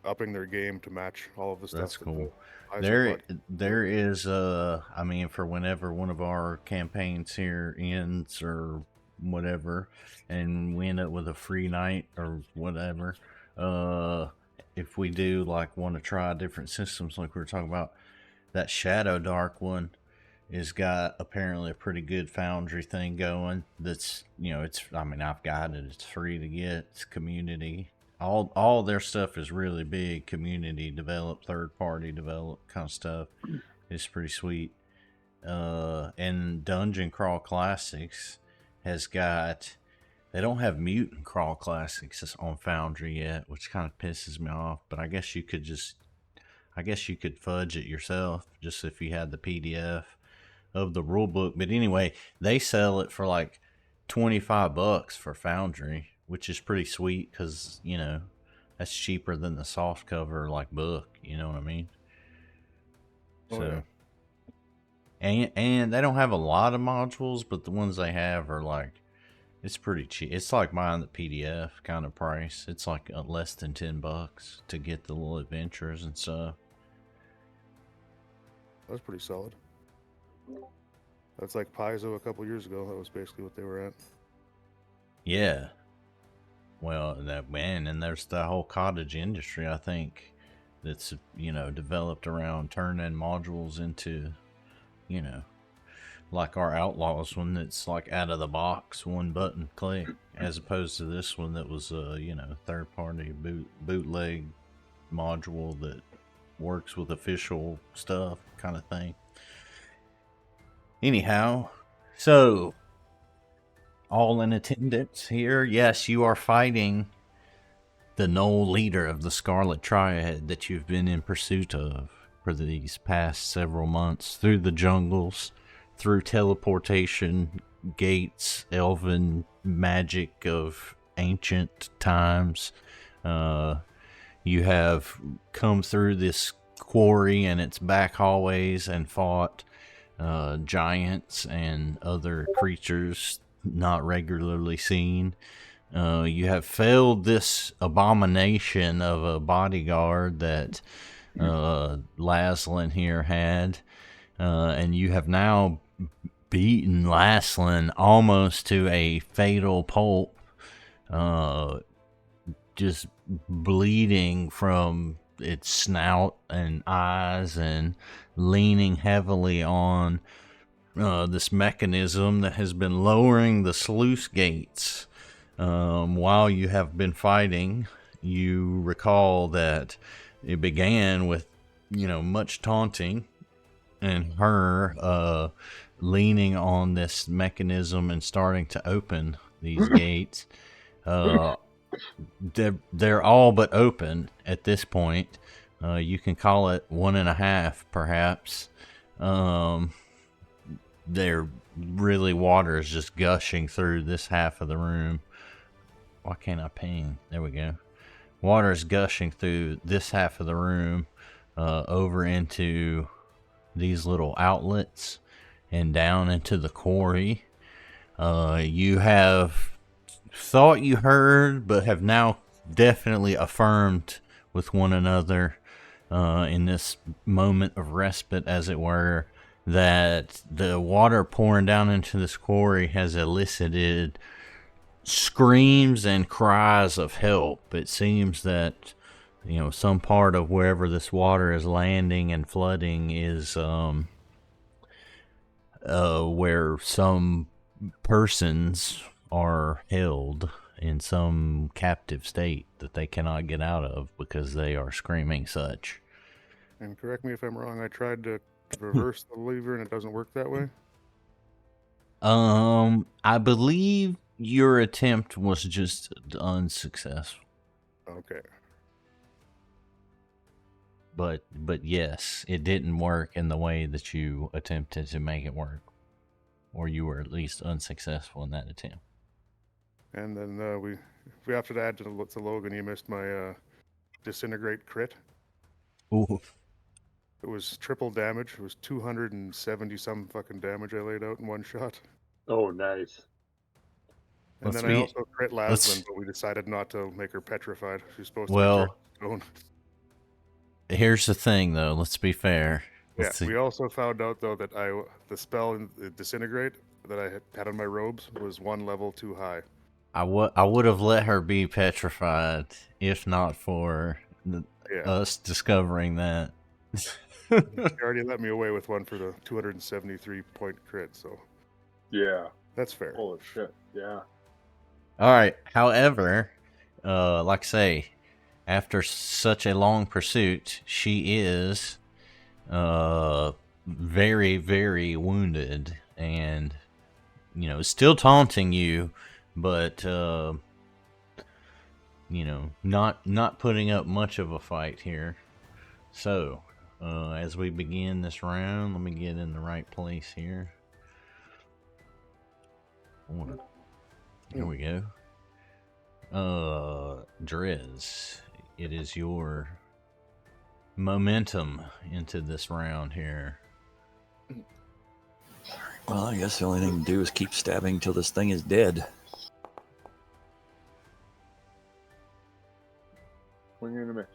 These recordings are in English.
upping their game to match all of the That's stuff that the cool. ISO There, pod. there is. I mean, for whenever one of our campaigns here ends or whatever, and we end up with a free night or whatever, uh, if we do like want to try different systems, like we were talking about, that Shadow Dark one has got apparently a pretty good Foundry thing going. That's, it's. I mean, I've got it. It's free to get. It's community. All their stuff is really big, community developed, third party developed kind of stuff. It's pretty sweet. And Dungeon Crawl Classics has got. They don't have Mutant Crawl Classics on Foundry yet, which kind of pisses me off. But I guess you could fudge it yourself, just if you had the PDF of the rule book. But anyway, they sell it for like $25 for Foundry, which is pretty sweet because, that's cheaper than the soft cover like book. You know what I mean? Oh yeah, So, and they don't have a lot of modules, but the ones they have are like, it's pretty cheap. It's like buying the PDF kind of price. It's like less than $10 to get the little adventures and stuff. that's pretty solid. That's like Paizo a couple years ago. That was basically what they were at. Yeah. Well, that man, and there's the whole cottage industry, I think, that's, developed around turning modules into, you know, like our Outlaws one that's like out of the box, one button click, as opposed to this one that was third party bootleg module that works with official stuff kind of thing. Anyhow, so all in attendance here. Yes, you are fighting the Knoll leader of the Scarlet Triad that you've been in pursuit of for these past several months through the jungles, through teleportation gates, elven magic of ancient times. You have come through this quarry and its back hallways and fought giants and other creatures not regularly seen. You have failed this abomination of a bodyguard that Laslin here had, and you have now beaten Laslin almost to a fatal pulp, just bleeding from its snout and eyes and leaning heavily on this mechanism that has been lowering the sluice gates. While you have been fighting, you recall that it began with, much taunting and her leaning on this mechanism and starting to open these gates. They're all but open at this point. You can call it 1.5, perhaps. They're really, water is just gushing through this half of the room. Why can't I ping? There we go. Water is gushing through this half of the room over into these little outlets and down into the quarry. You have thought you heard, but have now definitely affirmed with one another in this moment of respite, as it were, that the water pouring down into this quarry has elicited screams and cries of help. It seems that, some part of wherever this water is landing and flooding is where some persons are held in some captive state that they cannot get out of because they are screaming such. And correct me if I'm wrong. I tried to reverse the lever and it doesn't work that way. I believe your attempt was just unsuccessful. Okay. But yes, it didn't work in the way that you attempted to make it work, or you were at least unsuccessful in that attempt. And then we have to add to Logan. You missed my disintegrate crit. Ooh, It was triple damage. It was 270 some fucking damage I laid out in one shot. Oh, nice. And then I also crit Laslin, but we decided not to make her petrified. She's supposed to be turned Well, to stone. here's the thing, though. Let's be fair. Yeah, Let's see. we also found out though that the spell in disintegrate that I had on my robes was 1 level too high. I would have let her be petrified if not for Yeah, us discovering that. she already let me away with one for the 273 point crit, so Yeah. that's fair. Holy shit. Yeah. All right. However, like I say, after such a long pursuit, she is very, very wounded, and still taunting you, but not putting up much of a fight here. So, as we begin this round, let me get in the right place here. Here we go. Driz, it is your momentum into this round here. Well, I guess the only thing to do is keep stabbing till this thing is dead. When you're in a miss.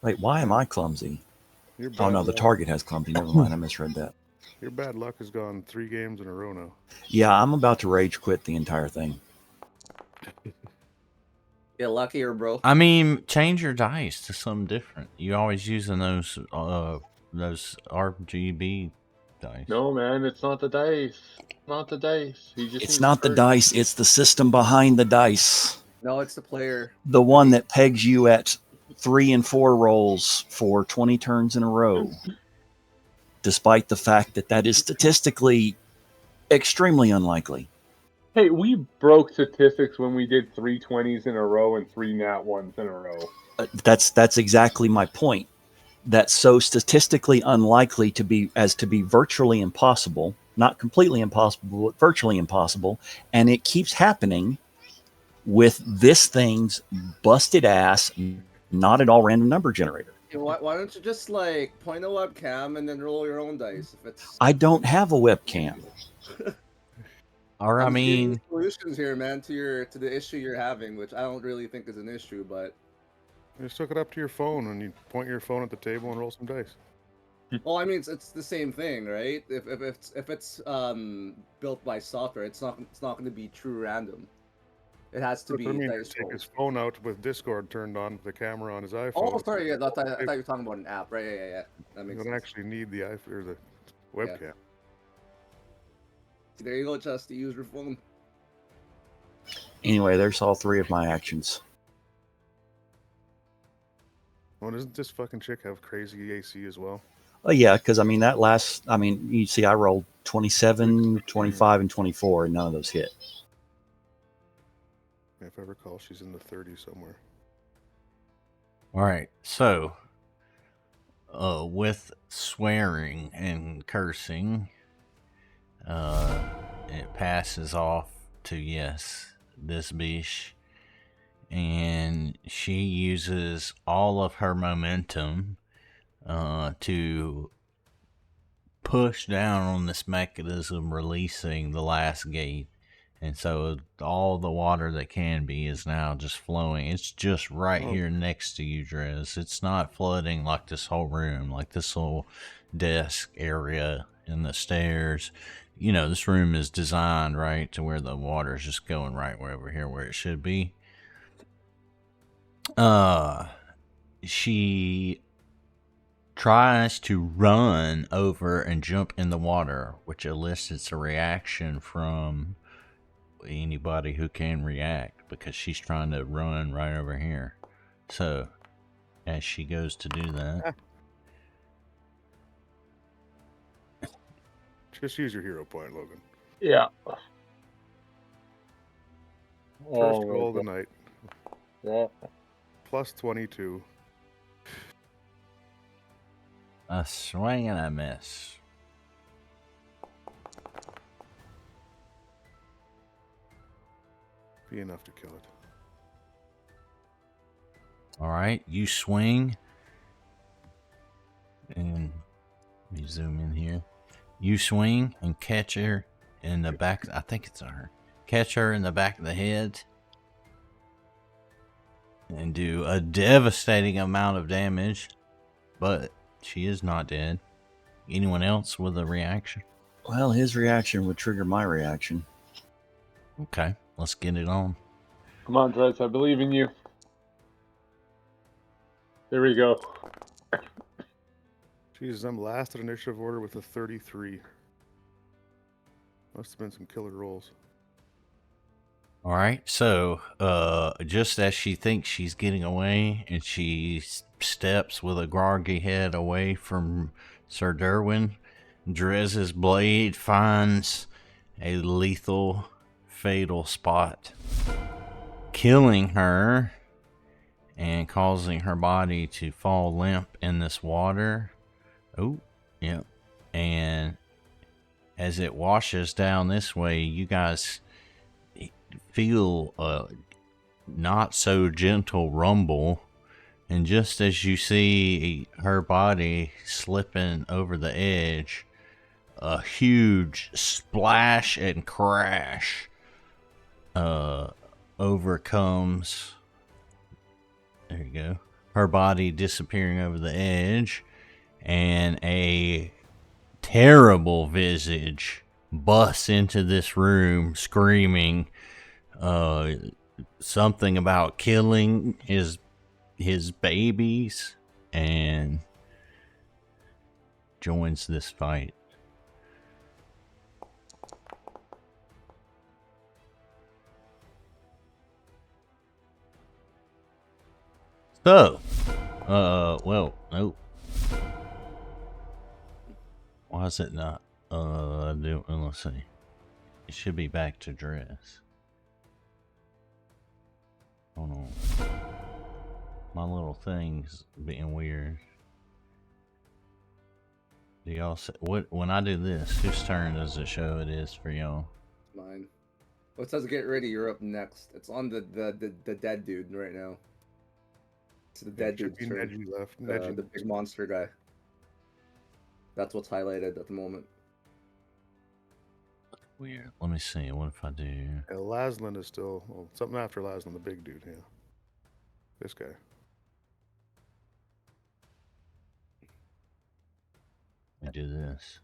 Wait, why am I clumsy? Your Oh bad no, the luck- target has clumsy. Never mind, I misread that. Your bad luck has gone 3 games in a row now. Yeah, I'm about to rage quit the entire thing. Get luckier, bro. I mean, change your dice to something different. You always using those RGB dice. No, man, it's not the dice. Not the dice. He just It's not the dice, it's the system behind the dice. No, it's the player. The one that pegs you at 3 and 4 rolls for 20 turns in a row. Despite the fact that that is statistically extremely unlikely. Hey, we broke statistics when we did 3 20s in a row and 3 nat 1s in a row. That's exactly my point. That's so statistically unlikely to be virtually impossible, not completely impossible, but virtually impossible, and it keeps happening with this thing's busted ass, not at all random number generator. Why don't you just point a webcam and then roll your own dice? If it's I don't have a webcam. Or I I'm giving mean, you solutions here, man, to the issue you're having, which I don't really think is an issue, but You just hook it up to your phone and you point your phone at the table and roll some dice. well, I mean it's the same thing, right? If it's built by software, it's not going to be true random. It has to But be I mean, dice take roll. his phone out with Discord turned on, with the camera on his iPhone. Oh, sorry, yeah, I thought you were talking about an app, right? Yeah. That You makes don't sense. actually need the iPhone or the webcam. There you go, Justy. Use your phone. Anyway, there's all 3 of my actions. Well, doesn't this fucking chick have crazy AC as well? Oh yeah, because you see I rolled 27, 25, and 24, and none of those hit. If I recall, she's in the 30s somewhere. all right. So, with swearing and cursing, it passes off to yes, this bish, and she uses all of her momentum to push down on this mechanism, releasing the last gate. And so all the water that can be is now just flowing. It's just right here next to you, Drez. It's not flooding like this whole room, like this little desk area and the stairs. This room is designed right to where the water is just going right over here where it should be. She tries to run over and jump in the water, which elicits a reaction from anybody who can react, because she's trying to run right over here. So as she goes to do that, Just use your hero point, Logan. Yeah. First Oh, roll of the my night, God. plus 22. a swing and a miss. Be enough to kill it. All right, you swing, and let me zoom in here. You swing and catch her in the back. I think it's her. catch her in the back of the head and do a devastating amount of damage, but she is not dead. Anyone else with a reaction? Well, his reaction would trigger my reaction. Okay, let's get it on. Come on, Drez, I believe in you. There we go. Jesus, I'm last at initiative order with a 33. Must have been some killer rolls. All right, so just as she thinks she's getting away, and she steps with a groggy head away from Sir Derwin, Drez's blade finds a lethal, fatal spot, killing her and causing her body to fall limp in this water. Oh, yep. And as it washes down this way, you guys feel a not so gentle rumble, and just as you see her body slipping over the edge, a huge splash and crash overcomes, there you go, her body disappearing over the edge, and a terrible visage busts into this room screaming something about killing his babies, and joins this fight. So, well, nope. Why is it not? Let's see. It should be back to dress. Hold on. My little thing's being weird. Do y'all say, when I do this, whose turn does it show it is for y'all? Mine. Well, it says get ready. You're up next. It's on the dead dude right now. It's the dead dude's turn. Neji left. The big monster guy. That's what's highlighted at the moment. Weird. Let me see. What if I do? Yeah, Laslan is still something after Laslan, the big dude. Yeah, this guy. I do this.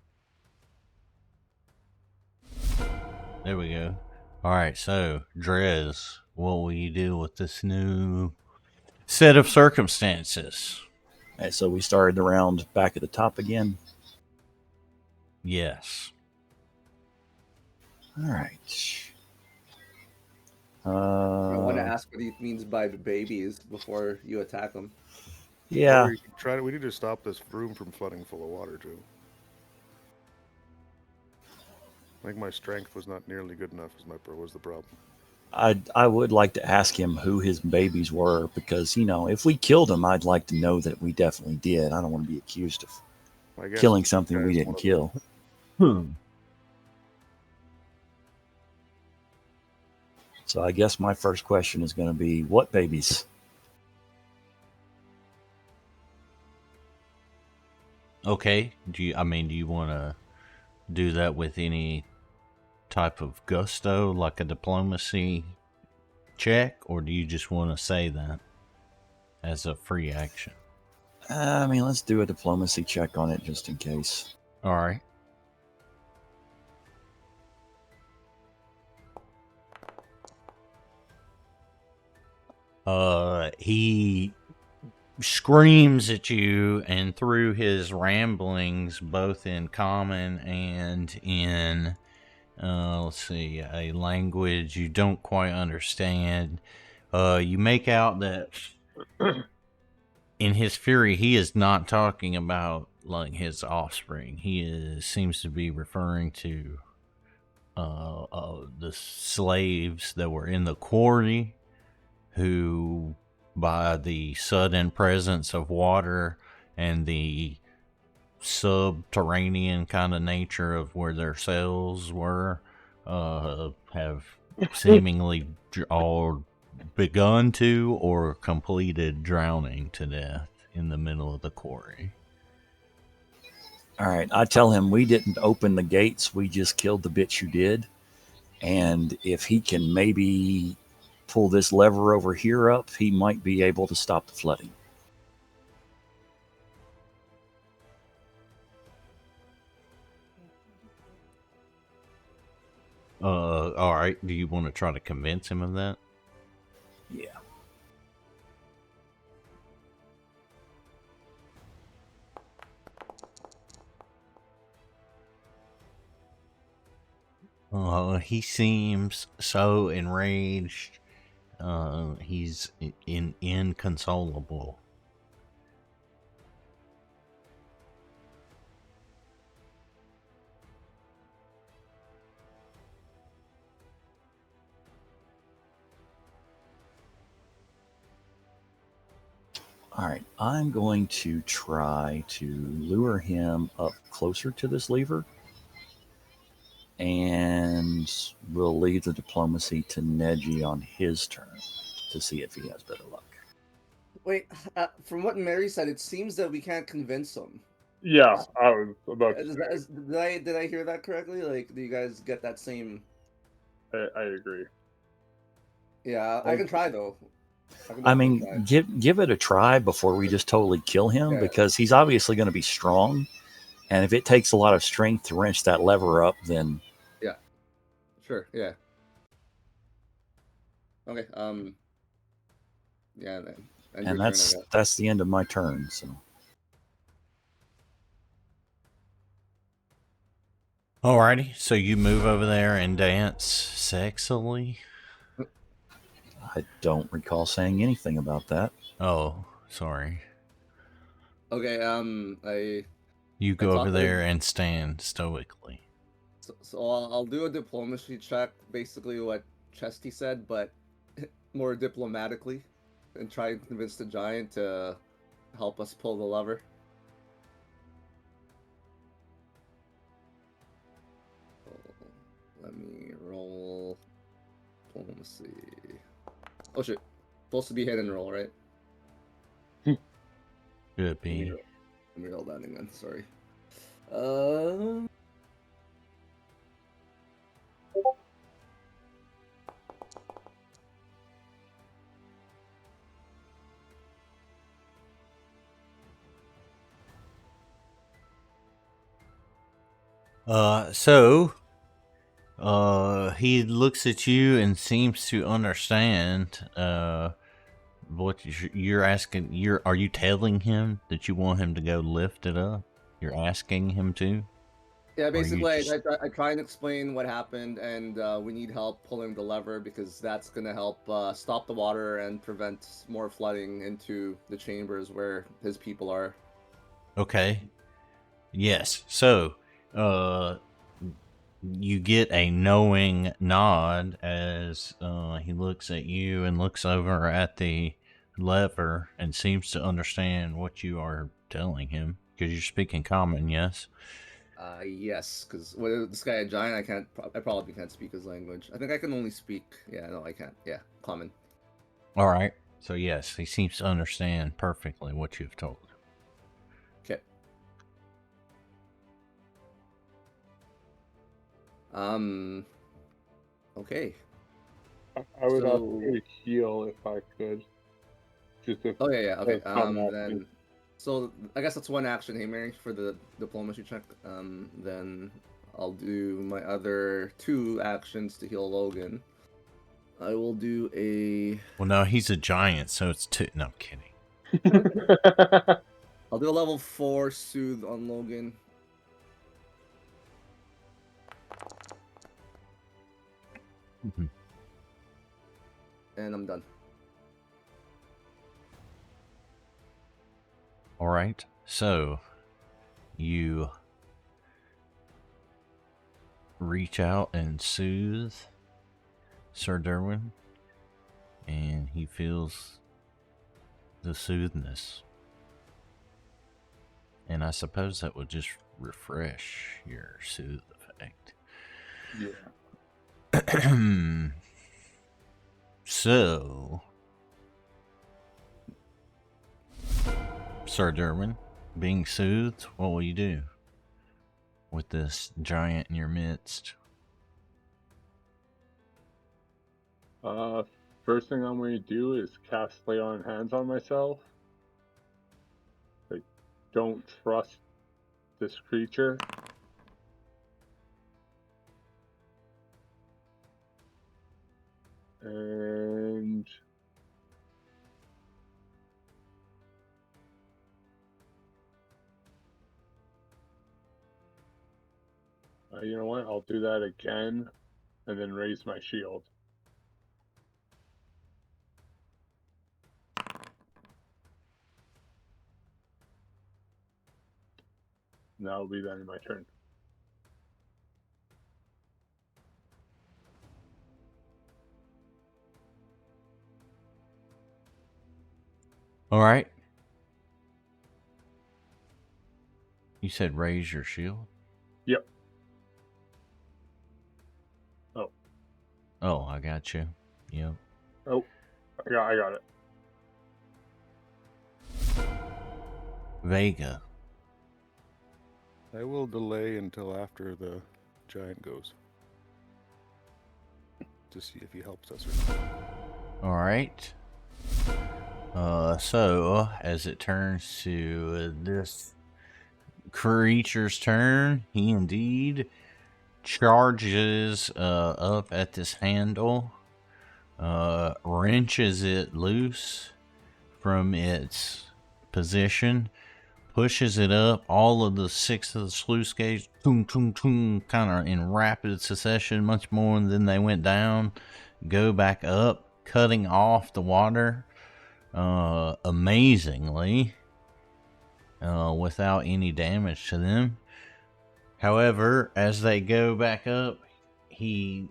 There we go. All right. So, Drez, what will you do with this new set of circumstances? Okay, so we started the round back at the top again. Yes. All right. I want to ask what he means by babies before you attack him. Yeah. We need to stop this room from flooding full of water too. I think my strength was not nearly good enough. Was the problem? I would like to ask him who his babies were, because if we killed him, I'd like to know that we definitely did. I don't want to be accused of killing something we didn't kill. So I guess my first question is going to be, what babies? Okay. Do you want to do that with any type of gusto, like a diplomacy check, or do you just want to say that as a free action? Let's do a diplomacy check on it just in case. All right. He screams at you, and through his ramblings, both in common and in, a language you don't quite understand, you make out that in his fury, he is not talking about like his offspring. He seems to be referring to the slaves that were in the quarry, who, by the sudden presence of water and the subterranean kind of nature of where their cells were, have seemingly all begun to or completed drowning to death in the middle of the quarry. All right. I tell him we didn't open the gates. We just killed the bitch you did. And if he can maybe pull this lever over here up, he might be able to stop the flooding. All right. Do you want to try to convince him of that? Yeah. He seems so enraged. He's inconsolable. All right, I'm going to try to lure him up closer to this lever, and we'll leave the diplomacy to Neji on his turn to see if he has better luck. Wait, from what Mary said, it seems that we can't convince him. Yeah, I was about to say. Did I hear that correctly? Like, do you guys get that same? I agree. Yeah, I can try though. I mean, give it a try before we just totally kill him, because he's obviously going to be strong, and if it takes a lot of strength to wrench that lever up, then yeah, sure, yeah. Okay, yeah, and that's the end of my turn. So, alrighty, so you move over there and dance sexily. I don't recall saying anything about that. Oh, sorry. Okay, You go over there and stand stoically. So I'll do a diplomacy check, basically what Chesty said, but more diplomatically, and try and convince the giant to help us pull the lever. Let me roll diplomacy. Oh shit. Supposed to be hit and roll, right? Could be. Let me roll that again, sorry. He looks at you and seems to understand, what you're asking. Are you telling him that you want him to go lift it up? You're asking him to? Yeah, basically, I try and explain what happened, and we need help pulling the lever because that's going to help stop the water and prevent more flooding into the chambers where his people are. Okay. Yes. So, you get a knowing nod as he looks at you and looks over at the lever and seems to understand what you are telling him because you're speaking common, yes? Yes, because with this guy a giant, I probably can't speak his language. I think I can only speak. Yeah, no, I can't. Yeah, common. All right. So yes, he seems to understand perfectly what you've told. Okay. Okay. I would also heal if I could. Just if. Oh yeah. Okay. Then. So I guess that's one action, hey Mary, for the diplomacy check. Then I'll do my other 2 actions to heal Logan. I will do a. Well, no, he's a giant, so it's 2. No, I'm kidding. I'll do a level 4 soothe on Logan. Mm-hmm. And I'm done. All right, so you reach out and soothe Sir Derwin, and he feels the soothness. And I suppose that would just refresh your soothe effect. Yeah. So, Sir Derwin, being soothed, what will you do with this giant in your midst? First thing I'm going to do is cast Lay on Hands on myself. I don't trust this creature. And you know what? I'll do that again and then raise my shield. And that'll be the end of my turn. All right. You said raise your shield? Yep. Oh, I got you. Yep. Oh, I got it. Vega. I will delay until after the giant goes to see if he helps us or not. All right. So as it turns to this creature's turn, he indeed charges up at this handle, wrenches it loose from its position, pushes it up. All of the 6 of the sluice gates, toom, toom, toom, kind of in rapid succession, much more than they went down, go back up, cutting off the water amazingly without any damage to them. However, as they go back up, he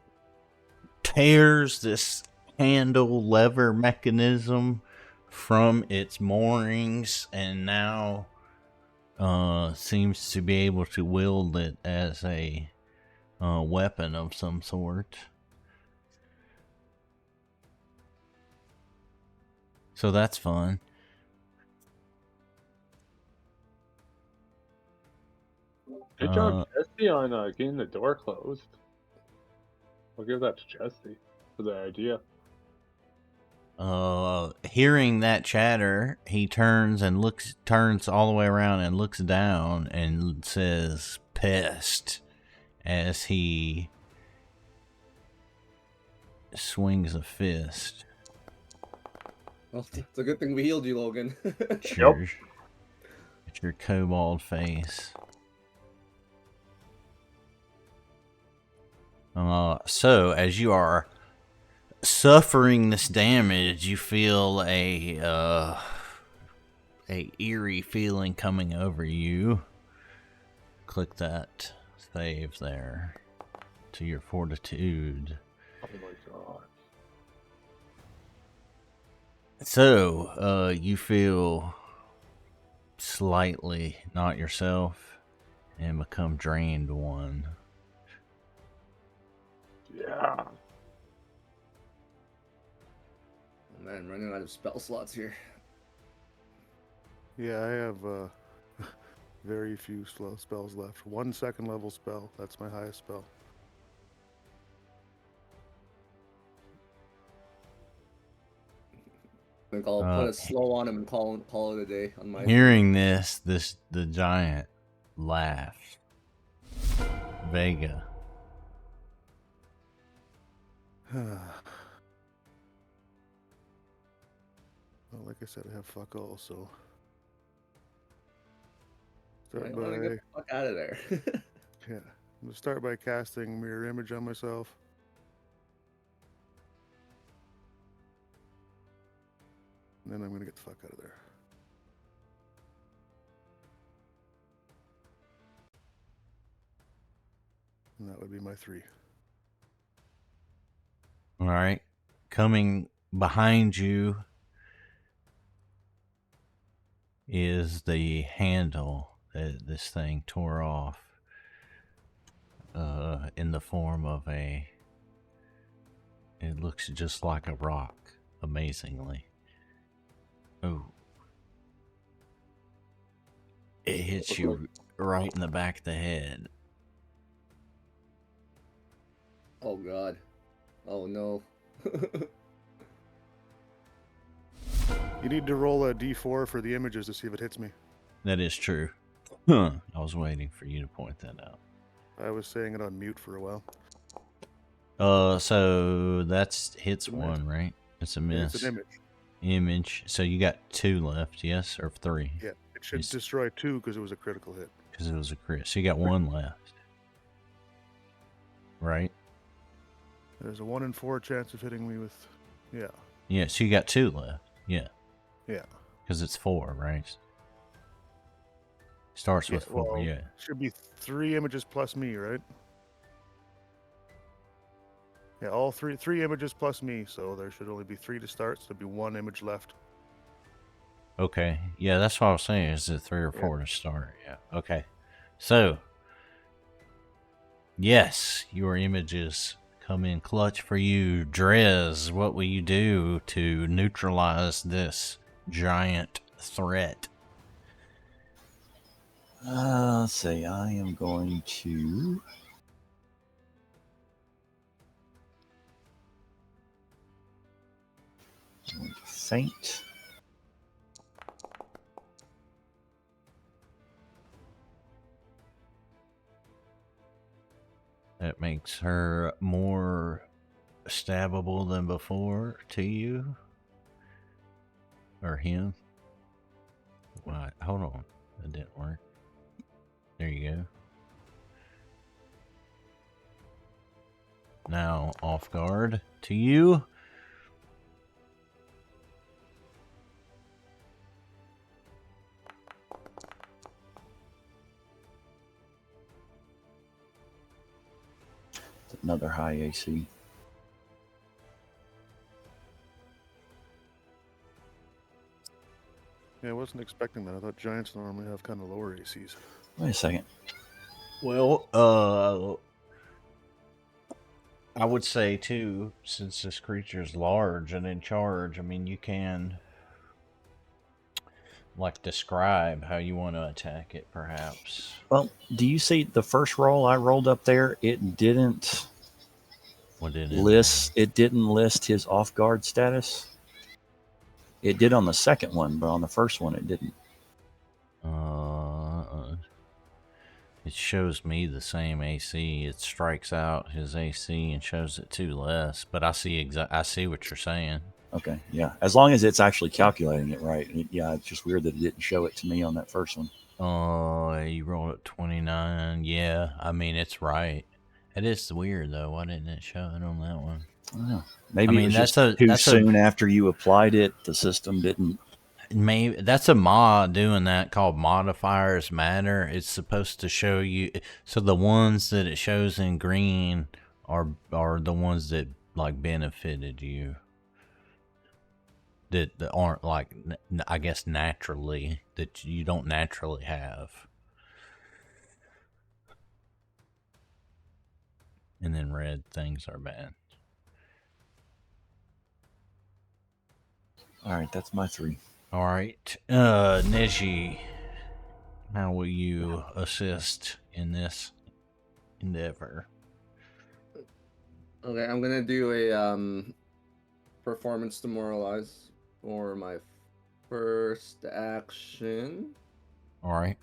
tears this handle lever mechanism from its moorings and now seems to be able to wield it as a weapon of some sort. So that's fun. Good job, Jesse, on getting the door closed. I'll give that to Jesse for the idea. Hearing that chatter, he turns all the way around and looks down and says pest as he swings a fist. Well, it's a good thing we healed you, Logan. At your kobold face. So as you are suffering this damage, you feel a eerie feeling coming over you. Click that save there to your fortitude. Oh my god. So, you feel slightly not yourself and become drained 1. Yeah. Oh, man, running out of spell slots here. Yeah, I have very few slow spells left. 1 second level spell. That's my highest spell. I think I'll put a slow on him and call it a day on my. Hearing the giant laugh. Vega. Well, like I said, I have fuck all, so start Right, by get the fuck out of there. yeah. I'm gonna start by casting mirror image on myself. And then I'm gonna get the fuck out of there. And that would be my 3. All right. Coming behind you is the handle that this thing tore off in the form of it looks just like a rock, amazingly. Oh. It hits you right in the back of the head. Oh god. Oh no. You need to roll a d4 for the images to see if it hits me. That is true. Huh. I was waiting for you to point that out. I was saying it on mute for a while. So that's hits It's a miss. one, right? It's a Yeah, miss. it's an image. Image. So you got 2 left, yes, or 3? Yeah, it should It's- destroy 2 because it was a critical hit. Because it was a crit. So you got 1 left, right? There's a 1 in 4 chance of hitting me with. Yeah. Yeah. So you got 2 left. Yeah. Yeah. Because it's 4, right? Starts Yeah, with 4. well, Yeah. Should be 3 images plus me, right? Yeah, all three images plus me, so there should only be 3 to start, so there'd be 1 image left. Okay. Yeah, that's what I was saying. Is it 3 or 4 to start? Yeah. Okay. So, yes, your images come in clutch for you. Drez, what will you do to neutralize this giant threat? Let's see. I am going to. Faint. That makes her more stabbable than before to you? Or him? What? Hold on. That didn't work. There you go. Now, off guard to you. Another high AC. Yeah, I wasn't expecting that. I thought giants normally have kind of lower ACs. Wait a second. Well, I would say too, since this creature is large and in charge, I mean, you can like describe how you want to attack it, perhaps. Well, do you see the first roll I rolled up there? It didn't What did it list. It didn't list his off guard status. It did on the second one, but on the first one, it didn't. It shows me the same AC. It strikes out his AC and shows it 2 less. But I see I see what you're saying. Okay, yeah. As long as it's actually calculating it right. Yeah, it's just weird that it didn't show it to me on that first one. You rolled at 29. Yeah, I mean it's right. It is weird though. Why didn't it show it on that one? I don't know. Maybe I mean, it was that's just too soon after you applied it. The system didn't. Maybe that's a mod doing that called modifiers matter. It's supposed to show you. So the ones that it shows in green are the ones that like benefited you. That aren't like, I guess, naturally, that you don't naturally have. And then red things are bad. All right, that's my 3. All right, Neji, how will you assist in this endeavor? Okay, I'm gonna do a performance demoralize for my first action. All right.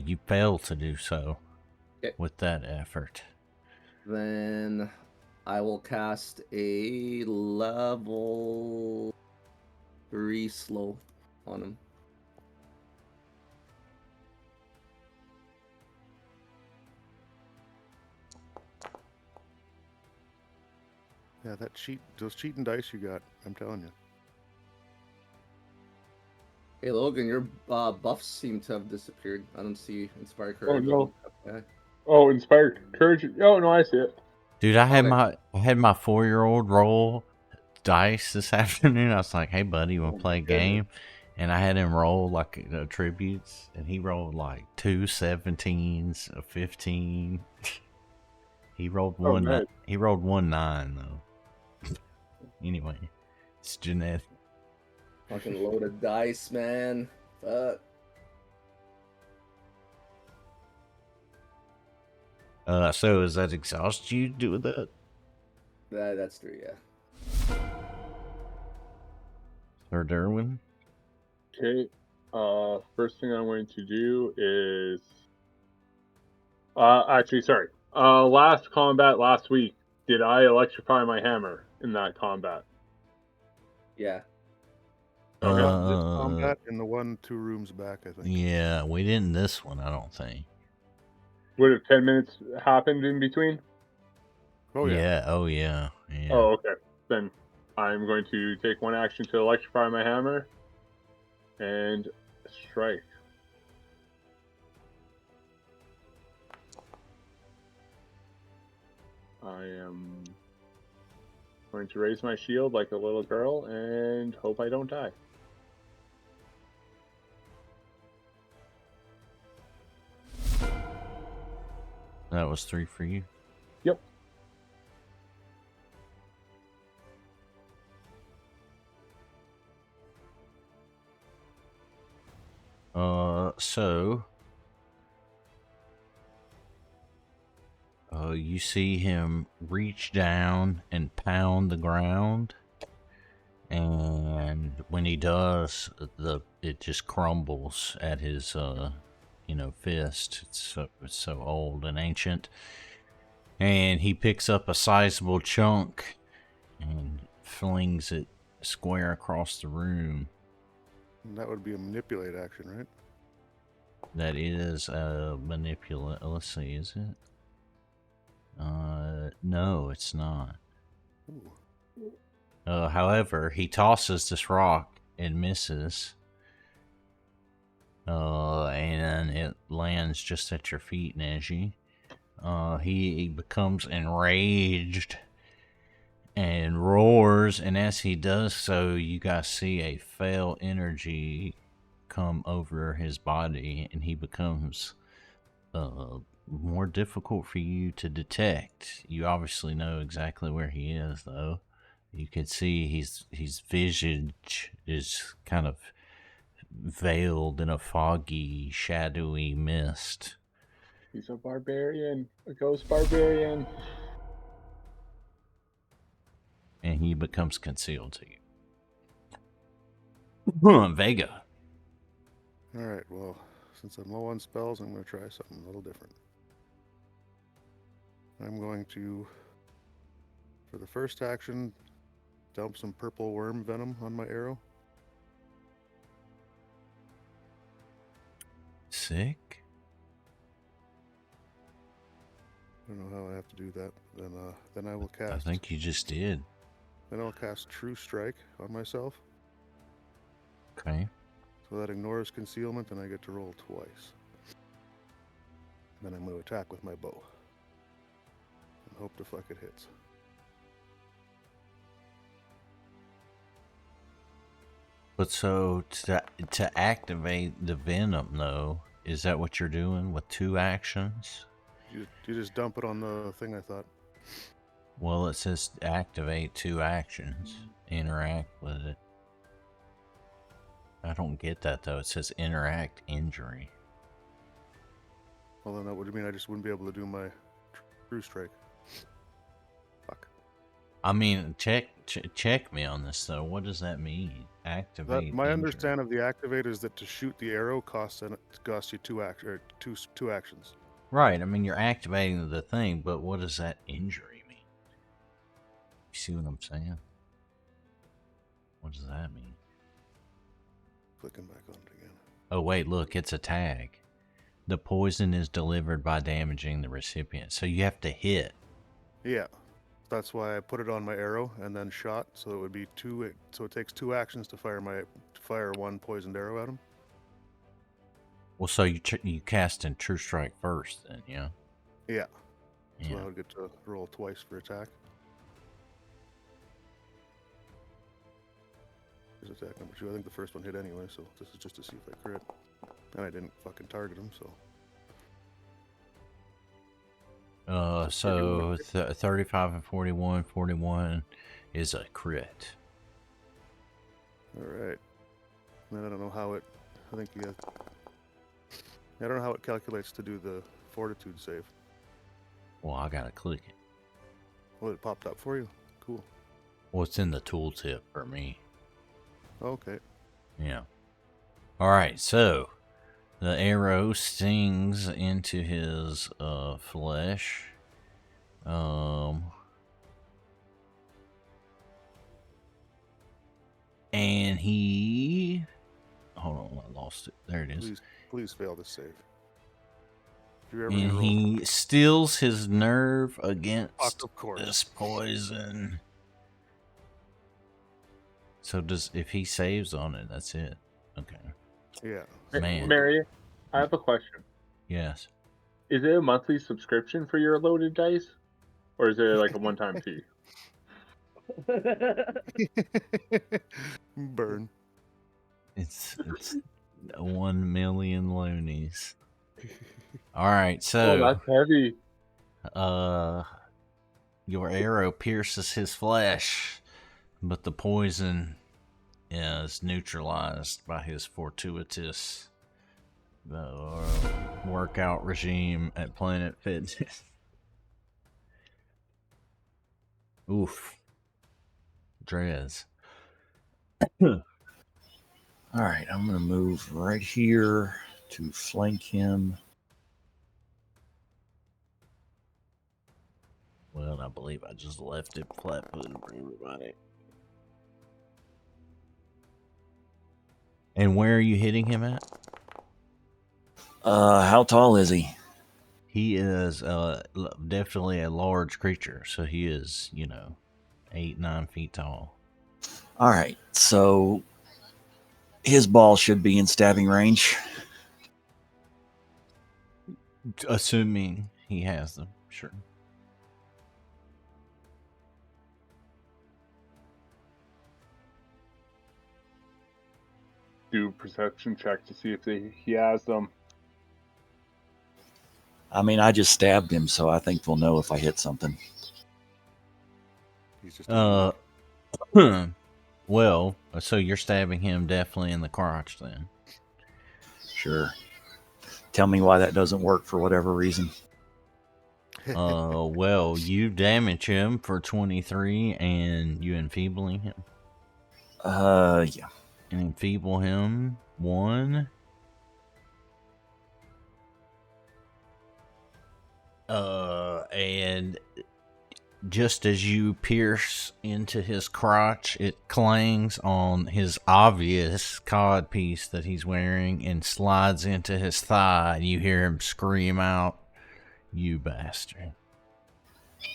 You fail to do so. Okay. With that effort. Then I will cast a level 3 slow on him. Yeah, those cheating dice you got, I'm telling you. Hey Logan, your buffs seem to have disappeared. I don't see Inspire Courage. Oh no. Okay. Oh, Inspired Courage. Oh no, I see it. Dude, I had Okay. my 4-year-old roll dice this afternoon. I was like, "Hey, buddy, you want to play a game?" And I had him roll like tributes, and he rolled like 2 17s, a 15. He rolled one. nice. He rolled 1 9 though. Anyway, it's genetic. Fucking loaded dice, man. Fuck. So does that exhaust you doing that? That's 3, yeah. Or Derwin? Okay. First thing I'm going to do is actually, sorry. Last combat last week, did I electrify my hammer in that combat? Yeah. Okay. This combat in the 2 rooms back, I think. Yeah, we didn't this one, I don't think. Would have 10 minutes happened in between? Oh yeah. Oh yeah. Oh, okay. Then I'm going to take one action to electrify my hammer and strike. I am going to raise my shield like a little girl and hope I don't die. That was 3 for you. Yep. So you see him reach down and pound the ground, and when he does, it just crumbles at his fist. It's so old and ancient, and he picks up a sizable chunk and flings it square across the room. And that would be a manipulate action, right? That is a manipulate. Let's see, is it? No, it's not. Ooh. However, he tosses this rock and misses. And it lands just at your feet, Neji. He becomes enraged and roars, and as he does so, you guys see a fell energy come over his body, and he becomes more difficult for you to detect. You obviously know exactly where he is, though. You can see his visage is kind of veiled in a foggy, shadowy mist. He's a barbarian, a ghost barbarian. And he becomes concealed to you. Vega. Alright, well, since I'm low on spells, I'm going to try something a little different. I'm going to, for the first action, dump some purple worm venom on my arrow. Sick. I don't know how I have to do that. Then I will cast. I think you just did. Then I'll cast True Strike on myself. Okay. So that ignores concealment, and I get to roll twice. Then I'm going to attack with my bow. And hope to fuck it hits. But so to activate the venom, though, is that what you're doing with 2 actions? You just dump it on the thing, I thought. Well, it says activate 2 actions. Interact with it. I don't get that, though. It says interact injury. Well, then that would mean I just wouldn't be able to do my True Strike. Fuck. I mean, check me on this, though. What does that mean? Activate My injury. understanding of the activate is that to shoot the arrow costs you 2 actions. Right, I mean, you're activating the thing, but what does that injury mean? You see what I'm saying? What does that mean? Clicking back on it again. Oh, wait, look, it's a tag. The poison is delivered by damaging the recipient, so you have to hit. Yeah. That's why I put it on my arrow and then shot, so it would be 2. So it takes 2 actions to fire 1 poisoned arrow at him. Well, so you cast in True Strike first, then, yeah? Yeah. So Yeah. I would get to roll twice for attack. Here's attack number 2. I think the first one hit anyway, so this is just to see if I crit. And I didn't fucking target him, so. So 35 and 41. 41 is a crit. Alright. Then I don't know how it. I think I don't know how it calculates to do the fortitude save. Well, I gotta click it. Oh, it popped up for you? Cool. Well, it's in the tooltip for me. Okay. Yeah. Alright, so the arrow stings into his flesh. And he... Hold on, I lost it. There it is. Please fail to save. If you're ever And gonna roll, he steals his nerve against of course. this poison. So if he saves on it, that's it. Okay. Yeah. Man. Mary, I have a question. Yes. Is it a monthly subscription for your loaded dice? Or is it like a one-time fee? Burn. It's 1 million loonies. Alright, Oh, so that's heavy. your arrow pierces his flesh, but the poison is neutralized by his fortuitous workout regime at Planet Fitness. Oof. Drez. All right, I'm going to move right here to flank him. Well, I believe I just left it flat-footed for everybody. And where are you hitting him at? How tall is he? He is definitely a large creature, so he is, 8-9 feet tall. All right, so his ball should be in stabbing range. Assuming he has them, sure. Do a perception check to see if he has them. I mean, I just stabbed him, so I think we'll know if I hit something. He's just Well, so you're stabbing him definitely in the crotch then. Sure. Tell me why that doesn't work for whatever reason. Well, you damage him for 23 and you enfeebling him. Yeah. And enfeeble him 1. And just as you pierce into his crotch, it clangs on his obvious cod piece that he's wearing and slides into his thigh, and you hear him scream out, "You bastard."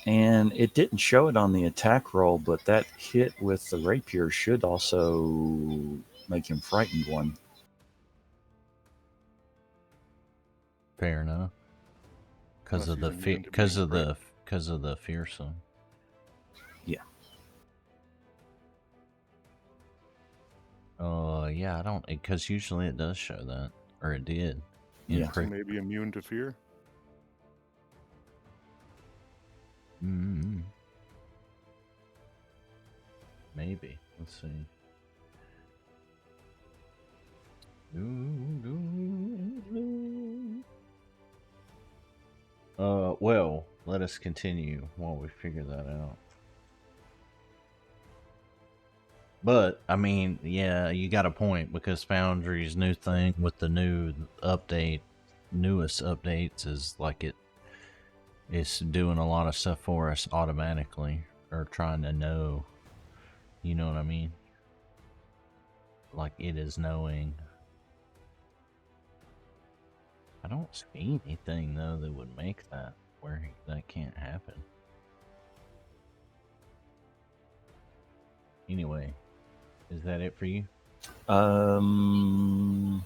And it didn't show it on the attack roll, but that hit with the rapier should also make him frightened 1. Fair enough. Because of Unless the he's immune to because of the fearsome. Yeah. Yeah, I don't, because usually it does show that, or it did. Yeah. So maybe immune to fear. Maybe. Let's see. Well, let us continue while we figure that out. But, I mean, yeah, you got a point, because Foundry's new thing with the newest updates is like it's doing a lot of stuff for us automatically, or trying to know, you know what I mean? Like it is knowing. I don't see anything though that would make that where that can't happen. Anyway, is that it for you? No,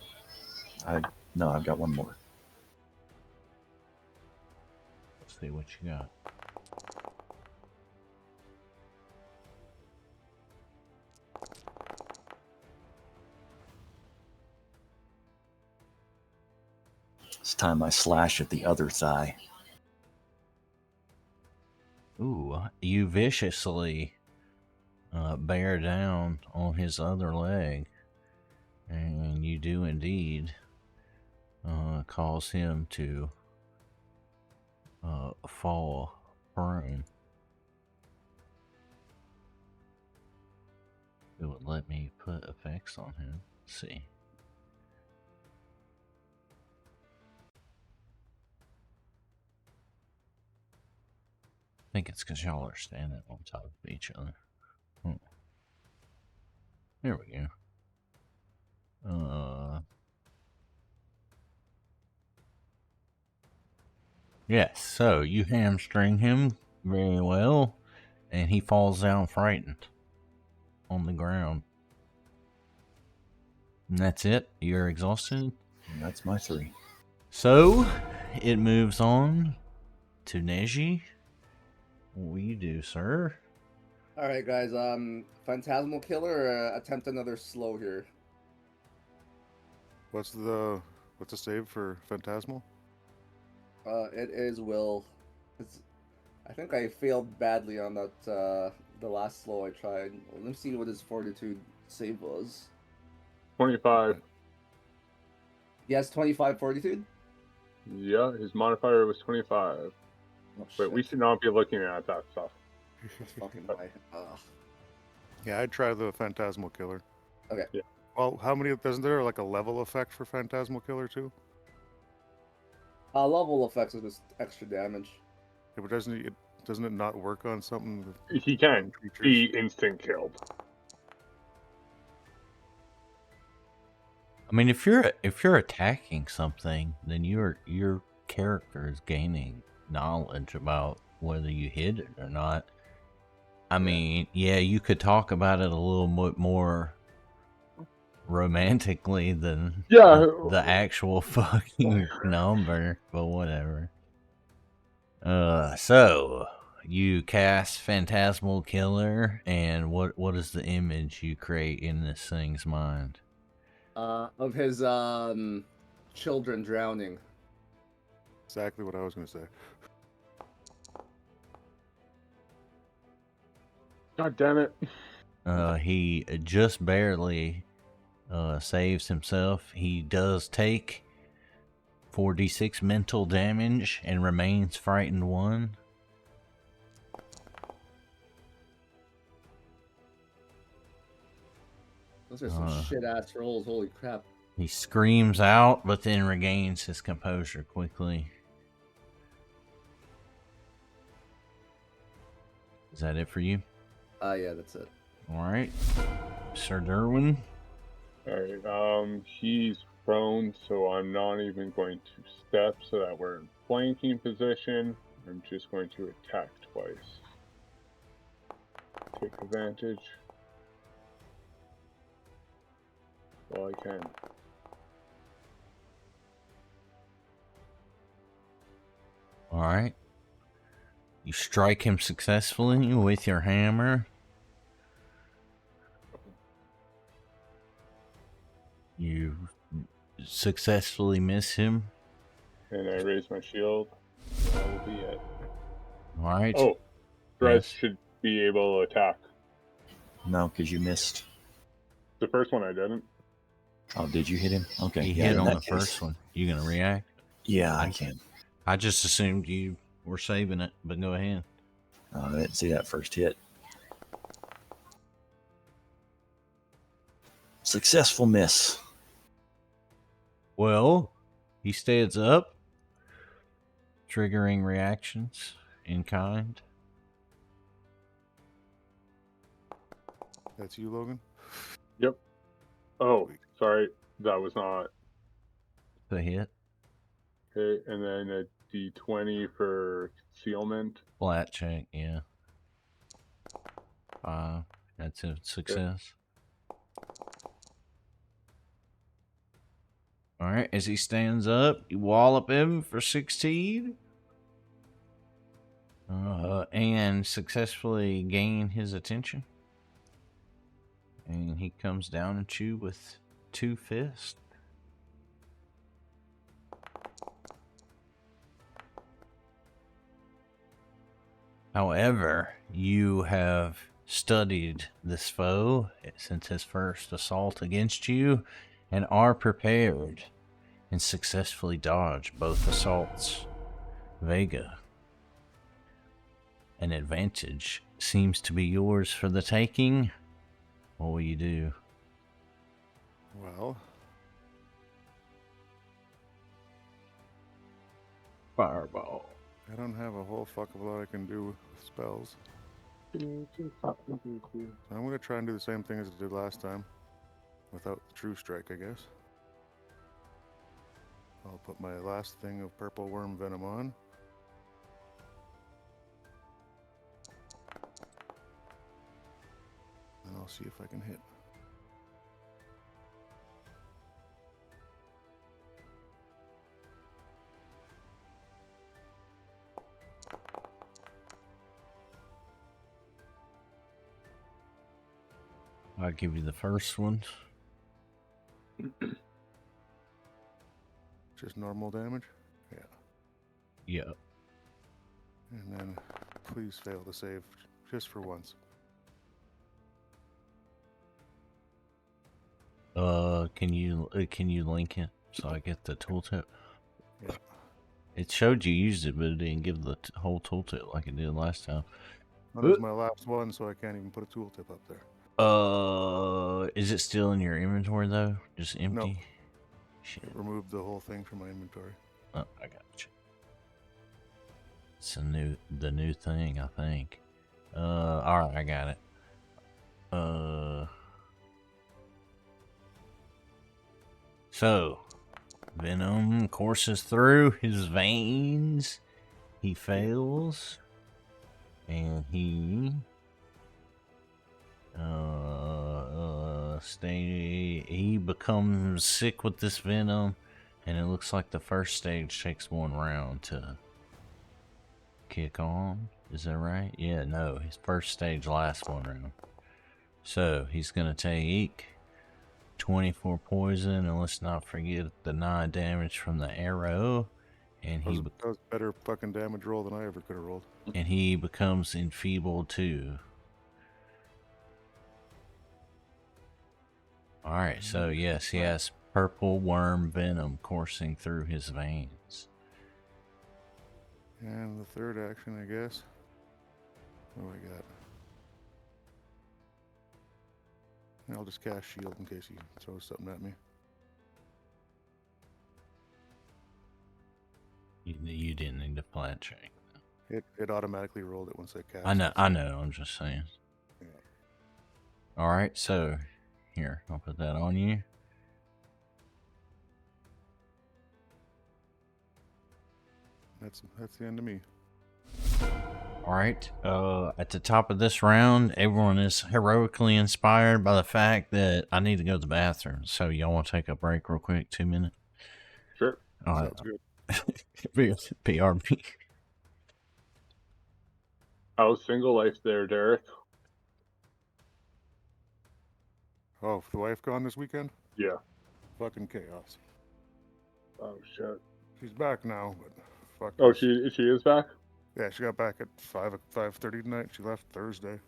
I've got one more. Let's see what you got. This time I slash at the other thigh. Ooh, you viciously bear down on his other leg, and you do indeed cause him to fall prone. It would let me put effects on him. Let's see. I think it's because y'all are standing on top of each other. There we go. Yes, so you hamstring him very well, and he falls down frightened on the ground. And that's it. You're exhausted. And that's my 3. So it moves on to Neji. What will you do, sir? All right, guys. Phantasmal Killer, or attempt another slow here. What's the save for Phantasmal? It is Will. I think I failed badly on that. The last slow I tried. Let me see what his Fortitude save was. 25. Yes, 25 Fortitude. Yeah, his modifier was 25. Oh, But shit. we should not be looking at that stuff. That's fucking high. Yeah, I'd try the Phantasmal Killer. Okay. Yeah. Well, how many? Isn't there like a level effect for Phantasmal Killer too? Level effects are just extra damage. Yeah, but doesn't it not work on something? With He can creatures? be instant killed. I mean, if you're attacking something, then your character is gaining knowledge about whether you hit it or not. I mean, yeah, you could talk about it a little bit more romantically than the actual fucking number, but whatever. So you cast Phantasmal Killer, and what is the image you create in this thing's mind? Of his children drowning. Exactly what I was going to say. God damn it. He just barely saves himself. He does take 4d6 mental damage and remains frightened 1. Those are some shit ass rolls. Holy crap. He screams out, but then regains his composure quickly. Is that it for you? Yeah, that's it. Alright. Sir Derwin? Alright, he's prone, so I'm not even going to step so that we're in flanking position. I'm just going to attack twice. Take advantage. Well, I can. Alright. You strike him successfully with your hammer. You successfully miss him. And I raise my shield. That will be it. Alright. Oh, Dres Yes. should be able to attack. No, because you missed. The first one I didn't. Oh, did you hit him? Okay. He yeah, hit in on that the case- first one. You gonna react? Yeah, I can. I just assumed you were saving it, but go ahead. I didn't see that first hit. Successful miss. Well, he stands up, triggering reactions in kind. That's you, Logan? Yep. Oh, sorry. That was not. The hit. Okay, and then a d20 for concealment. Flat check, yeah. That's a success. Alright, as he stands up, you wallop him for 16. And successfully gain his attention. And he comes down at you with 2 fists. However, you have studied this foe since his first assault against you and are prepared and successfully dodge both assaults. Vega, An advantage seems to be yours for the taking. What will you do? Well, Fireball. I don't have a whole fuck of a lot I can do with spells. So I'm going to try and do the same thing as I did last time. Without the True Strike, I guess. I'll put my last thing of purple worm venom on. And I'll see if I can hit. I'll give you the first one. Just normal damage? Yeah. Yep. And then please fail to save just for once. Can you link it so I get the tooltip? Yeah. It showed you used it, but it didn't give the whole tooltip like it did last time. Well, that was my last one, so I can't even put a tooltip up there. Is it still in your inventory though? Just empty? No. Shit. It removed the whole thing from my inventory. Oh, I got you. It's the new thing, I think. Alright, I got it. So, venom courses through his veins. He fails. And he... he becomes sick with this venom. And it looks like the first stage takes 1 round to kick on. Is that right? Yeah, no. His first stage lasts 1 round. So, he's going to take 24 poison, and let's not forget the 9 damage from the arrow. And That was a better fucking damage roll than I ever could have rolled. And he becomes enfeebled too. Alright, so yes, he has purple worm venom coursing through his veins. And the third action, I guess. What do I got? I'll just cast shield in case he throws something at me. You didn't need to flat check. It automatically rolled it once I cast. I know, I'm just saying. Yeah. Alright, so here, I'll put that on you. That's the end of me. Alright, at the top of this round, everyone is heroically inspired by the fact that I need to go to the bathroom. So y'all want to take a break real quick, 2 minutes? Sure. Alright. Sounds good. PRB. How's single life there, Derek? Oh, the wife gone this weekend? Yeah. Fucking chaos. Oh shit. She's back now, but fuck. Oh, this. she is back? Yeah, she got back at 5:30 tonight. She left Thursday.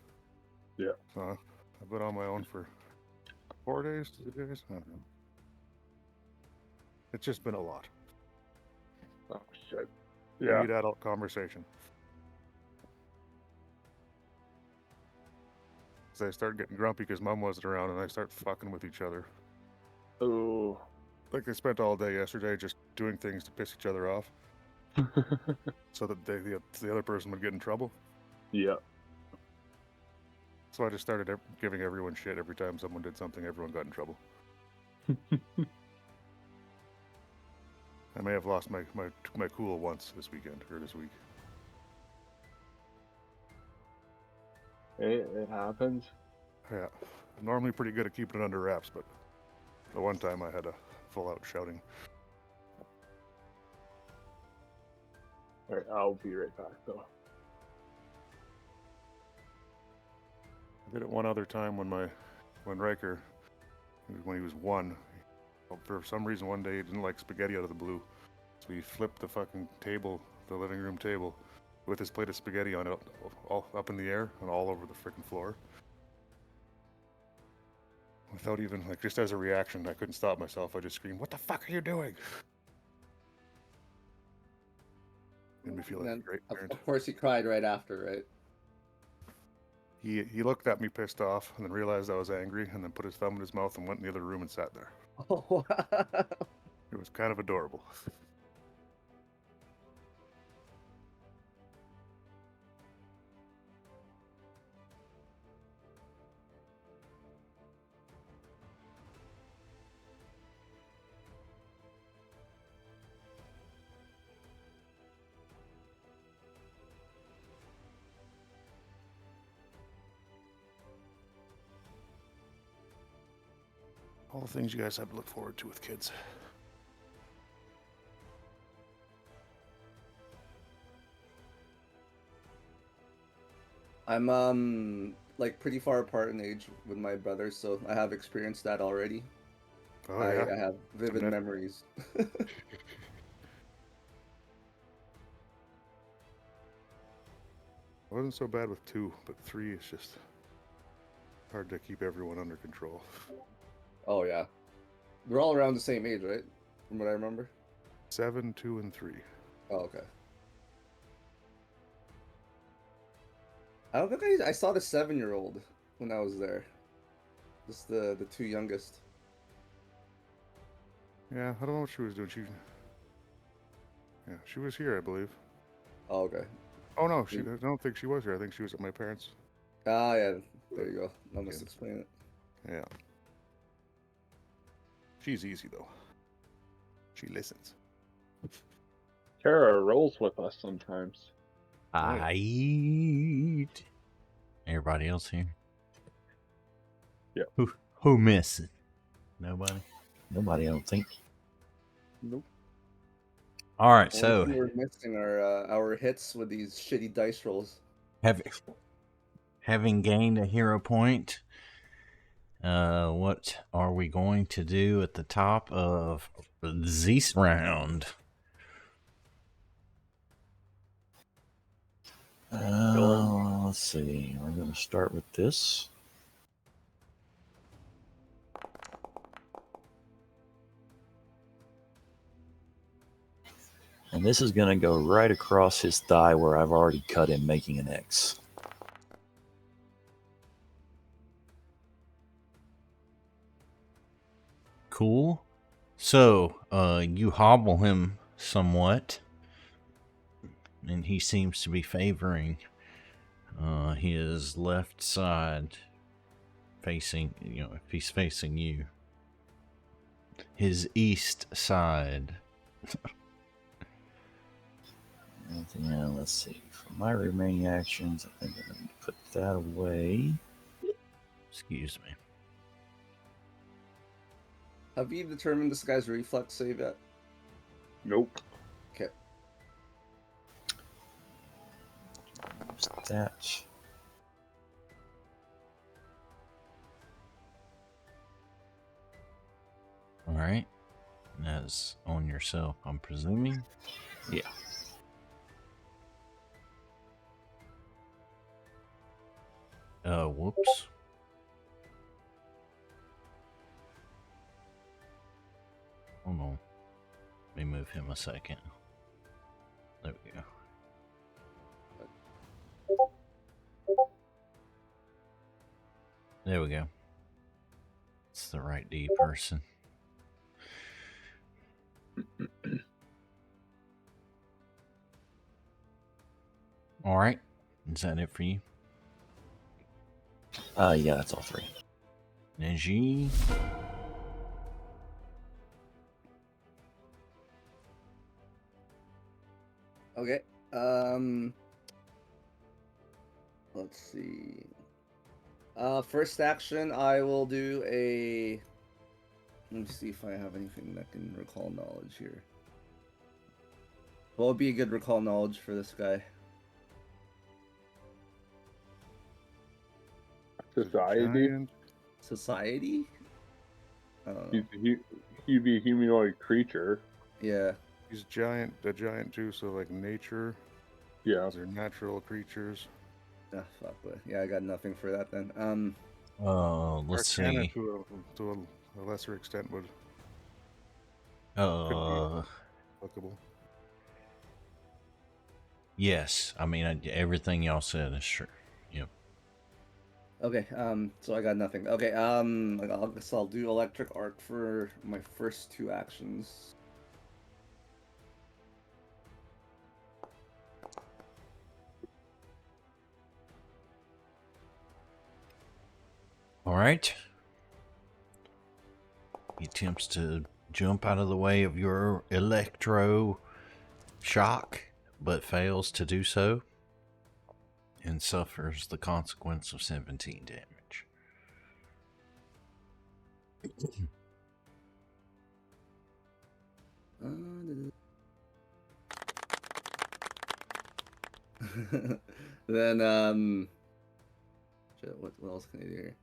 Yeah. So I've been on my own for 4 days, 2 days. I don't know. It's just been a lot. Oh shit. We Yeah. need adult conversation. So I start getting grumpy because Mom wasn't around, and I start fucking with each other. Oh. Like they spent all day yesterday just doing things to piss each other off, so that the other person would get in trouble. Yeah. So I just started giving everyone shit every time someone did something. Everyone got in trouble. I may have lost my cool once this weekend or this week. It happens. Yeah, I'm normally pretty good at keeping it under wraps, but the one time I had a full-out shouting. Alright, I'll be right back though. I did it one other time when Riker, when he was 1, for some reason one day he didn't like spaghetti out of the blue, so he flipped the fucking table, the living room table, with his plate of spaghetti on it, all up in the air and all over the freaking floor. Without even, like, just as a reaction, I couldn't stop myself. I just screamed, "What the fuck are you doing?" Made me feel like a great parent. Of course, he cried right after, right? He looked at me pissed off, and then realized I was angry, and then put his thumb in his mouth and went in the other room and sat there. Oh, wow. It was kind of adorable. All the things you guys have to look forward to with kids. I'm like pretty far apart in age with my brother, so I have experienced that already. Oh, I yeah. have vivid Never- memories. It wasn't so bad with 2, but 3 is just hard to keep everyone under control. Oh yeah, we're all around the same age, right? From what I remember. 7, 2, and 3. Oh, okay. I don't think I saw the 7-year-old when I was there. Just the 2 youngest. Yeah, I don't know what she was doing. She was here, I believe. Oh, okay. Oh no, I don't think she was here. I think she was at my parents'. Ah, yeah. There you go. That must Yeah. explain it. Yeah. She's easy though. She listens. Kara rolls with us sometimes. Aight. Everybody else here? Yeah. Who missing? Nobody? Nobody, I don't think. Nope. All right, Only so thing we're missing are our hits with these shitty dice rolls. having gained a hero point, what are we going to do at the top of this round? Let's see. We're going to start with this. And this is going to go right across his thigh where I've already cut him, making an X. Cool. So, you hobble him somewhat, and he seems to be favoring his left side, facing, if he's facing you, his east side. Yeah, let's see. For my remaining actions, I think I'm going to put that away. Excuse me. Have you determined this guy's reflex save yet? Nope. Okay. That. All right. That's on yourself, I'm presuming. Yeah. Whoops. Hold on. Let me move him a second. There we go. There we go. It's the right D person. All right. Is that it for you? Yeah, that's all 3. Neji. Okay. Let's see. First action, I will do a. Let me see if I have anything that can recall knowledge here. What would be a good recall knowledge for this guy? Society. Giant. Society? I don't know. He'd be a humanoid creature. Yeah. He's a giant too, so like nature. Yeah. These are natural creatures. Ah, fuck. But yeah, I got nothing for that then. Let's Arcana see. to a lesser extent would Uh, applicable. yes. I mean, everything y'all said is true. Yep. Okay, so I got nothing. Okay, I guess I'll do electric arc for my first 2 actions. All right. He attempts to jump out of the way of your electro shock, but fails to do so and suffers the consequence of 17 damage. Then, shit, what else can I do here?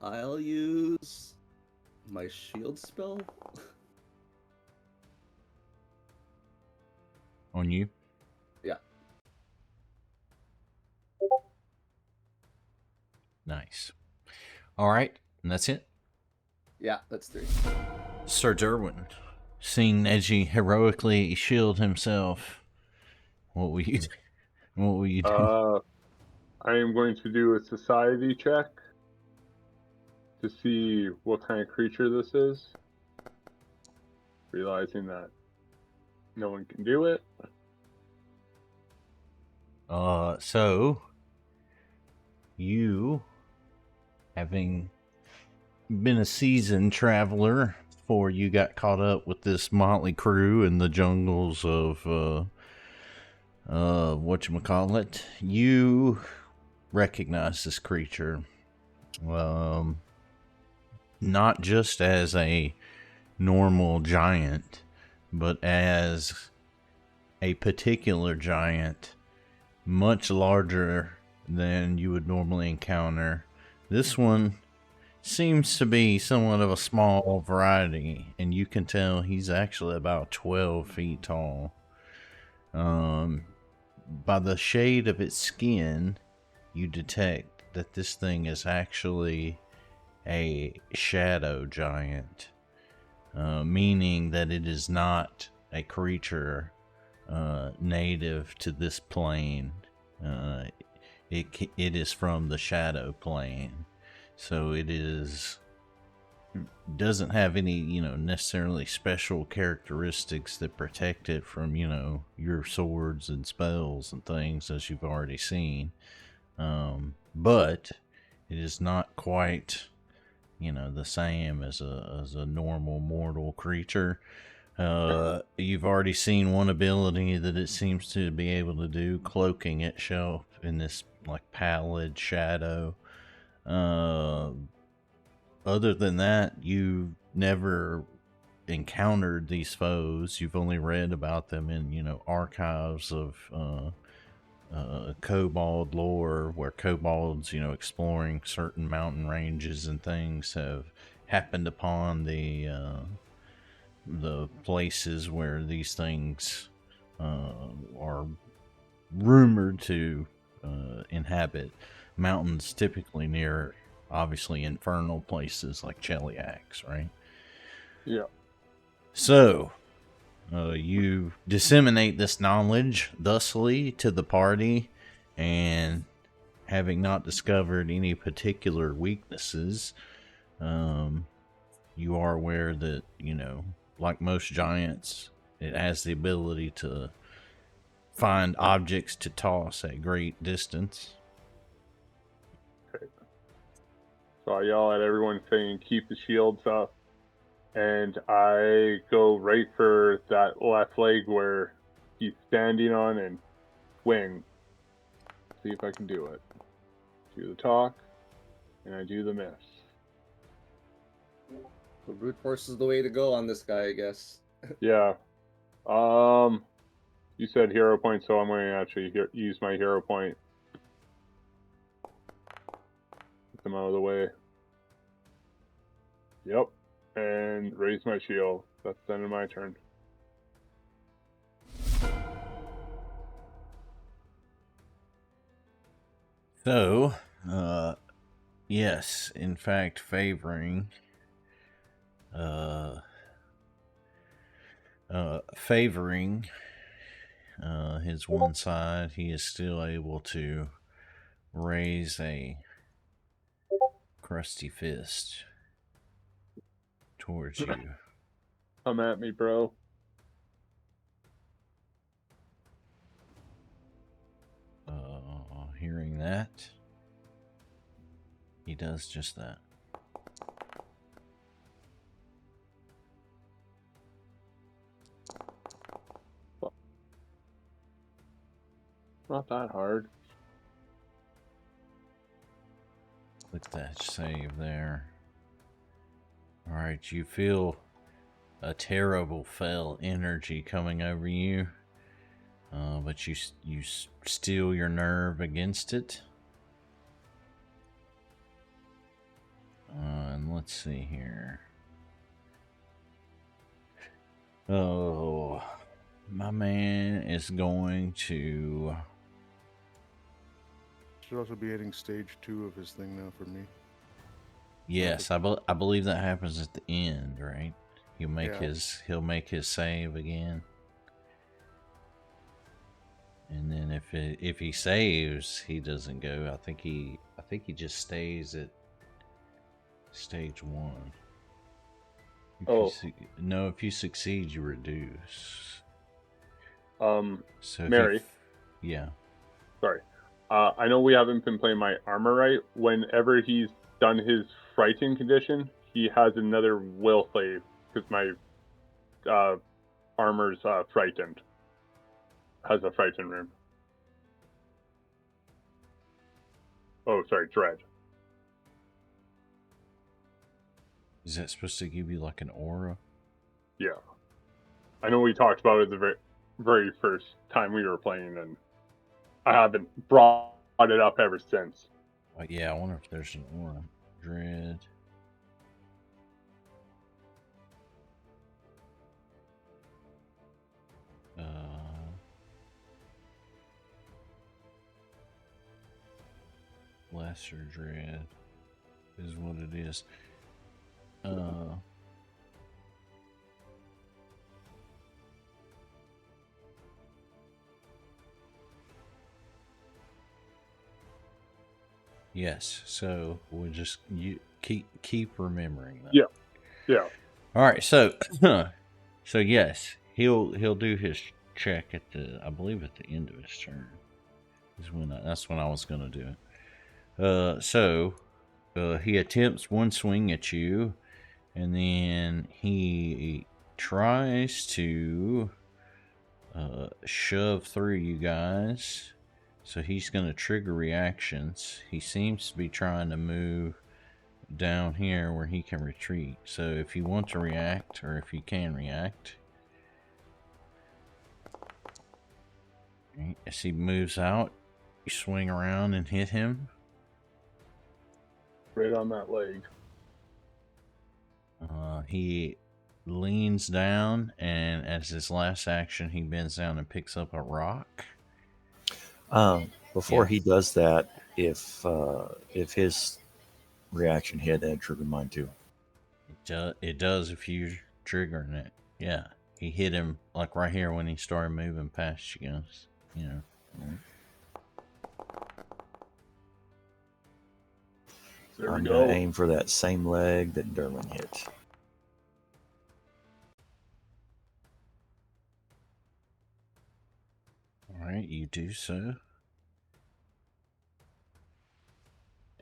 I'll use my shield spell. On you? Yeah. Nice. All right, and that's it. Yeah, that's 3. Sir Derwin, seeing Neji heroically shield himself, what will you do? What will you do? I am going to do a society check to see what kind of creature this is, realizing that no one can do it. So you, having been a seasoned traveler before you got caught up with this motley crew in the jungles of whatchamacallit, you recognize this creature, not just as a normal giant, but as a particular giant, much larger than you would normally encounter. This one seems to be somewhat of a small variety, and you can tell he's actually about 12 feet tall. By the shade of its skin, you detect that this thing is actually a shadow giant, meaning that it is not a creature native to this plane. It is from the shadow plane, so it doesn't have any necessarily special characteristics that protect it from your swords and spells and things, as you've already seen. But it is not quite the same as a normal mortal creature. You've already seen one ability that it seems to be able to do, cloaking itself in this like pallid shadow. Other than that, you've never encountered these foes. You've only read about them in archives of kobold lore, where kobolds exploring certain mountain ranges and things have happened upon the places where these things are rumored to inhabit. Mountains typically near, obviously, infernal places like Cheliax, right? Yeah. So, you disseminate this knowledge thusly to the party, and having not discovered any particular weaknesses, you are aware that, like most giants, it has the ability to find objects to toss at great distance. Okay. So I yell at everyone saying, keep the shields up. And I go right for that left leg where he's standing on and swing. See if I can do it. Do the talk, and I do the miss. So brute force is the way to go on this guy, I guess. Yeah. You said hero point, so I'm going to actually use my hero point. Get them out of the way. Yep. And raise my shield. That's the end of my turn. So, yes, in fact, favoring his one side, he is still able to raise a crusty fist towards you. Come at me, bro. Hearing that, he does just that. Not that hard. With that save there. Alright, you feel a terrible fell energy coming over you. But you steel your nerve against it. And let's see here. Oh, my man is going to... Should also be hitting stage 2 of his thing now for me. Yes, I believe that happens at the end, right? He'll make his save again. And then if he saves, he doesn't go. I think he just stays at stage 1. If you succeed, you reduce. So Mary. Yeah. Sorry. I know we haven't been playing my armor right. Whenever he's done his frightened condition, he has another will save because my armor's frightened. Has a frightened room. Oh, sorry, dread. Is that supposed to give you like an aura? Yeah. I know we talked about it the very first time we were playing, and I haven't brought it up ever since. Yeah, I wonder if there's an aura. Dread. Lesser dread is what it is. Yes, so we'll just keep remembering that. Yeah. All right, so so yes, he'll do his check at I believe at the end of his turn. That's when I was gonna do it. So he attempts one swing at you, and then he tries to shove through you guys. So he's going to trigger reactions. He seems to be trying to move down here where he can retreat. So if you want to react, or if you can react, as he moves out, you swing around and hit him. Right on that leg. He leans down, and as his last action, he bends down and picks up a rock. Before he does that, if his reaction hit, that'd trigger mine too. It does if you're triggering it. Yeah, he hit him like right here when he started moving past you guys. You know. I'm going to aim for that same leg that Derlin hit. All right, you do so.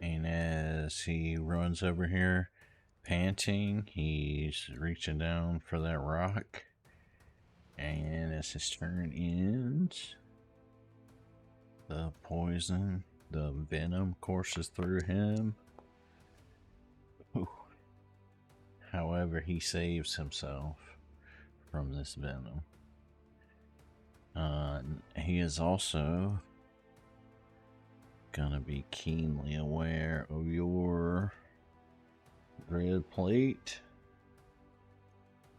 And as he runs over here, panting, he's reaching down for that rock. And as his turn ends, the poison, the venom courses through him. Ooh. However, he saves himself from this venom. He is also gonna be keenly aware of your red plate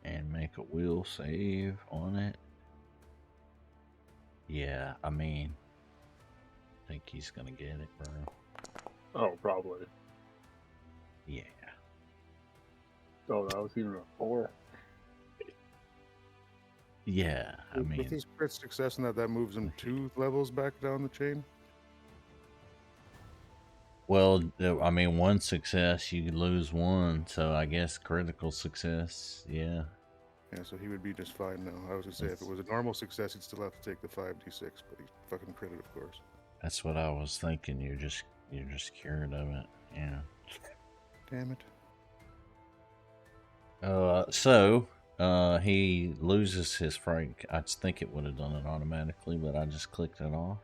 and make a will save on it. Yeah, I mean, I think he's gonna get it, bro. Oh, probably. Yeah. Oh, that was even a 4. Yeah, I mean, with his crit success and that moves him 2 levels back down the chain. Well, I mean, one success, you could lose one, so I guess critical success, yeah. Yeah, so he would be just fine now. I was gonna say if it was a normal success, he'd still have to take the 5d6, but he's fucking critted, of course. That's what I was thinking. You're just cured of it, yeah. Damn it. So he loses his fright. I just think it would have done it automatically, but I just clicked it off.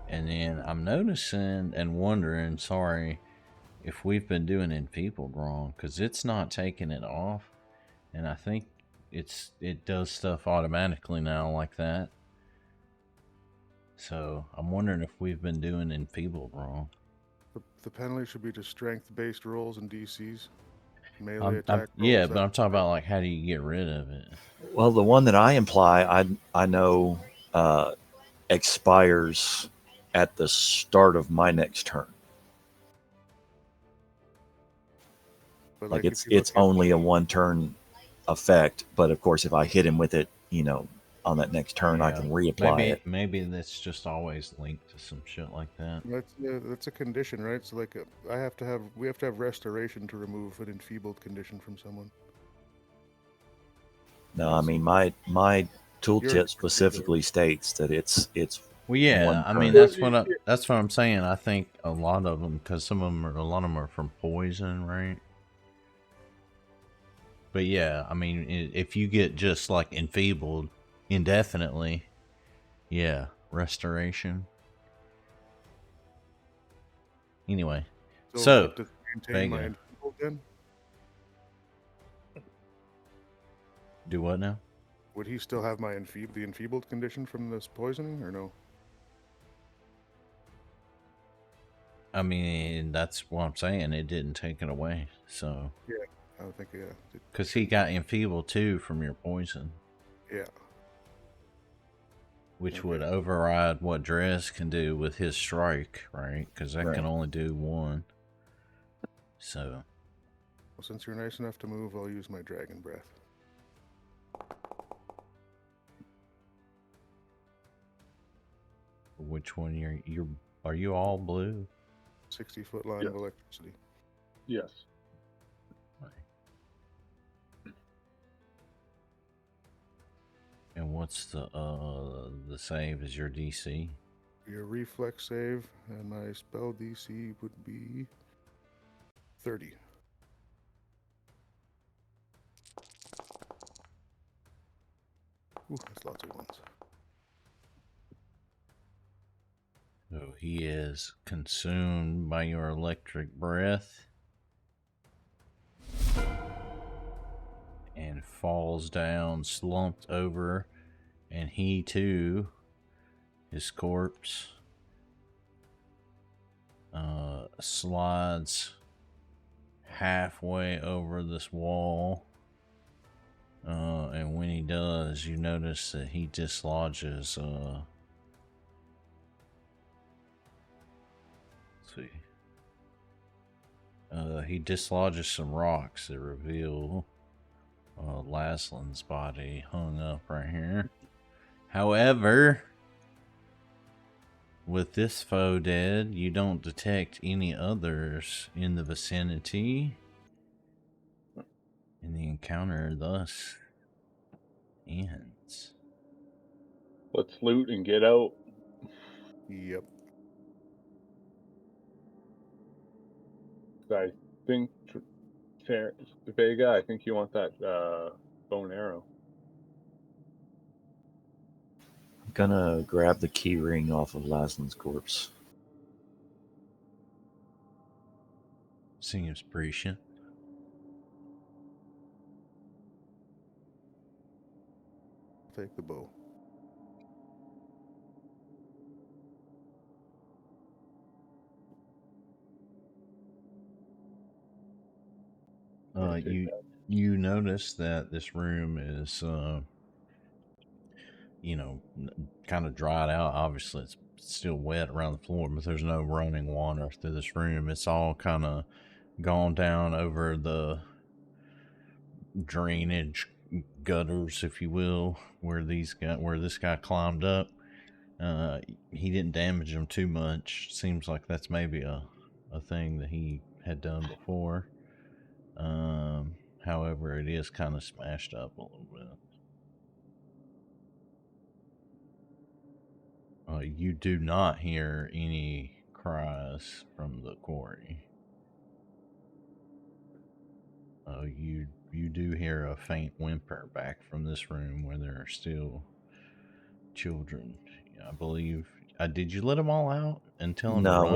And then I'm noticing and wondering, sorry, if we've been doing enfeebled wrong, because it's not taking it off, and I think it does stuff automatically now like that. So I'm wondering if we've been doing enfeebled wrong. The penalty should be to strength-based rolls and DCs. Melee attack rolls. Yeah, but I'm talking about like how do you get rid of it? Well, the one that I imply, I know expires at the start of my next turn. But Like if you it's look at- only a 1-turn effect, but of course, if I hit him with it, on that next turn, I can reapply it. Maybe that's just always linked to some shit like that. That's a condition, right? So like, we have to have restoration to remove an enfeebled condition from someone. No, I mean my tooltip specifically states that it's. Well, yeah, one I mean turn. that's what I'm saying. I think a lot of them, because a lot of them are from poison, right? But yeah, I mean, if you get just like enfeebled indefinitely, yeah, restoration. Anyway, so does it maintain my Vega. enfeebled then? Do what now? Would he still have my the enfeebled condition from this poisoning, or no? I mean, that's what I'm saying. It didn't take it away, so. Yeah, I don't think because he got enfeebled too from your poison. Yeah. Which would override what Drez can do with his strike, right? Because that can only do one. So. Well, since you're nice enough to move, I'll use my dragon breath. Which one are you all blue? 60-foot line of electricity. Yes. And what's the save is your DC? Your reflex save and my spell DC would be 30. Ooh, that's lots of ones. So he is consumed by your electric breath and falls down, slumped over, and he too, his corpse, slides halfway over this wall. And when he does, you notice that he dislodges, he dislodges some rocks that reveal Laslin's body hung up right here. However, with this foe dead, you don't detect any others in the vicinity, and the encounter thus ends. Let's loot and get out. Yep. I think, Vega, I think you want that bow and arrow. I'm gonna grab the key ring off of Laslin's corpse. Seems prescient. Take the bow. You notice that this room is, kind of dried out. Obviously, it's still wet around the floor, but there's no running water through this room. It's all kind of gone down over the drainage gutters, if you will, where this guy climbed up. He didn't damage them too much. Seems like that's maybe a thing that he had done before. However, it is kind of smashed up a little bit. You do not hear any cries from the quarry. You do hear a faint whimper back from this room where there are still children. I believe. Did you let them all out and tell them to No, run?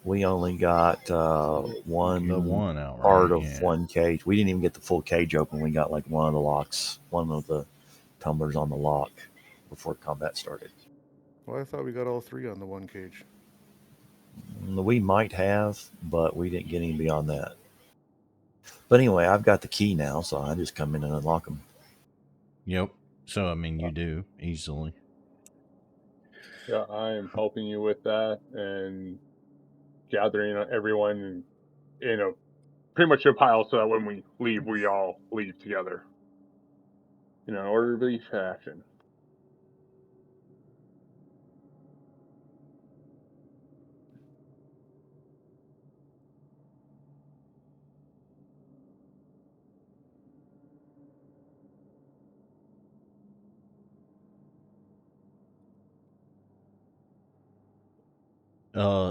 we only got The one one out, part right? of Yeah. one cage. We didn't even get the full cage open. We got like one of the locks, one of the tumblers on the lock before combat started. Well, I thought we got all 3 on the one cage. We might have, but we didn't get any beyond that. But anyway, I've got the key now, so I just come in and unlock them. Yep. So I mean, you do easily. Yeah, I am helping you with that and gathering everyone in a pretty much a pile so that when we leave, we all leave together in an orderly fashion.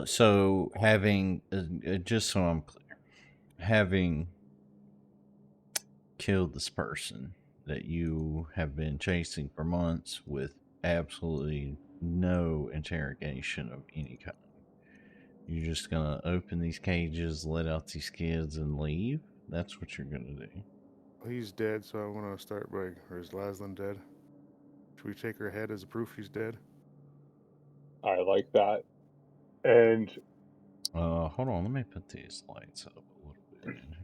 So having just so I'm clear, having killed this person that you have been chasing for months with absolutely no interrogation of any kind, you're just gonna open these cages, let out these kids, and leave? That's what you're gonna do? He's dead, so I want to start by, or is Laszlo dead? Should we take her head as a proof he's dead? I like that. And Hold on, let me put these lights up a little bit in here.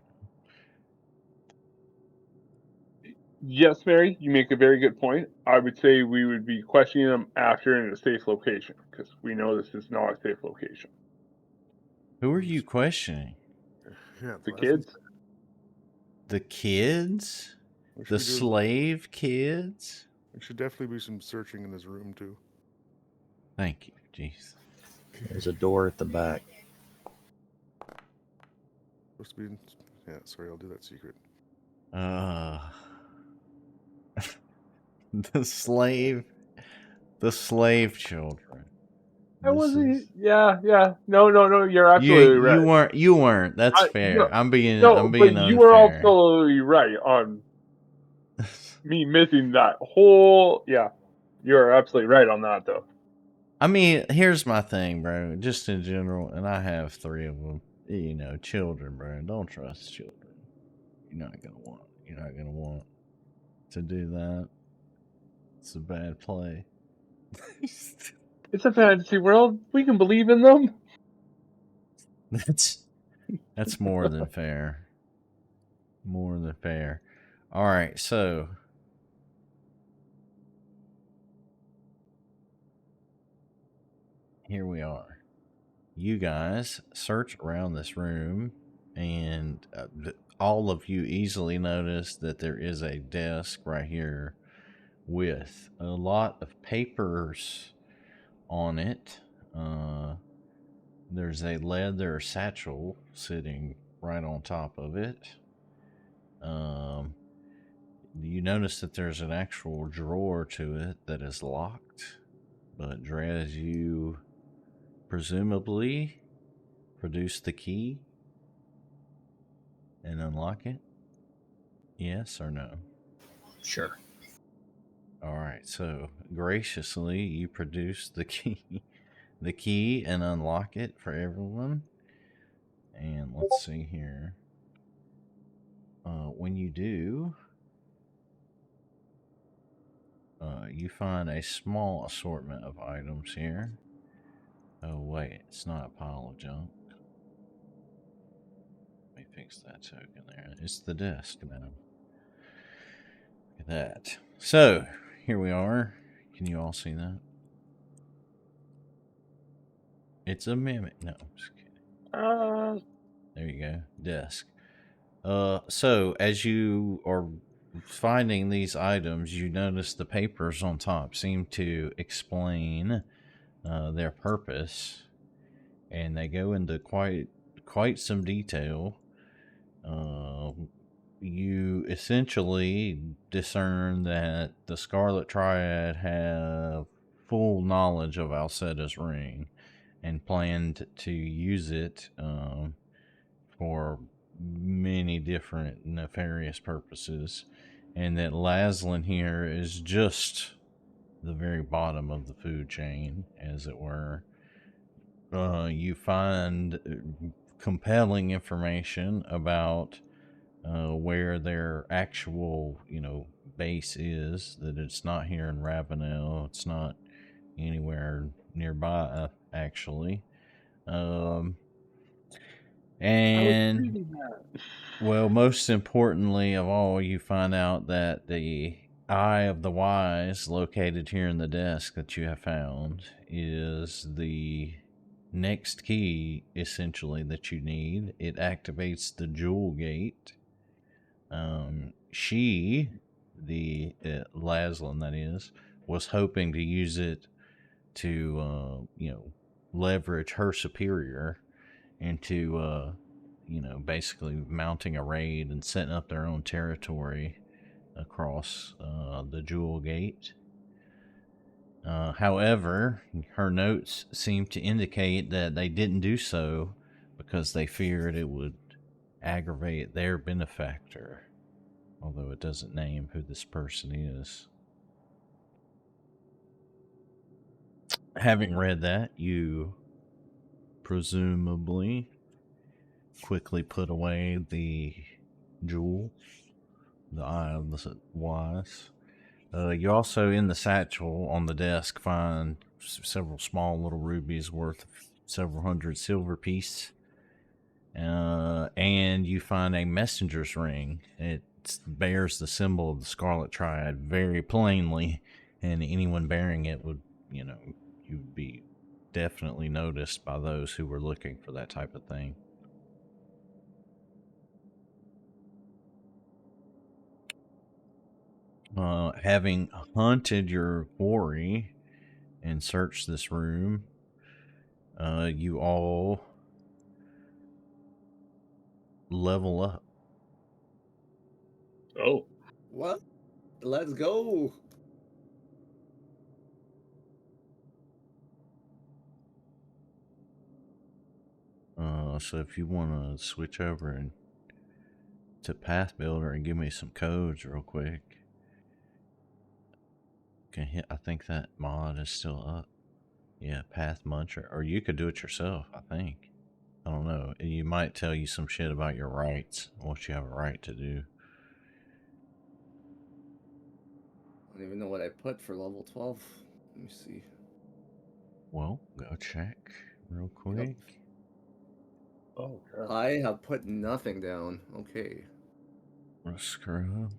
yes, Mary, you make a very good point. I would say we would be questioning them after in a safe location because we know this is not a safe location. Who are you questioning? Yeah, The Laszlo. kids? The kids? What should The we do? slave kids? There should definitely be some searching in this room too. Thank you. Jeez. There's a door at the back. Supposed to be. Yeah, sorry, I'll do that secret. The slave children. I wasn't. Yeah. No. You're absolutely right. You weren't. That's fair. No, I'm being but you were unfair. absolutely right on me missing that whole. Yeah, you're absolutely right on that, though. I mean, here's my thing, bro. Just in general, and I have 3 of them. You know, children, bro. Don't trust children. You're not gonna want to do that. It's a bad play. It's a fantasy world. We can believe in them. That's more than fair. More than fair. All right, so here we are. You guys search around this room, and all of you easily notice that there is a desk right here with a lot of papers on it. There's a leather satchel sitting right on top of it. You notice that there's an actual drawer to it that is locked. But Draz, you presumably produce the key and unlock it? Yes or no? Sure. All right, so graciously you produce the key and unlock it for everyone. And let's see here. When you do, you find a small assortment of items here. Oh wait, it's not a pile of junk. Let me fix that token there. It's the desk now. Look at that. So, here we are. Can you all see that? It's a mimic. No, I'm just kidding. There you go. Desk. So as you are finding these items, you notice the papers on top seem to explain their purpose, and they go into quite some detail. You essentially discern that the Scarlet Triad have full knowledge of Alcetta's ring and planned to use it for many different nefarious purposes, and that Laszlo here is just the very bottom of the food chain, as it were. You find compelling information about where their actual, base is, that it's not here in Ravenel, it's not anywhere nearby, actually. And well, most importantly of all, you find out that the Eye of the Wise, located here in the desk that you have found, is the next key, essentially, that you need. It activates the jewel gate. She, the Laszlo, that is, was hoping to use it to, leverage her superior into, basically mounting a raid and setting up their own territory across the Jewel Gate. However, her notes seem to indicate that they didn't do so because they feared it would aggravate their benefactor, although it doesn't name who this person is. Having read that, you presumably quickly put away the jewel, the Eye of the Wise. You also, in the satchel on the desk, find several small little rubies worth several hundred silver pieces. And you find a messenger's ring. It bears the symbol of the Scarlet Triad very plainly, and anyone bearing it would, you'd be definitely noticed by those who were looking for that type of thing. Having hunted your quarry and searched this room, you all level up. Oh, What? Let's go. So if you want to switch over and to Path Builder and give me some codes real quick, can hit. I think that mod is still up. Yeah, Path Muncher, or you could do it yourself. I think. I don't know. You might tell you some shit about your rights, what you have a right to do. I don't even know what I put for level 12. Let me see. Well, go check real quick. oh, God. I have put nothing down. Okay. Screw up.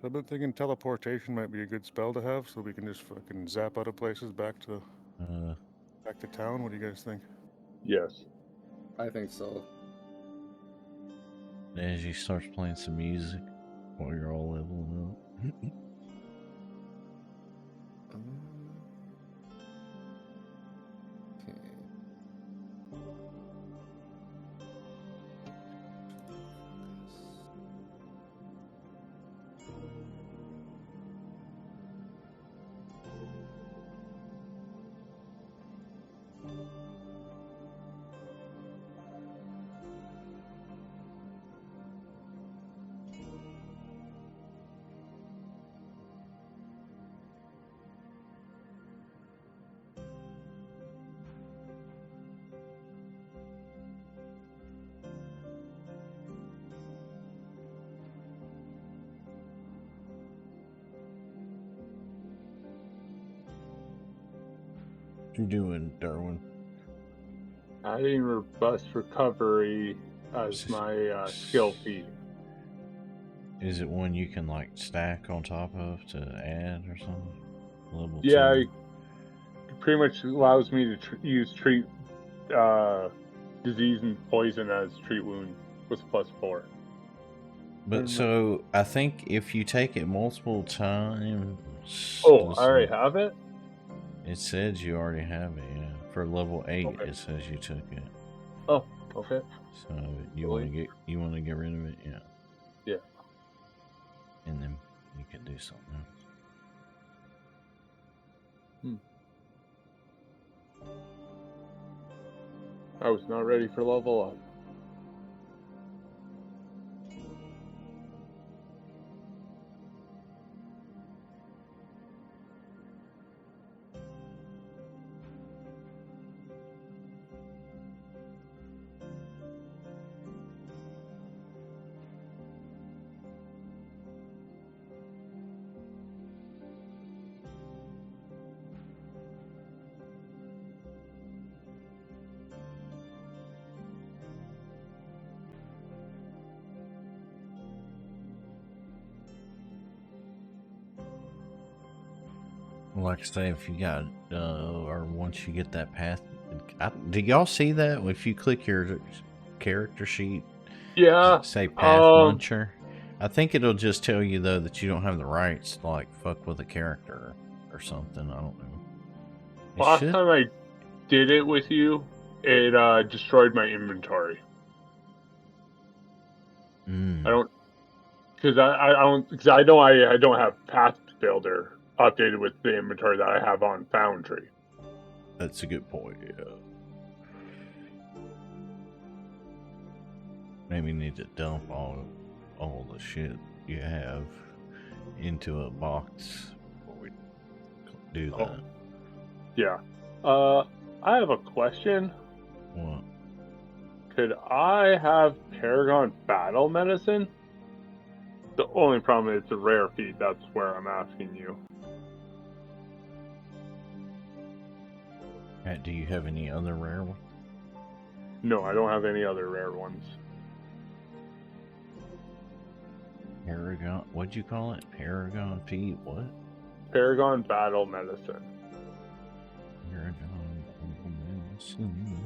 So I've been thinking teleportation might be a good spell to have, so we can just fucking zap out of places back to town. What do you guys think? Yes. I think so. As he starts playing some music while you're all leveling up. Okay. you doing, Darwin? Adding robust recovery as my skill feat. Is it one you can like stack on top of to add or something? Level Yeah, 2? it pretty much allows me to use treat disease and poison as treat wound with +4. But so I think if you take it multiple times. Oh, I already have it? It says you already have it, yeah. For level 8, Okay. it says you took it. Oh, okay. So you want to get rid of it, yeah. Yeah. And then you can do something else. I was not ready for level up. Like I say, if you got, or once you get that path, do y'all see that? If you click your character sheet, Yeah. say path muncher, I think it'll just tell you though that you don't have the rights to like fuck with a character or something. I don't know. Last time I did it with you, it destroyed my inventory. I don't, because I know I don't have Path Builder updated with the inventory that I have on Foundry. That's a good point. Yeah. Maybe you need to dump all the shit you have into a box before we do that. Oh. Yeah. I have a question. What? Could I have Paragon Battle Medicine? The only problem is it's a rare feat. That's where I'm asking you. Do you have any other rare one? No, I don't have any other rare ones. Paragon, what'd you call it? Paragon feet, what? Paragon Battle Medicine. Paragon medicine.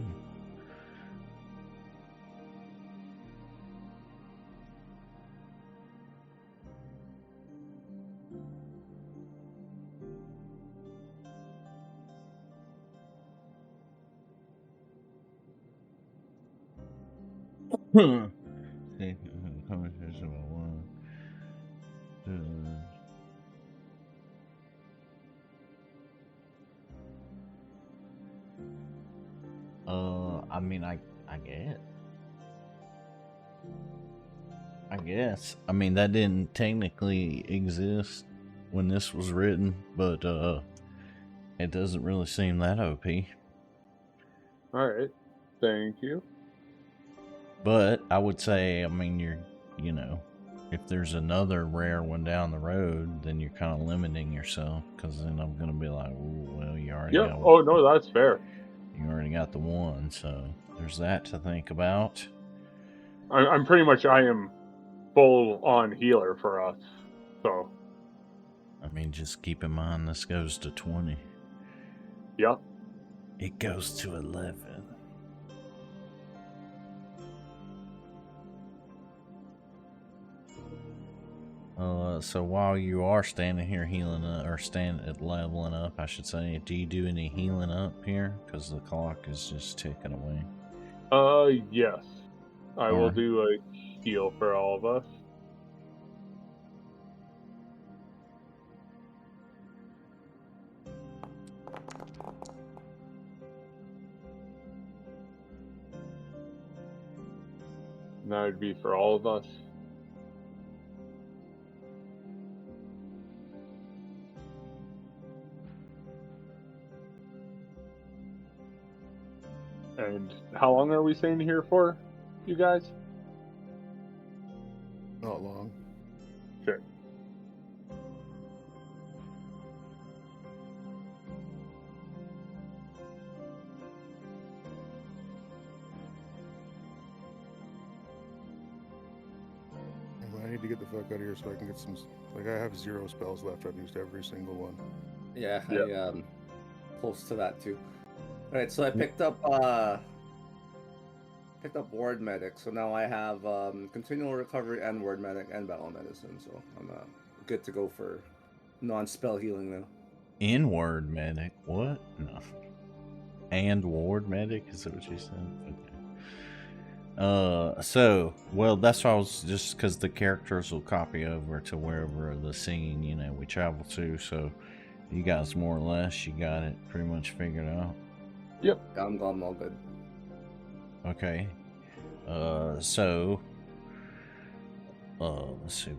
Conversation about one. I mean, I guess. I mean, that didn't technically exist when this was written, but it doesn't really seem that OP. Alright. Thank you. But I would say, I mean, if there's another rare one down the road, then you're kind of limiting yourself, because then I'm going to be like, well, you already got one. Oh, no, that's fair. You already got the one, so there's that to think about. I'm pretty much, I am full on healer for us, so. I mean, just keep in mind this goes to 20. Yep. It goes to 11. So while you are standing here healing up, or leveling up, I should say, do you do any healing up here? Because the clock is just ticking away. Yes. I will do a heal for all of us. And that would be for all of us. And how long are we staying here for, you guys? Not long. Okay. need to get the fuck out of here so I can get some. Like, I have 0 spells left. I've used every single one. Yeah, Yeah. I close to that too. All right, so I picked up ward medic. So now I have continual recovery and ward medic and battle medicine. So I'm good to go for non-spell healing now. Inward medic? What? No. And ward medic? Is that what you said? Okay. So, well, that's why I was just because the characters will copy over to wherever the scene, you know, we travel to. So, you guys more or less, you got it pretty much figured out. Yep. I'm all good. Okay. Let's see,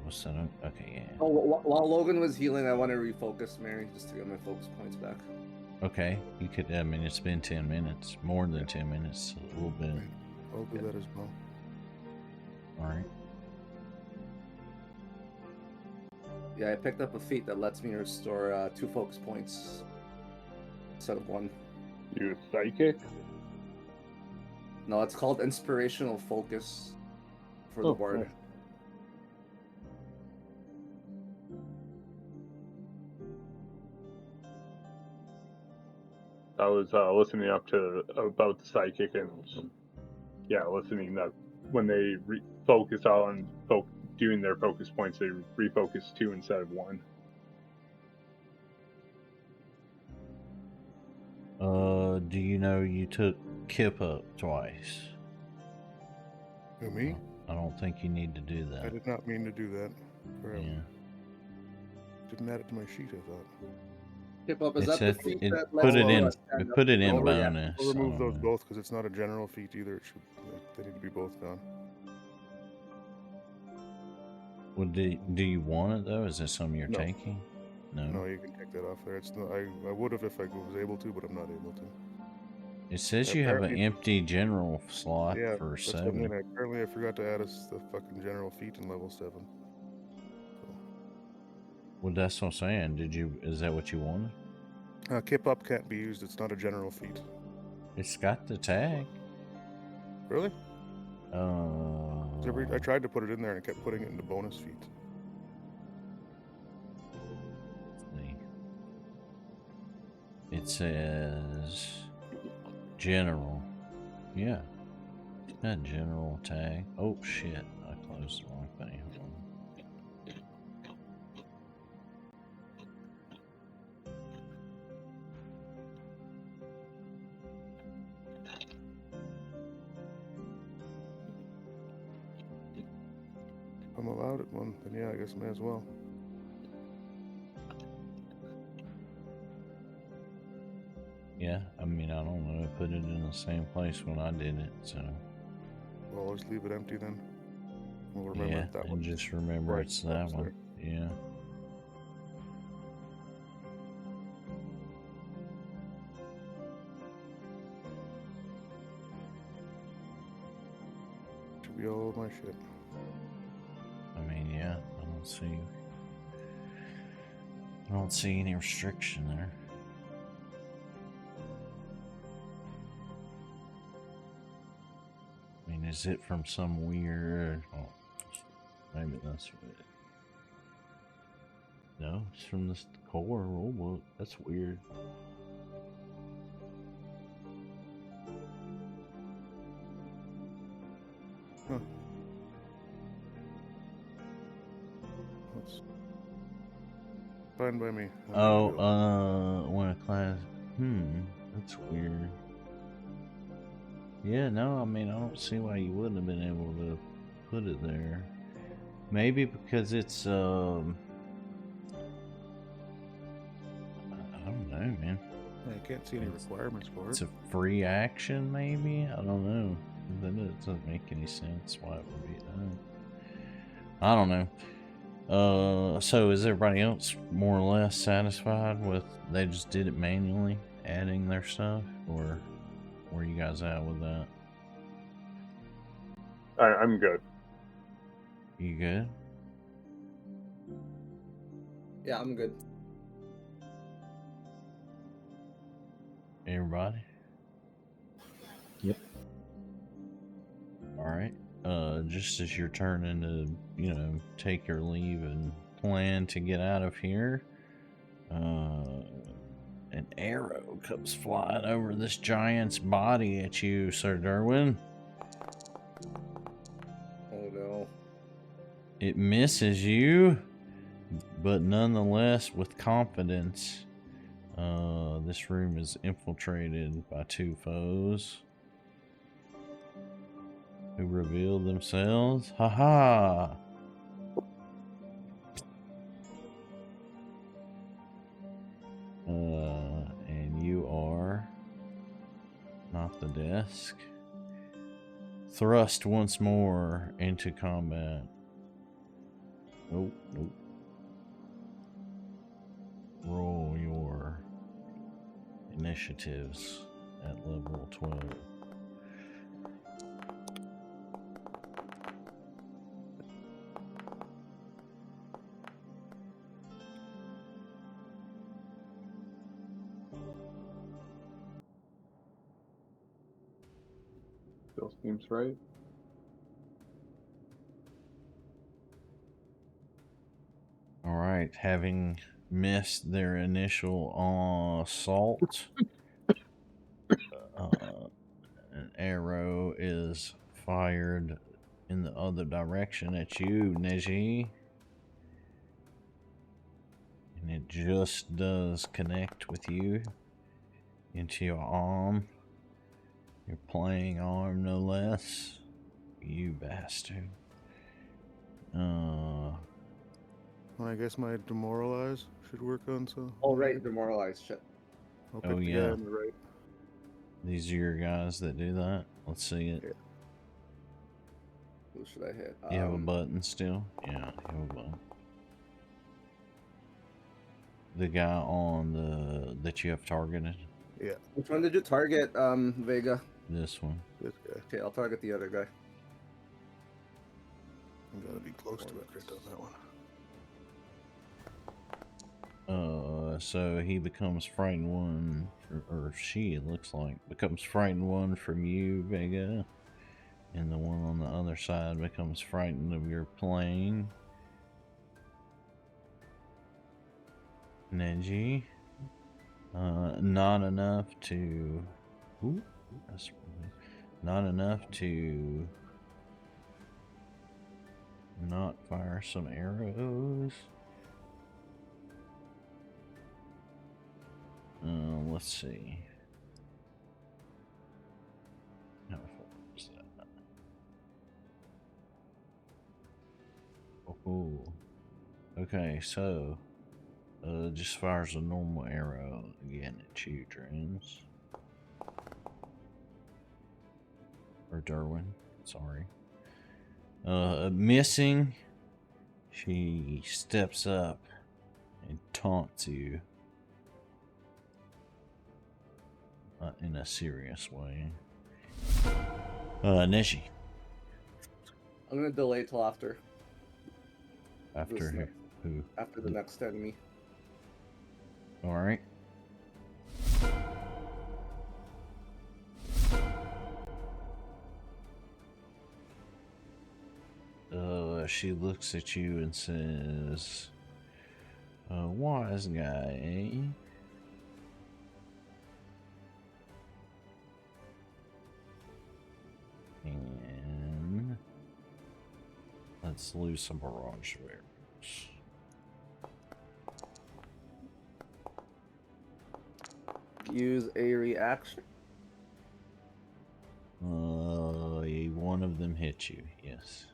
what's that? Okay, yeah. Oh, while Logan was healing, I want to refocus Mary just to get my focus points back. Okay, you could, I mean, it's been 10 minutes, more than 10 minutes, a little bit. I'll do that as well. Alright. Yeah, I picked up a feat that lets me restore 2 focus points instead of 1. You psychic? No, it's called inspirational focus for the bard. nice. I was listening up to about the psychic and listening that when they focus on doing their focus points, they refocus 2 instead of 1. Do you know you took Kip up twice? Who, me? I don't think you need to do that. I did not mean to do that. Yeah. Didn't add it to my sheet, I thought. Hip up, is It that the said feat it that put lets it you in. stand It up? put it in Oh, yeah. bonus. I'll remove I those don't know. both because it's not a general feat either. It should. They need to be both gone. Well, do you want it though? Is that something you're No. taking? No. No, you can take that off there. It's not. I would have if I was able to, but I'm not able to. It says you have an Apparently- empty general slot Yeah, for that's what I mean. 7. Apparently, I forgot to add us the fucking general feat in level 7. Well, that's what I'm saying. Is that what you wanted? Kip up can't be used. It's not a general feat. It's got the tag. Really? I tried to put it in there and it kept putting it into bonus feat. It says general. Yeah. That general tag. Oh shit. I closed the wrong thing. Hold on. If I'm allowed at one, then yeah, I guess I may as well. Yeah, I mean, I don't know. I put it in the same place when I did it, so. Well, I'll just leave it empty then. We'll remember Yeah, that and one. just remember Right, it's that that's one. there. Yeah. Should be all my shit. I mean, yeah, I don't see any restriction there. I mean, is it from some weird? Oh, maybe that's it. No, it's from this core rulebook. That's weird. Huh. That's fine by me. When a class. That's weird. Yeah, no, I mean, I don't see why you wouldn't have been able to put it there. Maybe because it's, I don't know, man. I can't see any requirements for It's it. a free action, maybe? I don't know. That doesn't make any sense why it would be done. I don't know. So is everybody else more or less satisfied with they just did it manually, adding their stuff, or where you guys at with that? I'm good. You good? Yeah, I'm good. Everybody? Yep. All right. just as you're turning to, you know, take your leave and plan to get out of here, an arrow comes flying over this giant's body at you, Sir Derwin. Oh no. It misses you, but nonetheless, with confidence, this room is infiltrated by two foes who reveal themselves. Haha! And you are not the desk. Thrust once more into combat. Nope, nope. Roll your initiatives at level 12. Still seems right. All right, having missed their initial assault, an arrow is fired in the other direction at you, Neji. And it just does connect with you into your arm. Your playing arm, no less. You bastard. Well, I guess my demoralize should work on so. Oh right, demoralized. Shit. I'll pick Oh, the yeah. guy on the right. These are your guys that do that. Let's see it. Yeah. Who should I hit? You have a button still? Yeah, you have a button. The guy on the that you have targeted. Yeah, Which one did you target, Vega? This one. this guy. Okay, I'll target the other guy. I'm gonna be close to it right on that one. So he becomes frightened one, or she, it looks like, becomes frightened one from you, Vega, and the one on the other side becomes frightened of your plane. Neji. Not enough to. Ooh, that's not enough to not fire some arrows. Let's see. How far is that? Oh, okay. So, just fires a normal arrow again at you, Dreams. Or Derwin, sorry. Missing. She steps up and taunts you. Not in a serious way. Neji. I'm gonna delay till after. After who? After the next enemy. Alright. She looks at you and says, wise guy, eh? And let's lose some barrage arrows. Use a reaction. One of them hit you, yes.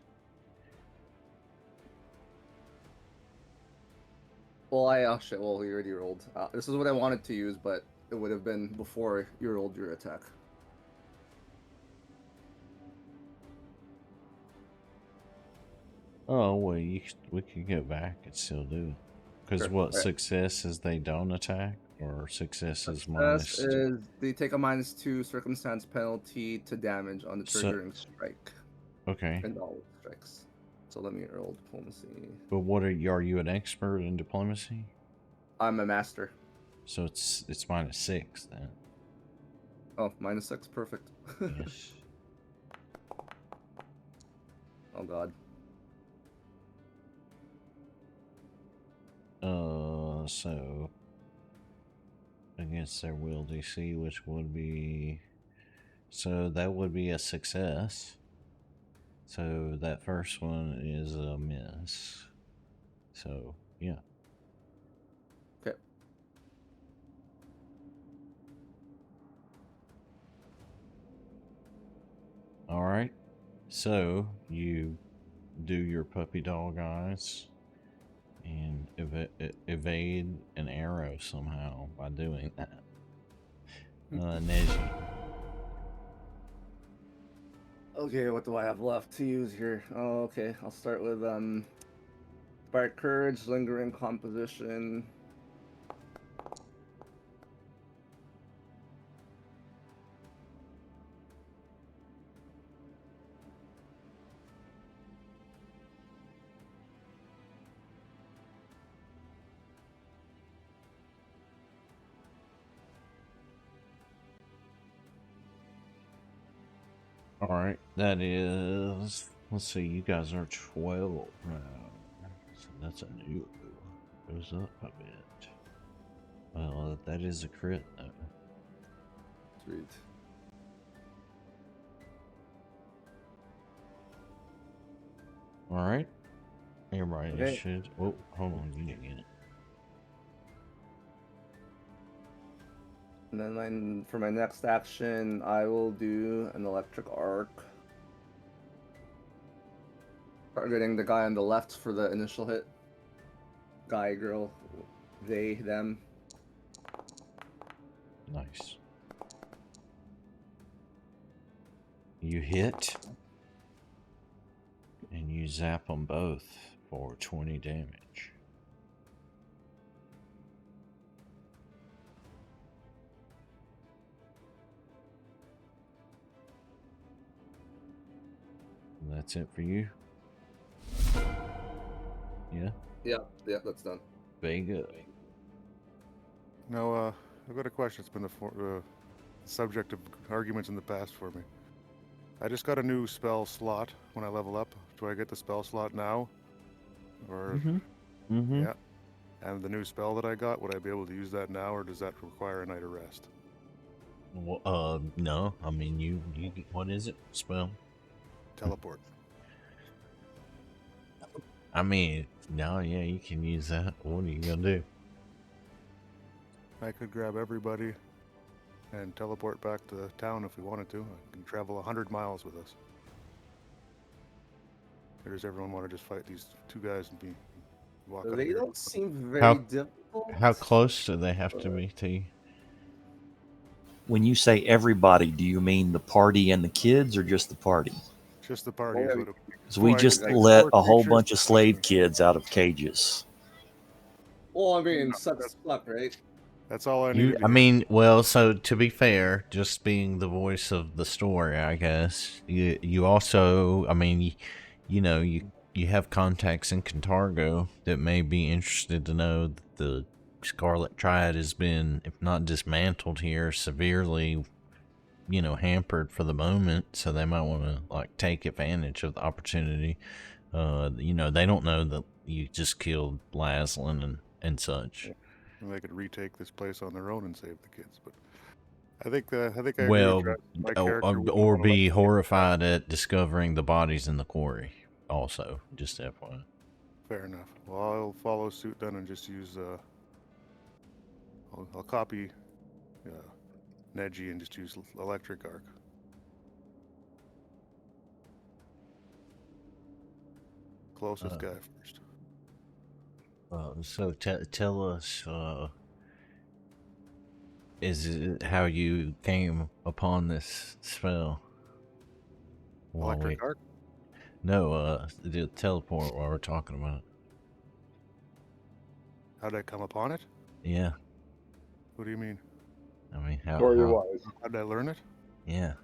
Well, shit. Well, you already rolled. This is what I wanted to use, but it would have been before you rolled your attack. Oh, well, we could go back and still do it. Because Sure. what, Right. success is they don't attack? Or success is Success minus... is they take a -2 circumstance penalty to damage on the So- triggering strike Okay. and all strikes. So let me roll diplomacy. But what are you an expert in diplomacy? I'm a master. So it's -6 then. Oh, -6, perfect. Yes. Oh god. So against their will DC, which would be, so that would be a success. So that first one is a miss. So yeah. Okay. All right. So you do your puppy dog eyes and evade an arrow somehow by doing that. Neji. Okay, what do I have left to use here? Oh, okay. I'll start with Spark Courage, Lingering Composition. All right, that is. Let's see, you guys are 12 now, so that's a new. Goes up a bit. Well, that is a crit though. Sweet. All right, everybody Okay. should. Oh, hold on, you didn't get it. And then for my next action, I will do an Electric Arc. Targeting the guy on the left for the initial hit. Guy, girl, they, them. Nice. You hit, and you zap them both for 20 damage. And that's it for you? Yeah? Yeah, that's done. Very good. Now, I've got a question. It's been the subject of arguments in the past for me. I just got a new spell slot when I level up. Do I get the spell slot now? Or yeah. And the new spell that I got, would I be able to use that now, or does that require a night of rest? Well, no. I mean, you what is it? Spell? Teleport. I mean, no, yeah, you can use that. What are you gonna do? I could grab everybody and teleport back to town if we wanted to. I can travel 100 miles with us. Or does everyone want to just fight these two guys and walk up They here? don't seem very How- difficult. How close do they have to be to you? When you say everybody, do you mean the party and the kids, or just the party? Just the party is what it. Because we I just like let four a whole creatures. bunch of slave kids out of cages. Well, I mean, sucks luck, right? That's all I need. I mean, well, so to be fair, just being the voice of the story, I guess, you also, I mean, you know, you have contacts in Cantargo that may be interested to know that the Scarlet Triad has been, if not dismantled here, severely, you know, hampered for the moment, so they might want to, like, take advantage of the opportunity. You know, they don't know that you just killed Laszlo and such. And they could retake this place on their own and save the kids. But I think I agree Well, with you. My character wouldn't or wanna let be the kids horrified at discovering the bodies in the quarry. Also, just FYI. die. Fair enough. Well, I'll follow suit then and just use. I'll copy Neji and just use electric arc. Closest guy first. So tell us, is it how you came upon this spell? Electric arc? No, the teleport while we're talking about it. How'd I come upon it? Yeah, What do you mean? I mean, how Story-wise. How'd I learn it? yeah.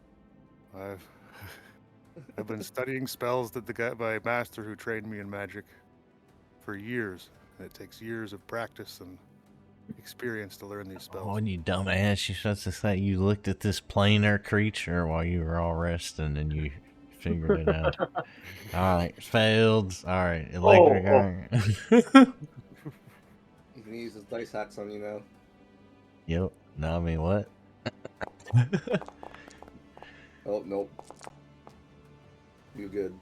I've been studying spells that my master who trained me in magic for years. And it takes years of practice and experience to learn these spells. Oh, you dumbass, you're supposed to say you looked at this planar creature while you were all resting and you figured it out. Alright, failed. Alright, electric Oh. iron. You can use his dice hacks on you now. Yep. No, I mean, what? Oh, nope. You good.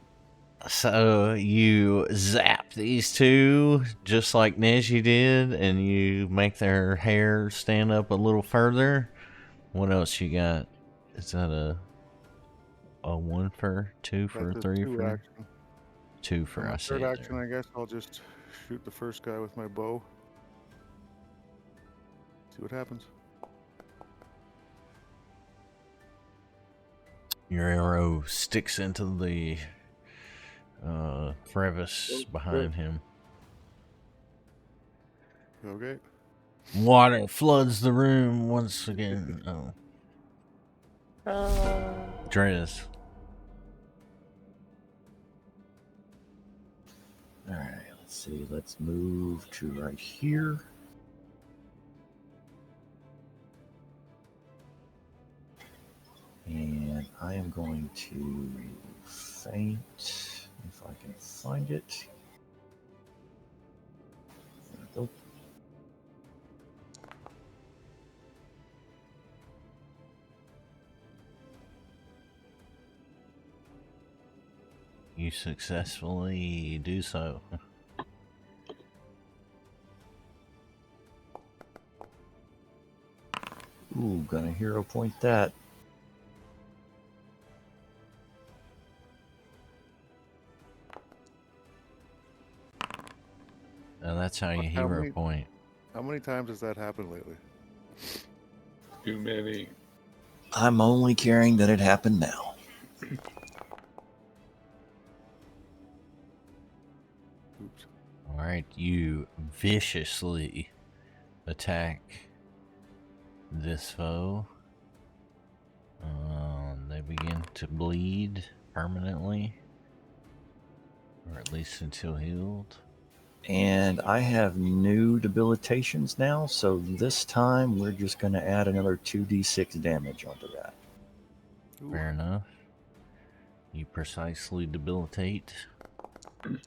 So you zap these two just like Neji did, and you make their hair stand up a little further. What else you got? Is that a 1 for, 2 for, That's a 3 2 for? action. 2 for, On my I third say action, there. I guess I'll just shoot the first guy with my bow. See what happens. Your arrow sticks into the crevice behind him. Okay. Water floods the room once again. Oh. Drez. All right, let's see. Let's move to right here. And I am going to faint if I can find it. There we go. You successfully do so. Ooh, gonna hero point that. Now that's how you How hero many- point. How many times has that happened lately? Too many. I'm only caring that it happened now. Oops. Alright, you viciously attack this foe. They begin to bleed permanently, or at least until healed. And I have new debilitations now, so this time we're just going to add another 2d6 damage onto that. Ooh. Fair enough. You precisely debilitate and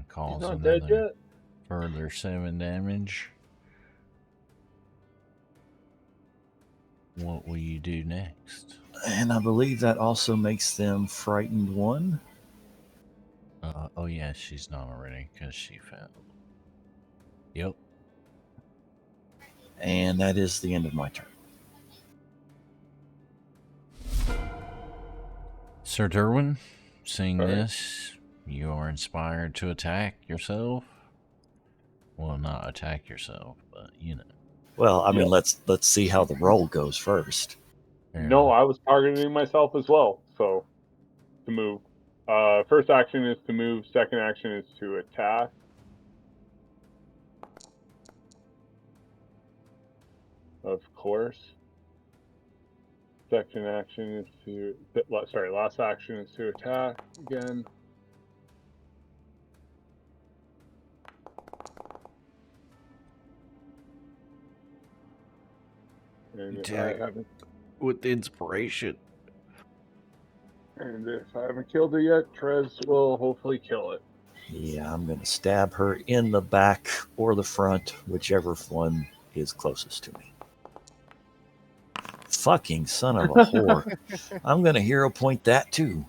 cause not dead another yet? further 7 damage. What will you do next? And I believe that also makes them frightened 1. Oh yeah, she's not already because she failed. Yep. And that is the end of my turn. Sir Derwin, seeing Alright. this, you are inspired to attack yourself. Well, not attack yourself, but you know. Well, I mean, Yeah. let's see how the roll goes first. Fair No, enough. I was targeting myself as well. So, to move. First action is to move. Second action is to attack. Of course. Second action is to. Sorry, last action is to attack again. And if I Attack haven't, with inspiration. killed it yet, Trez will hopefully kill it. Yeah, I'm going to stab her in the back or the front, whichever one is closest to me. Fucking son of a whore. I'm going to hero point that too.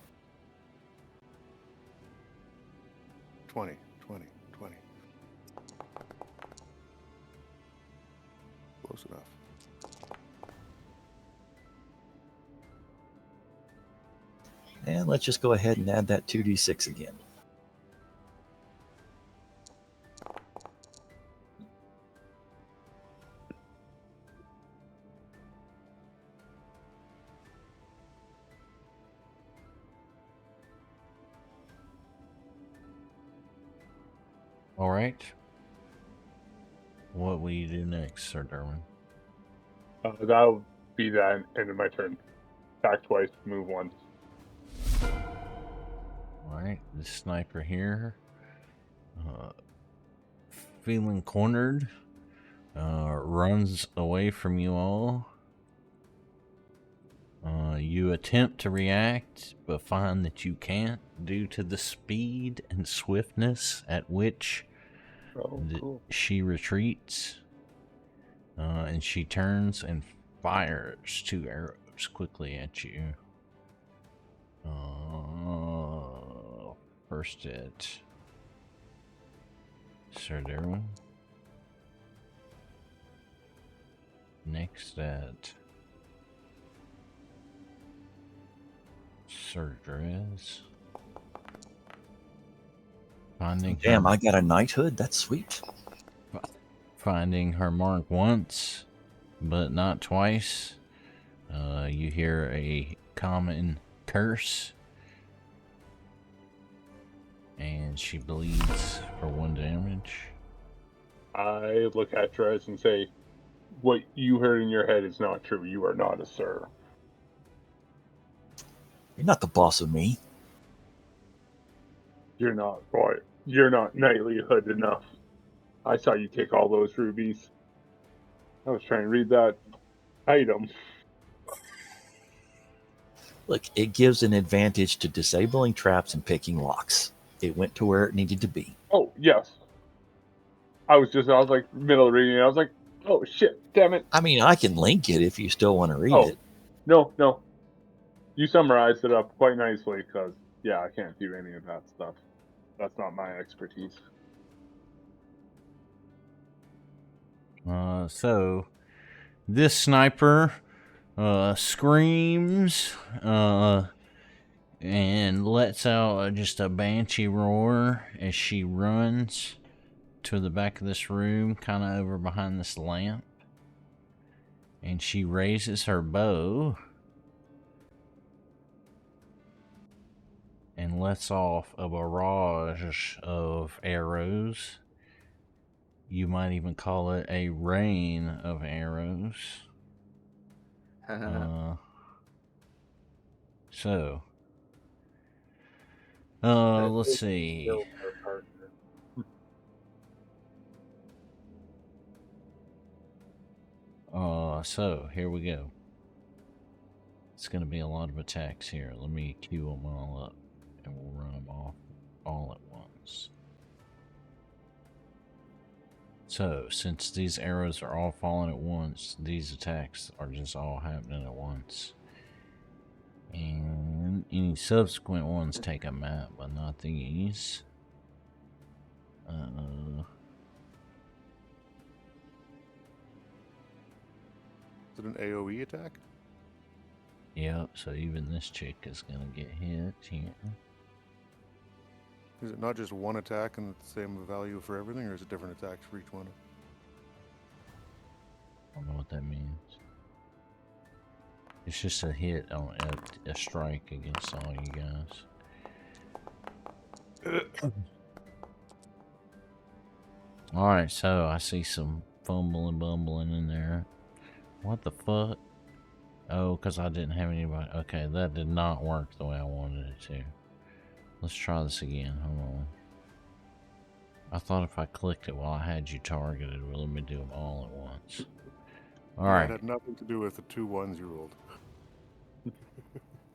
20, 20, 20. Close enough. And let's just go ahead and add that 2d6 again. All right. What will you do next, Sir Derwin? That'll be the end of my turn. Attack twice, move once. All right, this sniper here, feeling cornered, runs away from you all. You attempt to react, but find that you can't due to the speed and swiftness at which Oh, cool. she retreats. And she turns and fires 2 arrows quickly at you. First at Sardero. Next at Sardrez. Damn, I got a knighthood. That's sweet. Finding her mark once, but not twice. You hear a common curse, and she bleeds for 1 damage. I look at Drez and say, what you heard in your head is not true. You are not a sir. You're not the boss of me. You're not, boy. You're not knightlyhood enough. I saw you take all those rubies. I was trying to read that item. Look, it gives an advantage to disabling traps and picking locks. It went to where it needed to be. Oh, yes. I was like, middle of reading it. I was like, oh, shit, damn it. I mean, I can link it if you still want to read it. No. You summarized it up quite nicely because, yeah, I can't do any of that stuff. That's not my expertise. So this sniper screams and lets out just a banshee roar as she runs to the back of this room, kind of over behind this lamp, and she raises her bow and lets off a barrage of arrows. You might even call it a rain of arrows. Let's see. So here we go. It's going to be a lot of attacks here. Let me queue them all up, and we'll run them off all at once. So, since these arrows are all falling at once, these attacks are just all happening at once. And any subsequent ones take a map, but not these. Is it an AoE attack? Yep, so even this chick is gonna get hit here. Is it not just one attack and the same value for everything, or is it different attacks for each one? I don't know what that means. It's just a hit on a strike against all you guys. Alright, so I see some fumbling bumbling in there. What the fuck? Oh, because I didn't have anybody. Okay, that did not work the way I wanted it to. Let's try this again. Hold on. I thought if I clicked it while I had you targeted, it would let me do them all at once. Alright. It had nothing to do with the 2 ones you rolled.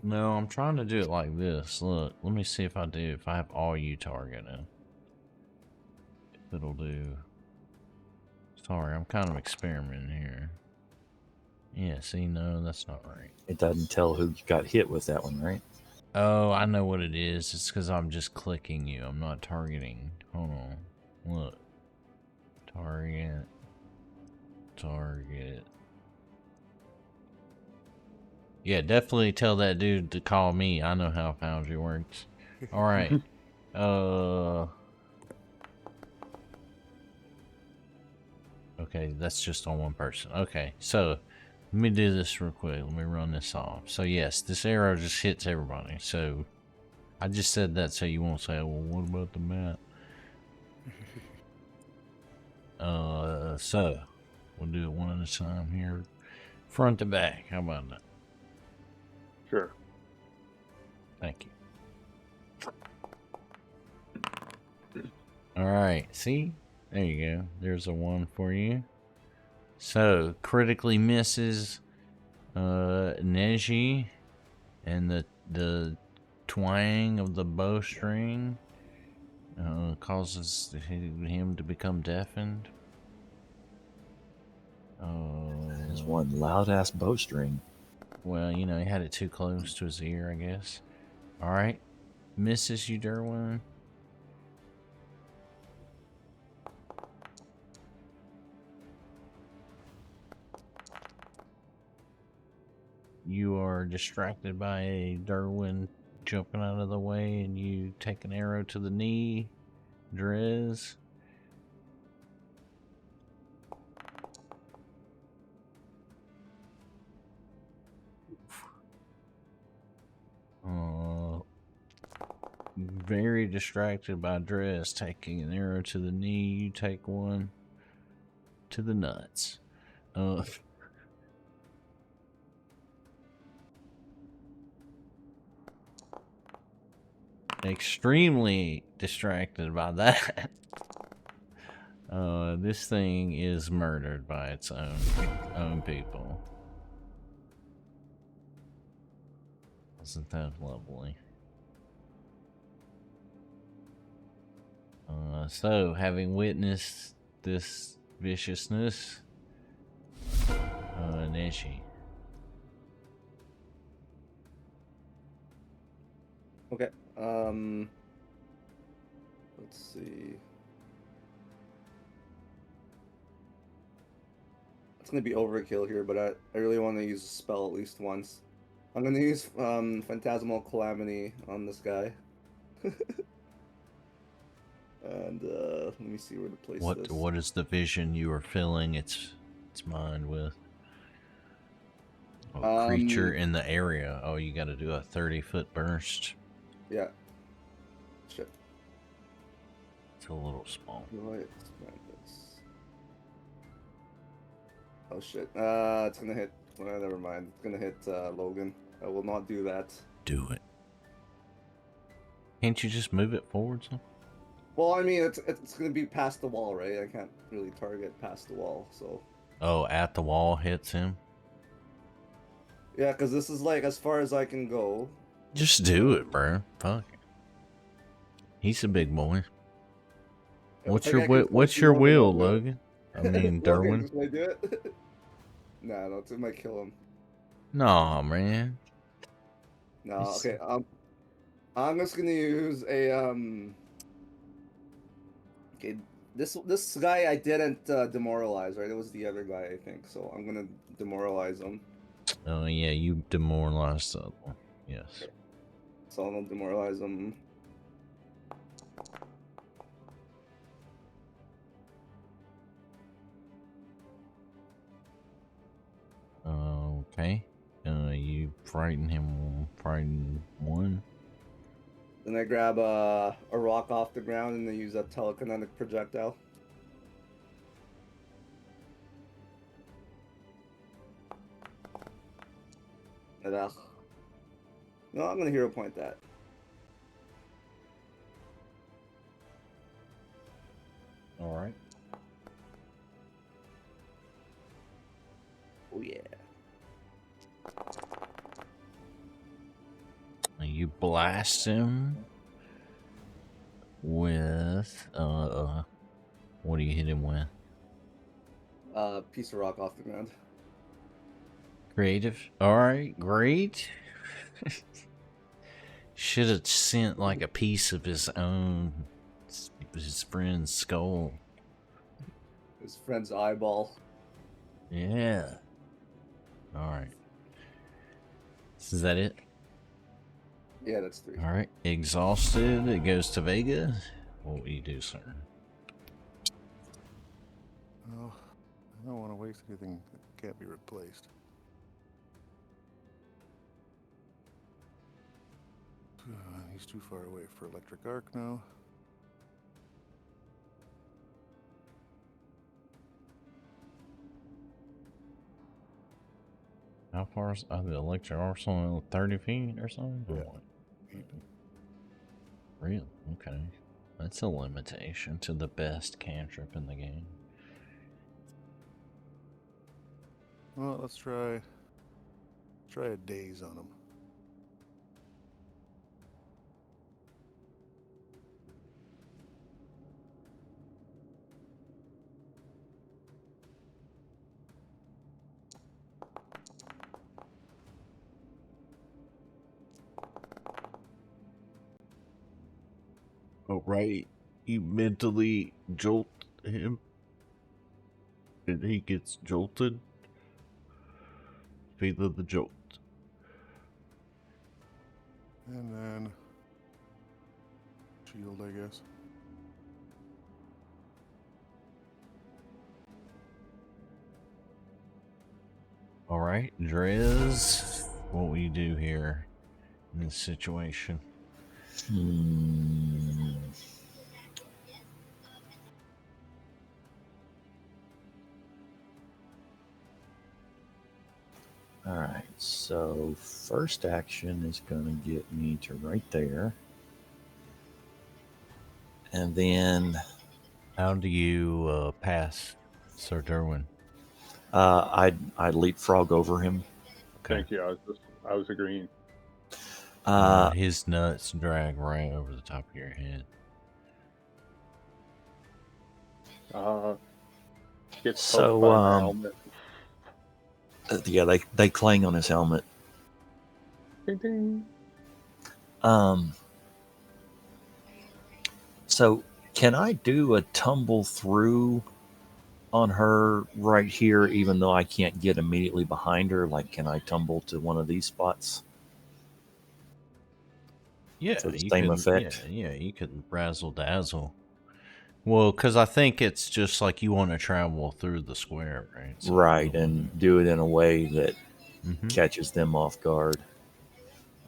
No, I'm trying to do it like this. Look, let me see if I have all you targeted. If it'll do. Sorry, I'm kind of experimenting here. Yeah, see, no, that's not right. It doesn't tell who got hit with that one, right? Oh, I know what it is. It's because I'm just clicking you. I'm not targeting. Hold on. Look. Target. Target. Yeah, definitely tell that dude to call me. I know how Foundry works. Alright. Okay, that's just on one person. Okay, so let me do this real quick. Let me run this off. So yes, this arrow just hits everybody. So I just said that so you won't say, well, what about the map? So we'll do it one at a time here. Front to back. How about that? Sure. Thank you. Alright, see? There you go. There's a 1 for you. So, critically misses. Neji and the twang of the bowstring causes him to become deafened. There's one loud ass bowstring. Well, you know, he had it too close to his ear, I guess. All right, misses you, Derwin. You are distracted by a Derwin jumping out of the way, and you take an arrow to the knee, Drez. Very distracted by Drez taking an arrow to the knee. You take one to the nuts. Extremely distracted by that. This thing is murdered by its own people. Isn't that lovely? So, having witnessed this viciousness, Neshi. Okay. Let's see. It's gonna be overkill here, but I really want to use a spell at least once. I'm gonna use Phantasmal Calamity on this guy. And let me see where to place this. What is the vision you are filling its mind with? A creature in the area. Oh, you got to do a 30-foot burst. Yeah. Shit. It's a little small. Right. Oh shit. It's gonna hit. Well, never mind. It's gonna hit Logan. I will not do that. Do it. Can't you just move it forward some? Well, I mean, it's gonna be past the wall, right? I can't really target past the wall, so. Oh, at the wall hits him? Yeah, because this is like as far as I can go. Just do it, bro. Fuck it. He's a big boy. What's your will, Logan? I mean, Derwin. Logan, I do it? Nah, no, it might kill him. Nah, man. No, okay. I'm just gonna use a Okay, this guy I didn't demoralize, right? It was the other guy, I think. So I'm gonna demoralize him. Oh yeah, you demoralized the other one. Yes. Okay. So I'm gonna demoralize him. Okay. You frighten him. Frighten one. Then I grab a rock off the ground and then use a telekinetic projectile. No, I'm gonna hero point that. All right. Oh yeah. You blast him with what do you hit him with? Piece of rock off the ground. Creative. All right, great. Should have sent like a piece of his friend's skull. His friend's eyeball. Yeah. All right. Is that it? Yeah, that's 3. All right. Exhausted. It goes to Vega. What will you do, sir? Oh, I don't want to waste anything that can't be replaced. He's too far away for electric arc now. How far is the electric arsenal? 30 feet or something? Yeah. Really? Okay. That's a limitation to the best cantrip in the game. Well, let's try try a daze on him. Oh, right. You mentally jolt him. And he gets jolted. Feel the jolt. And then shield, I guess. Alright, Drez, what will you do here in this situation? All right, so first action is going to get me to right there. And then How do you pass Sir Derwin? I'd leapfrog over him. Okay. Thank you. I was agreeing. His nuts drag right over the top of your head. Gets So, poked by my helmet. Yeah, they clang on his helmet. Ding, ding. So can I do a tumble through on her right here, even though I can't get immediately behind her? Like, can I tumble to one of these spots? Yeah, For the you same can, effect? Yeah, you could razzle dazzle. Well, because I think it's just like you want to travel through the square, right? So Right, and do it in a way that Mhm. catches them off guard.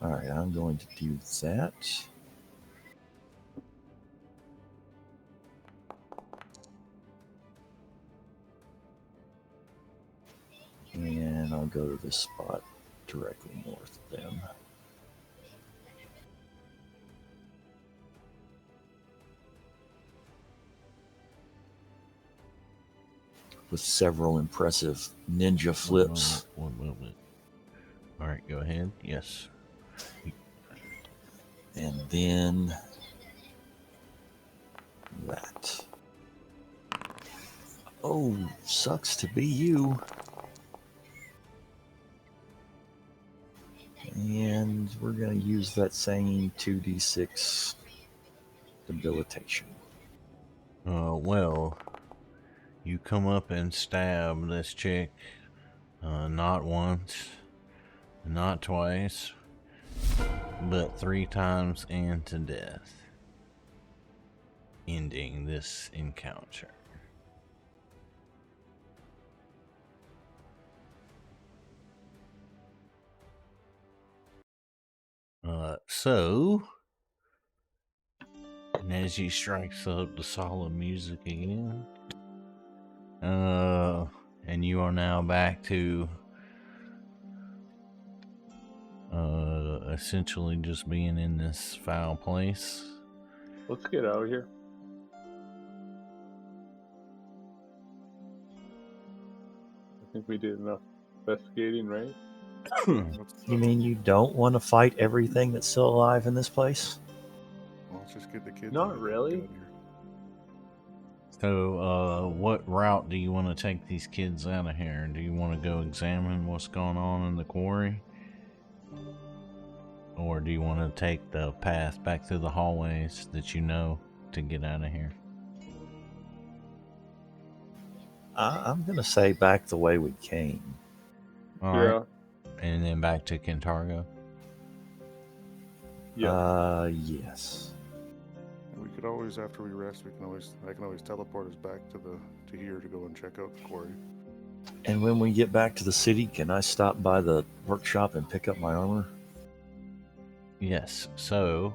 All right, I'm going to do that. And I'll go to this spot directly north of them. With several impressive ninja flips. One moment. All right, go ahead. Yes. And then that. Oh, sucks to be you. And we're going to use that same 2d6 debilitation. Well, you come up and stab this chick, not once, not twice, but 3 times into death, ending this encounter. So, and as he strikes up the solemn music again, and you are now back to essentially just being in this foul place. Let's get out of here. I think we did enough investigating, right? You mean you don't want to fight everything that's still alive in this place? Well, let's just get the kids. Not and really. get out of here. So, what route do you want to take these kids out of here? Do you want to go examine what's going on in the quarry? Or do you want to take the path back through the hallways that you know to get out of here? I'm going to say back the way we came. All Yeah. right. And then back to Kintargo? Yeah. Yes. We could always, after we rest, I can always teleport us back to here to go and check out the quarry. And when we get back to the city, can I stop by the workshop and pick up my armor? Yes. So,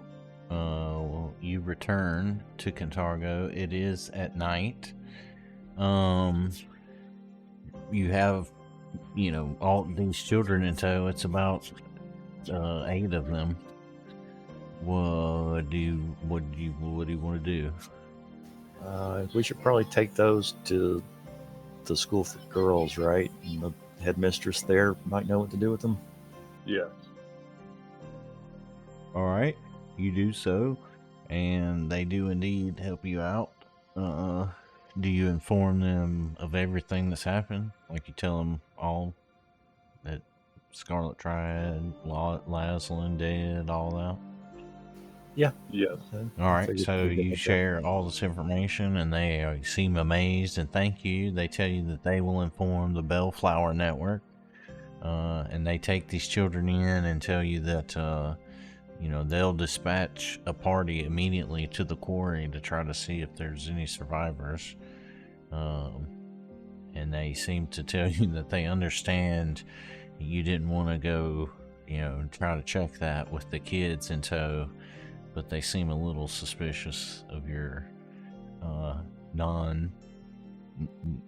you return to Kintargo. It is at night. You have, all these children in tow. It's about 8 of them. What do you want to do? We should probably take those to the school for girls, right? And the headmistress there might know what to do with them. Yes. All right, you do so, and they do indeed help you out. Do you inform them of everything that's happened? Like you tell them all that Scarlet Triad, Laslin dead, all that? Yes. All right, so you share all this information, and they seem amazed and thank you. They tell you that they will inform the Bellflower Network, and they take these children in and tell you that they'll dispatch a party immediately to the quarry to try to see if there's any survivors. And they seem to tell you that they understand you didn't want to go, try to check that with the kids in tow, but they seem a little suspicious of your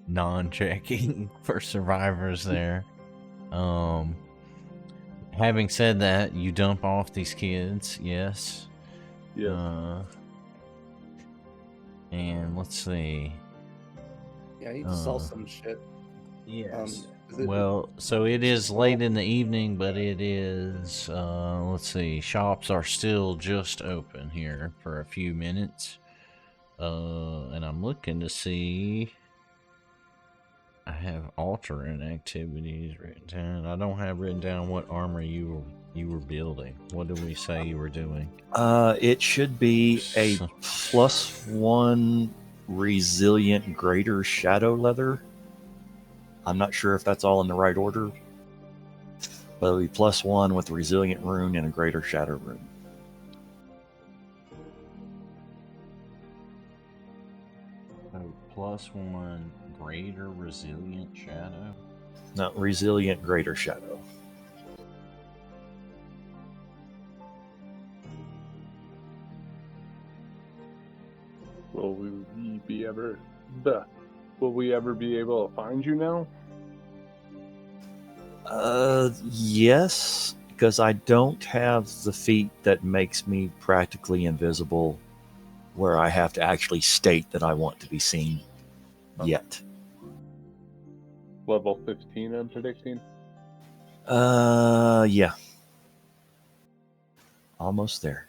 non-checking for survivors there. Having said that, you dump off these kids, yes. Yes. And let's see. Yeah, I need to sell some shit. Yes. Is it- Well, so it is late in the evening, but it is, let's see, shops are still just open here for a few minutes. And I'm looking to see. I have altering activities written down. I don't have written down what armor you were building. What did we say you were doing? It should be a +1 resilient greater shadow leather. I'm not sure if that's all in the right order, but it'll be +1 with resilient rune and a greater shadow rune. So +1 greater resilient shadow. No, resilient greater shadow. Will we ever be able to find you now? Yes, because I don't have the feat that makes me practically invisible, where I have to actually state that I want to be seen yet. Level 15, I'm predicting. Yeah. Almost there.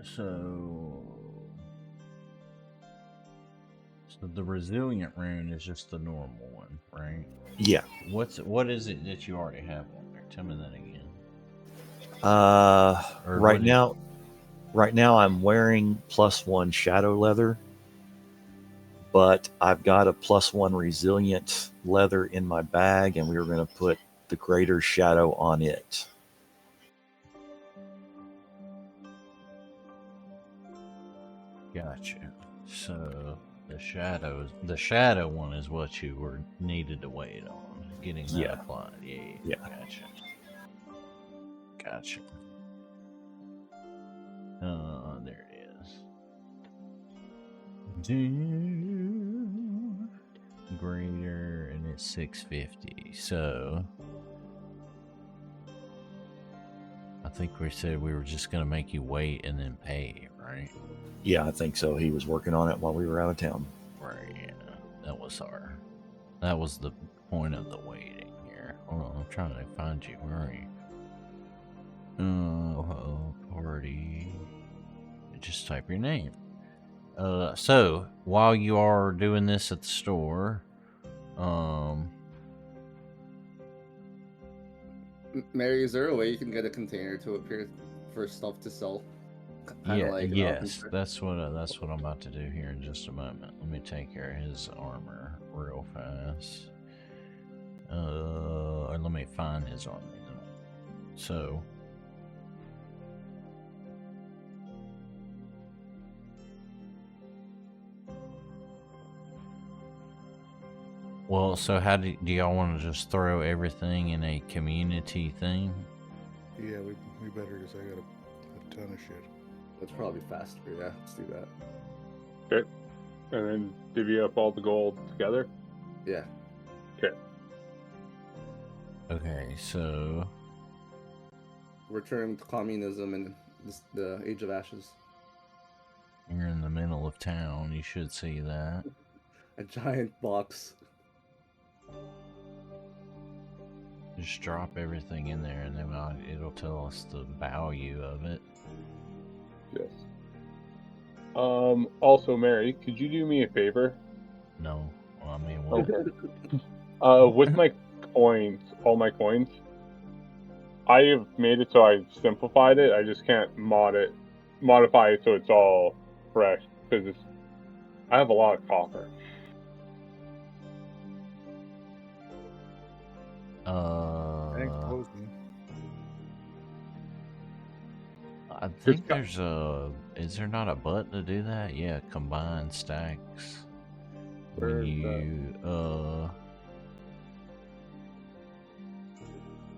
So the resilient rune is just the normal one, right? Yeah. What is it that you already have on there? Tell me that again. Or right now I'm wearing +1 shadow leather, but I've got a +1 resilient leather in my bag, and we were going to put the greater shadow on it. Gotcha. So the shadow one is what you were needed to wait on getting that Yeah. applied. Yeah. Gotcha. There it is. Greater, and it's 650. So I think we said we were just gonna make you wait and then pay, right? Yeah, I think so. He was working on it while we were out of town. Right. Yeah. That was the point of the waiting here. Hold on, I'm trying to find you. Where are you? Party. Just type your name. So while you are doing this at the store, Mary, is there a way you can get a container to appear for stuff to sell? Kinda like an yes, officer. that's what I'm about to do here in just a moment. Let me take care of his armor real fast. Or let me find his armor. So, well, so how do y'all want to just throw everything in a community thing? Yeah, we better, because I got a ton of shit. That's probably faster. Yeah, let's do that. Okay. And then divvy up all the gold together? Yeah. Okay. Okay, so Return to communism and the Age of Ashes. you're in the middle of town. You should see that. A giant box. Just drop everything in there, and then it'll tell us the value of it. Yes. Also, Mary, could you do me a favor? No, well, I mean, what? Okay. With my coins, all my coins, I have made it so I've simplified it. I just can't modify it so it's all fresh because I have a lot of copper. Thanks, closing. I think there's is there not a button to do that? Yeah, combine stacks. Where When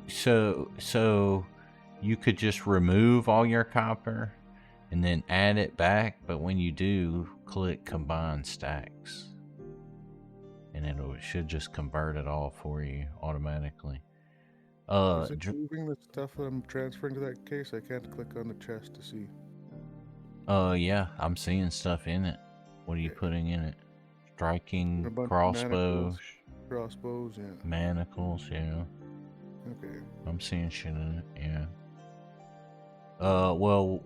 is you so you could just remove all your copper and then add it back, but when you do, click combine stacks, and it should just convert it all for you automatically. Is it moving the stuff that I'm transferring to that case? I can't click on the chest to see. Yeah, I'm seeing stuff in it. What are you putting in it? Striking A bunch of crossbows, crossbows, yeah. manacles, yeah. Okay. I'm seeing shit in it, yeah. Well,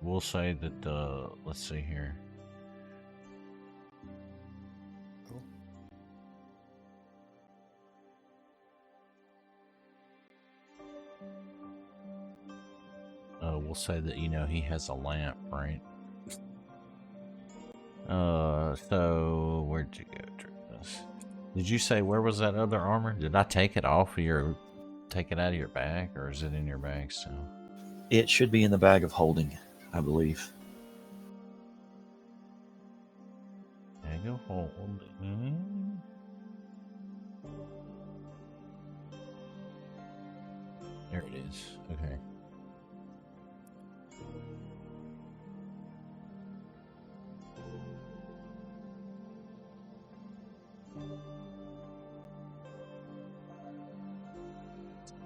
we'll say that, let's see here. We'll say that, you know, he has a lamp, right? So where'd you go, Travis? Did you say where was that other armor? Did I take it off of take it out of your bag, or is it in your bag still? It should be in the bag of holding, I believe. Bag of holding. There it is. Okay.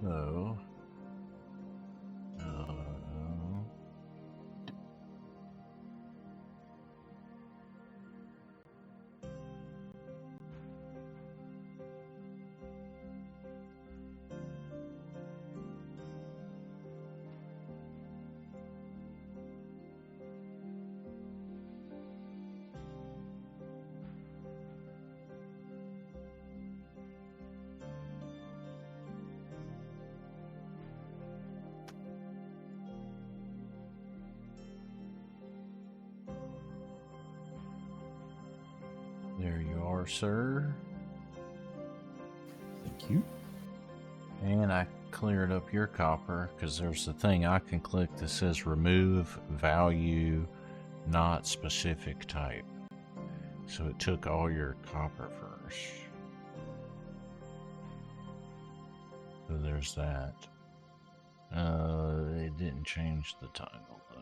So, there you are, sir. Thank you. And I cleared up your copper because there's the thing I can click that says remove value, not specific type. So it took all your copper first. So there's that. It didn't change the title though.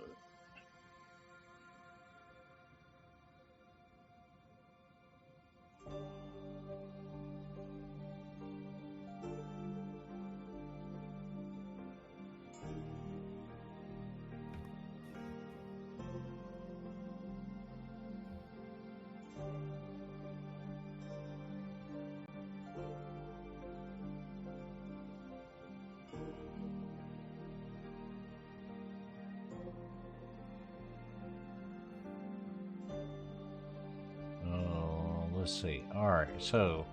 Let's see. Alright, so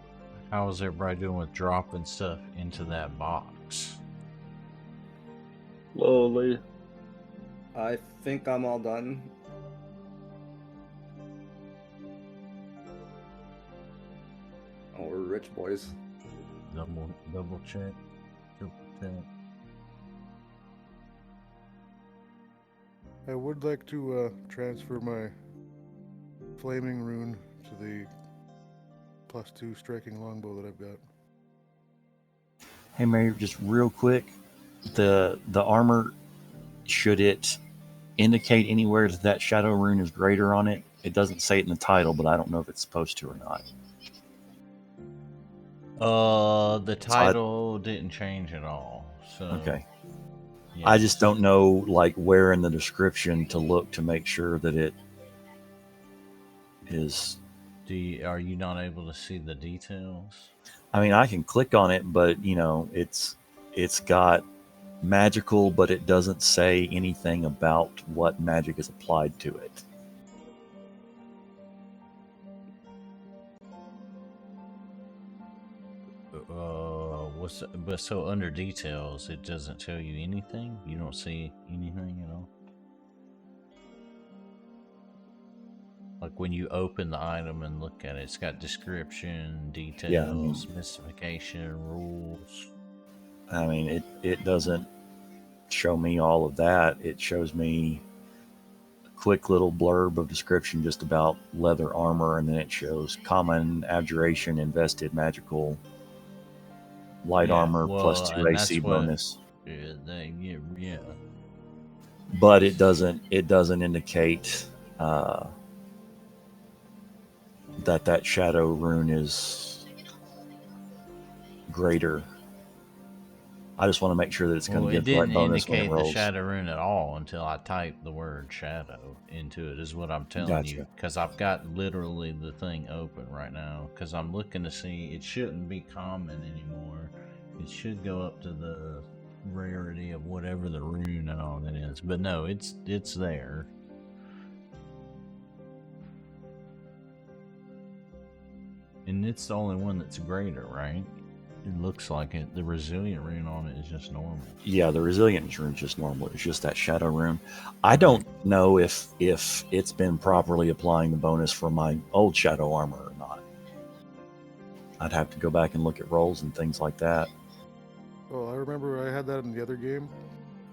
how is everybody doing with dropping stuff into that box? Slowly. I think I'm all done. Oh, we're rich boys. Double check. Triple check. I would like to transfer my flaming rune to the +2 striking longbow that I've got. Hey, Mary, just real quick, the armor, should it indicate anywhere that shadow rune is greater on it? It doesn't say it in the title, but I don't know if it's supposed to or not. The title didn't change at all. So okay. Yes. I just don't know, like, where in the description to look to make sure that it is. Are you not able to see the details? I mean, I can click on it, but you know, it's got magical, but it doesn't say anything about what magic is applied to it. But so under details, it doesn't tell you anything. You don't see anything at all. Like when you open the item and look at it, it's got description, details, Yeah, I mean- specification, rules. I mean, it doesn't show me all of that. It shows me a quick little blurb of description just about leather armor, and then it shows common, abjuration, invested, magical, light Yeah, armor plus well, 2 and AC that's what. bonus. Yeah. But it doesn't indicate that shadow rune is greater. I just want to make sure that it's going Well, to it get the right didn't bonus when it indicate the rolls. shadow rune at all until I typed the word shadow into it, is what I'm telling you. Gotcha. Because I've got literally the thing open right now. Because I'm looking to see, it shouldn't be common anymore. It should go up to the rarity of whatever the rune and all that is. But no, it's there. And it's the only one that's greater, right? It looks like it. The resilient rune on it is just normal. Yeah, the resilience rune is just normal. It's just that shadow rune. I don't know if it's been properly applying the bonus for my old shadow armor or not. I'd have to go back and look at rolls and things like that. Well, I remember I had that in the other game.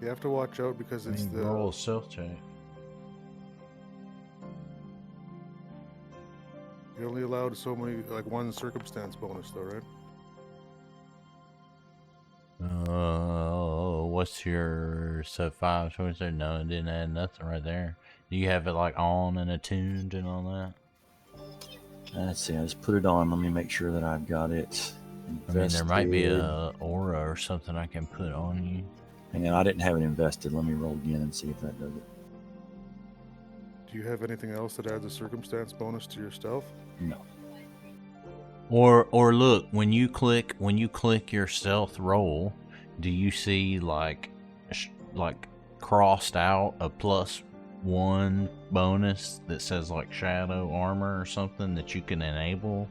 You have to watch out because it's the roll a self check. you're only allowed so many, like one circumstance bonus though, right? What's your 5 choice there? No, it didn't add nothing right there. Do you have it like on and attuned and all that? Let's see. I just put it on. Let me make sure that I've got it. I mean, there might be invested. a aura or something I can put on you. Hang on, I didn't have it invested. Let me roll again and see if that does it. Do you have anything else that adds a circumstance bonus to your stealth? No. Or look, when you click your stealth roll, do you see like crossed out a +1 bonus that says like shadow armor or something that you can enable?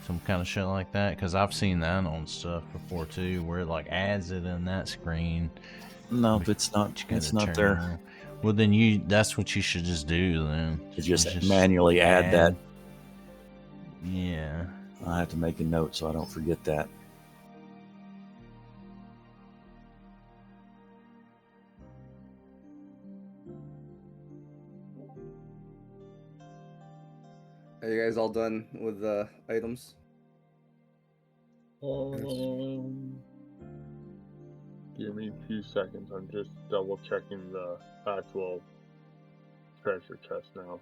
Some kind of shit like that? Because I've seen that on stuff before too, where it like adds it in that screen. Nope, it's not. It's not there. Well, then that's what you should just do then. To just manually add that. Yeah. I have to make a note so I don't forget that. Are you guys all done with the items? Give me 2 seconds. I'm just double checking the actual treasure chest now.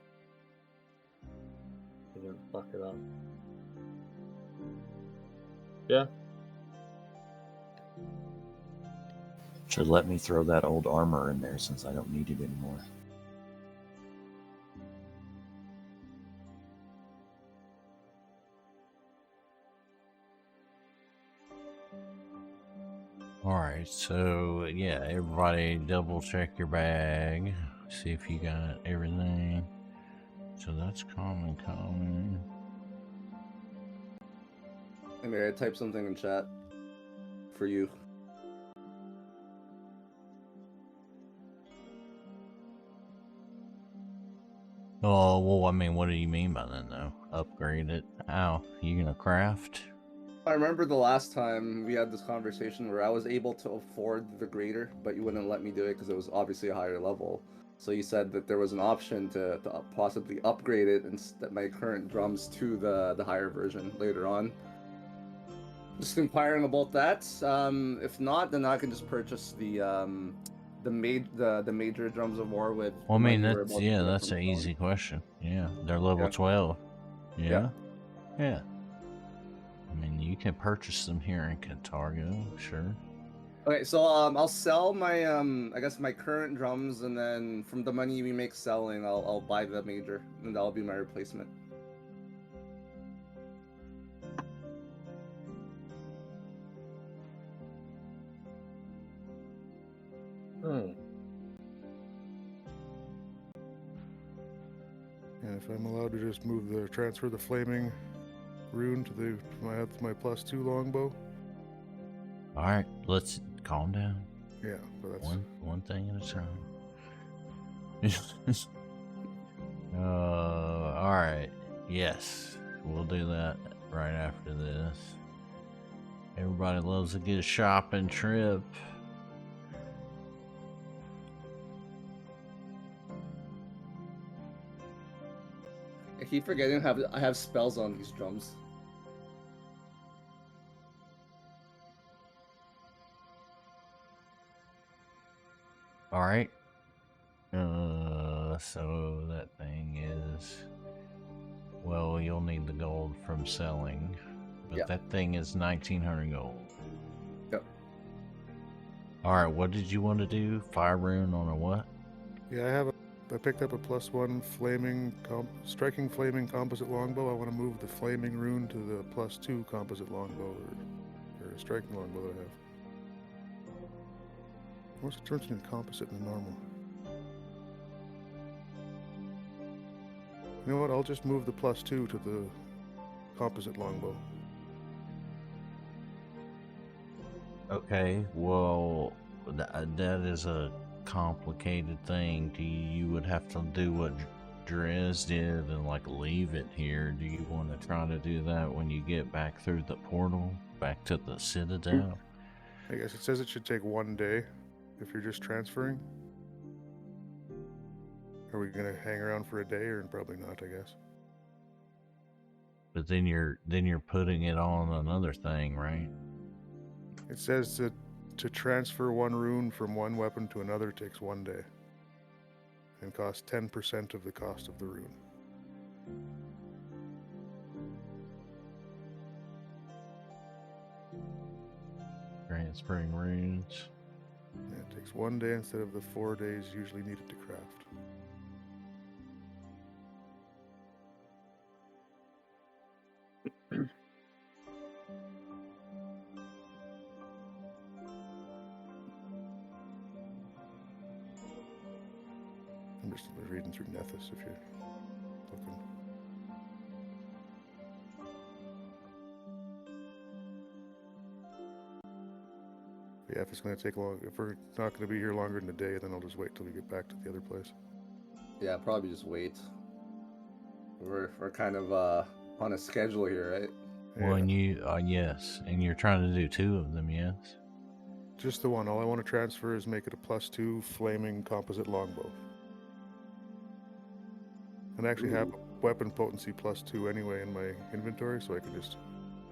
I didn't fuck it up. Yeah. Should let me throw that old armor in there since I don't need it anymore. Alright, so yeah, everybody double check your bag. See if you got everything. So that's common. Hey, Mary, I typed something in chat for you. Oh, well, I mean, what do you mean by that, though? Upgrade it? How? You gonna craft? I remember the last time we had this conversation where I was able to afford the greater, but you wouldn't let me do it because it was obviously a higher level. So you said that there was an option to possibly upgrade it instead my current drums to the higher version later on. Just inquiring about that. If not, then I can just purchase the major drums of war with. Well, I mean, the money we're that's about to get that's from an the phone. easy question. Yeah, they're level Yeah. 12. Yeah. Yeah. I mean, you can purchase them here in Cantargo, sure. Okay, so I'll sell my I guess my current drums, and then from the money we make selling, I'll buy the major, and that'll be my replacement. Hmm. And if I'm allowed to just transfer the flaming rune to my +2 longbow. All right, let's calm down. Yeah, but that's One thing at a time. All right. Yes, we'll do that right after this. Everybody loves a good shopping trip. I keep forgetting I have spells on these drums. All right. So that thing is, well, you'll need the gold from selling, but Yeah. that thing is 1900 gold. Yep. All right, what did you want to do? Fire rune on a what? Yeah, I picked up a +1 striking flaming composite longbow. I want to move the flaming rune to the +2 composite longbow or striking longbow that I have. What's the difference between composite and normal? You know what? I'll just move the +2 to the composite longbow. Okay, well, that is a complicated thing. You would have to do what Drez did and like leave it here. Do you want to try to do that when you get back through the portal, back to the Citadel? I guess it says it should take 1 day if you're just transferring. Are we gonna hang around for a day or probably not? I guess. But then you're putting it on another thing, right? It says that to transfer one rune from one weapon to another takes 1 day and costs 10% of the cost of the rune. Transferring runes. Yeah, it takes 1 day instead of the 4 days usually needed to craft. I'm just reading through Nethys if you're looking. Yeah, if it's going to take long, if we're not going to be here longer than a day, then I'll just wait till we get back to the other place. Yeah, probably just wait. We're kind of on a schedule here, right? Well, Yeah. and you, yes, and you're trying to do 2 of them, yes? Just the one. All I want to transfer is make it a +2 flaming composite longbow. And I actually have weapon potency +2 anyway in my inventory, so I could just...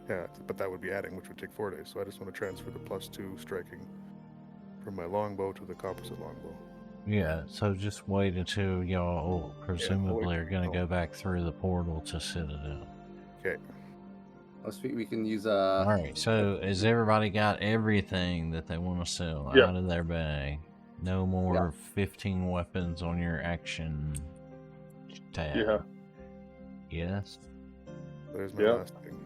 Yeah, but that would be adding, which would take 4 days. So I just want to transfer the +2 striking from my longbow to the composite longbow. Yeah, so just wait until y'all presumably are going to go back through the portal to Citadel. Okay. Let's see, we can use All right, so has everybody got everything that they want to sell Yeah. out of their bag? No more 15 weapons on your action tab. Yeah. Yes? There's my Yeah. last thing.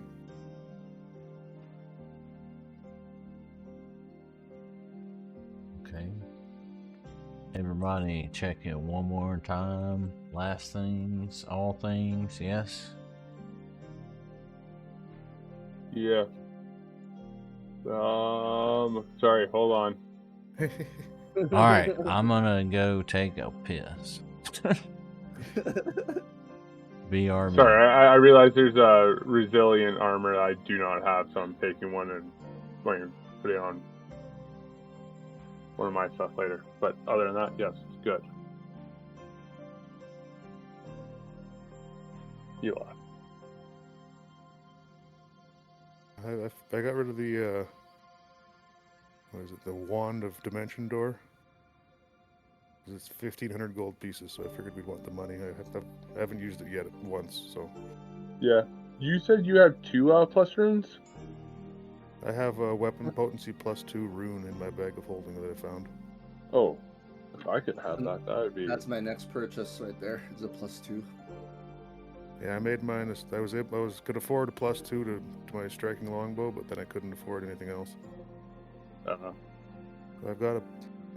Okay. Everybody check it one more time. Last things, all things, yes? Yeah. Sorry, hold on. All right, I'm gonna go take a piss. BRB. Sorry, I realize there's a resilient armor that I do not have, so I'm taking one and going to put it on one of my stuff later. But other than that, yes, it's good. You are. I got rid of the what is it? The wand of dimension door. 'Cause it's 1,500 gold pieces, so I figured we'd want the money. I haven't used it yet once, so Yeah. You said you have 2 plus runes? I have a weapon potency +2 rune in my bag of holding that I found. Oh, if I could have that, that would be. That's my next purchase right there. It's a +2. Yeah, I made mine. Could afford a +2 to my striking longbow, but then I couldn't afford anything else. Uh-huh. So I've got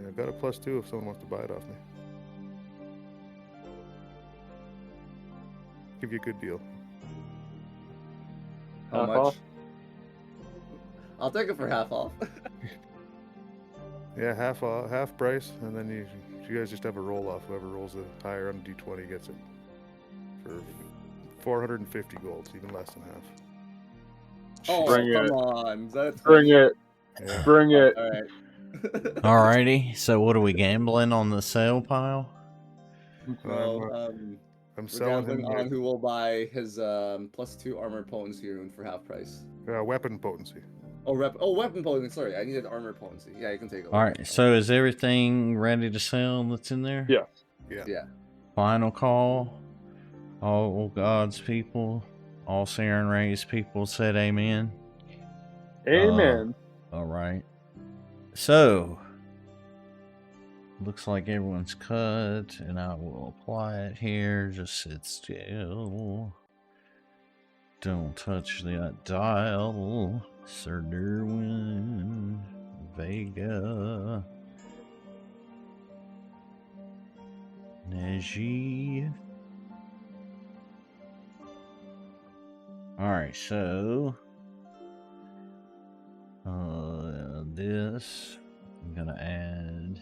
Yeah, I've got a +2 if someone wants to buy it off me. Give you a good deal. How Half much? off? I'll take it for half off. Yeah, half price, and then you guys just have a roll off. Whoever rolls the higher on D20 gets it for 450 golds, even less than half. Oh, Bring come it. on. That's Bring it. Yeah. Bring it. All right. Alrighty, so what are we gambling on the sale pile? No, I'm we're selling gambling him on who will buy his +2 armor potency rune for half price. weapon potency. Oh, weapon potency. Sorry, I needed armor potency. Yeah, you can take it. Alright, so is everything ready to sell that's in there? Yes. Yeah. Yeah. Final call. All God's people, all Saren Ray's people said amen. Amen. Alright. So, looks like everyone's cut, and I will apply it here. Just sit still. Don't touch that dial. Sir Derwin Vega Neji. Alright, so this I'm gonna add